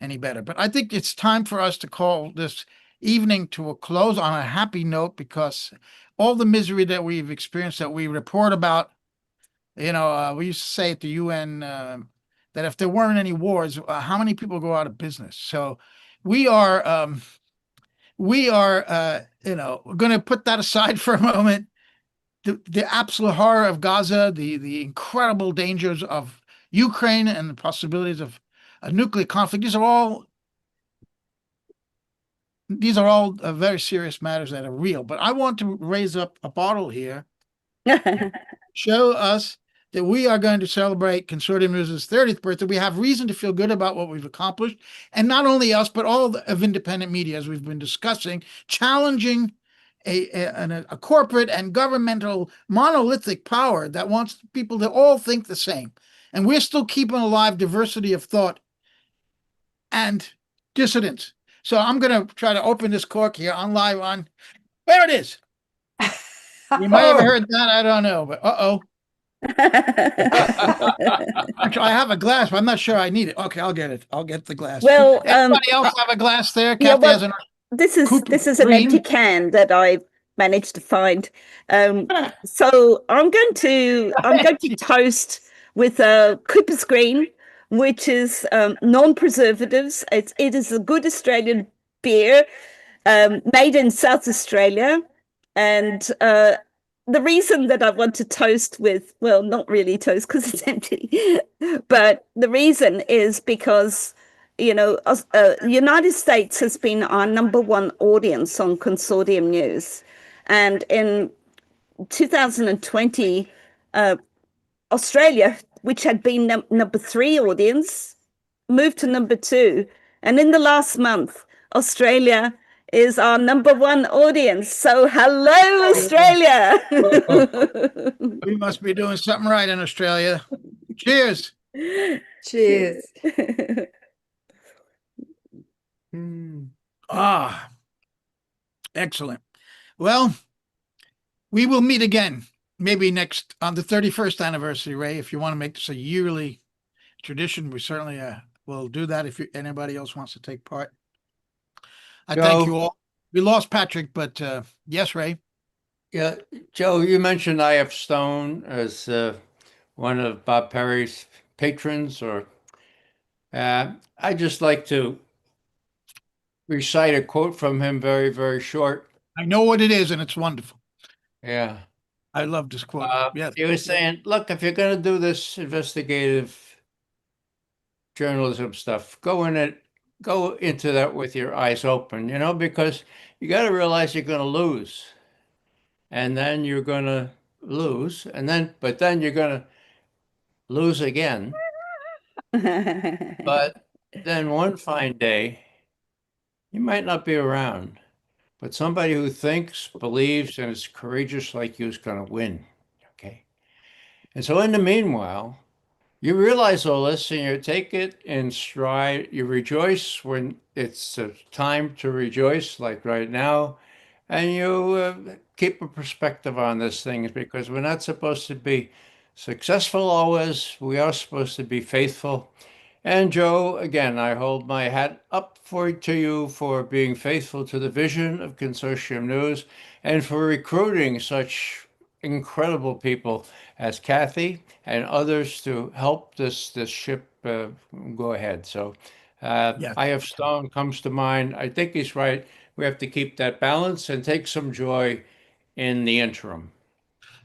any better. But I think it's time for us to call this evening to a close on a happy note, because all the misery that we've experienced, that we report about, we used to say at the UN that if there weren't any wars, how many people go out of business? So we are going to put that aside for a moment. The absolute horror of Gaza, the incredible dangers of Ukraine, and the possibilities of a nuclear conflict. These are all very serious matters that are real. But I want to raise up a bottle here, show us that we are going to celebrate Consortium News' 30th birthday. We have reason to feel good about what we've accomplished. And not only us, but all of independent media, as we've been discussing, challenging a corporate and governmental monolithic power that wants people to all think the same. And we're still keeping alive diversity of thought and dissidence. So I'm going to try to open this cork here on live on. There it is. You might have heard that. I don't know, but Actually, I have a glass, but I'm not sure I need it. Okay, I'll get it. I'll get the glass. Well, anybody else have a glass there? yeah, Kathy has an this is Coupe an Green. empty can that I managed to find. So I'm going to toast with Cooper's Green, which is non-preservatives. It is a good Australian beer made in South Australia, and the reason that I want to toast with, well, not really toast because it's empty, but the reason is because, United States has been our #1 audience on Consortium News. And in 2020, Australia, which had been #3 audience, moved to #2. And in the last month, Australia is our #1 audience. So hello, Australia. We must be doing something right in Australia. Cheers. Cheers. Excellent. Well, we will meet again, maybe next on the 31st anniversary, Ray. If you want to make this a yearly tradition, we certainly will do that if anybody else wants to take part. I thank you all. We lost Patrick, but yes, Ray. Yeah, Joe, you mentioned I.F. Stone as one of Bob Parry's patrons, or I just like to recite a quote from him, very, very short. I know what it is, and it's wonderful. Yeah. I love this quote. Yes. He was saying, look, if you're going to do this investigative journalism stuff, go into that with your eyes open, because you got to realize you're going to lose. And then you're going to lose, but then you're going to lose again. But then one fine day, you might not be around, but somebody who thinks, believes, and is courageous like you is going to win. Okay. And so in the meanwhile, you realize all this and you take it in stride. You rejoice when it's time to rejoice, like right now. And you keep a perspective on this thing, because we're not supposed to be successful always. We are supposed to be faithful. And Joe, again, I hold my hat up to you for being faithful to the vision of Consortium News and for recruiting such incredible people as Kathy and others to help this ship go ahead. So I.F. Stone comes to mind. I think he's right. We have to keep that balance and take some joy in the interim.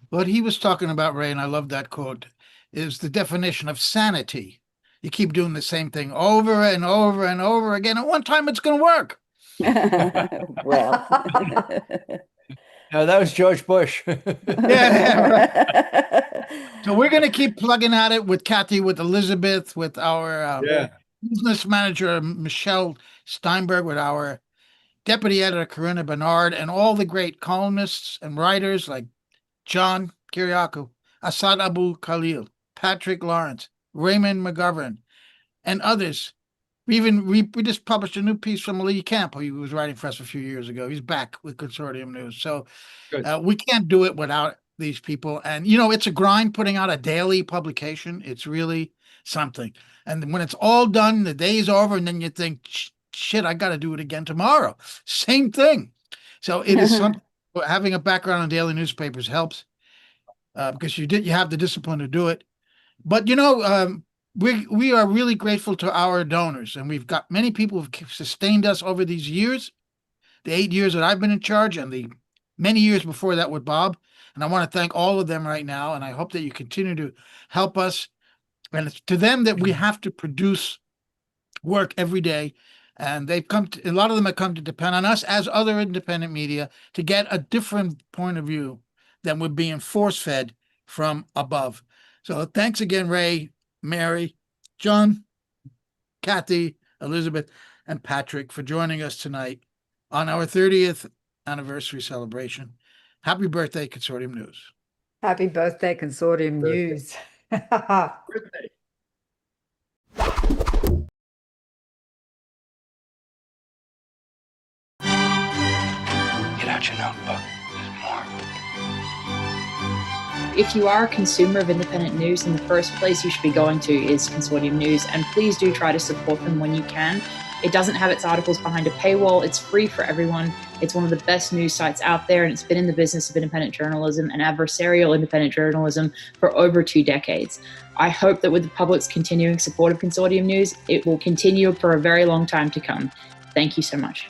What he was talking about, Ray, and I love that quote, is the definition of sanity. You keep doing the same thing over and over and over again. At one time, it's going to work. Well. No, that was George Bush. Yeah. So we're going to keep plugging at it with Kathy, with Elizabeth, with our business manager, Michelle Steinberg, with our deputy editor, Corinna Bernard, and all the great columnists and writers like John Kiriakou, Assad Abu Khalil, Patrick Lawrence, Raymond McGovern, and others. We just published a new piece from Lee Camp, who was writing for us a few years ago. He's back with Consortium News. So we can't do it without these people. And, you know, it's a grind putting out a daily publication. It's really something. And when it's all done, the day's over, and then you think, shit, I got to do it again tomorrow. Same thing. So it is something. Having a background in daily newspapers helps because you have the discipline to do it. But, you know, we are really grateful to our donors, and we've got many people who've sustained us over these years, the 8 years that I've been in charge and the many years before that with Bob. And I want to thank all of them right now. And I hope that you continue to help us. And it's to them that we have to produce work every day. And a lot of them have come to depend on us as other independent media to get a different point of view than we're being force-fed from above. So thanks again, Ray, Mary, John, Kathy, Elizabeth, and Patrick for joining us tonight on our 30th anniversary celebration. Happy birthday, Consortium News. Happy birthday, Consortium News. Birthday. Get out your notebook. There's more. If you are a consumer of independent news, then the first place you should be going to is Consortium News, and please do try to support them when you can. It doesn't have its articles behind a paywall. It's free for everyone. It's one of the best news sites out there, and it's been in the business of independent journalism and adversarial independent journalism for over 2 decades. I hope that with the public's continuing support of Consortium News, it will continue for a very long time to come. Thank you so much.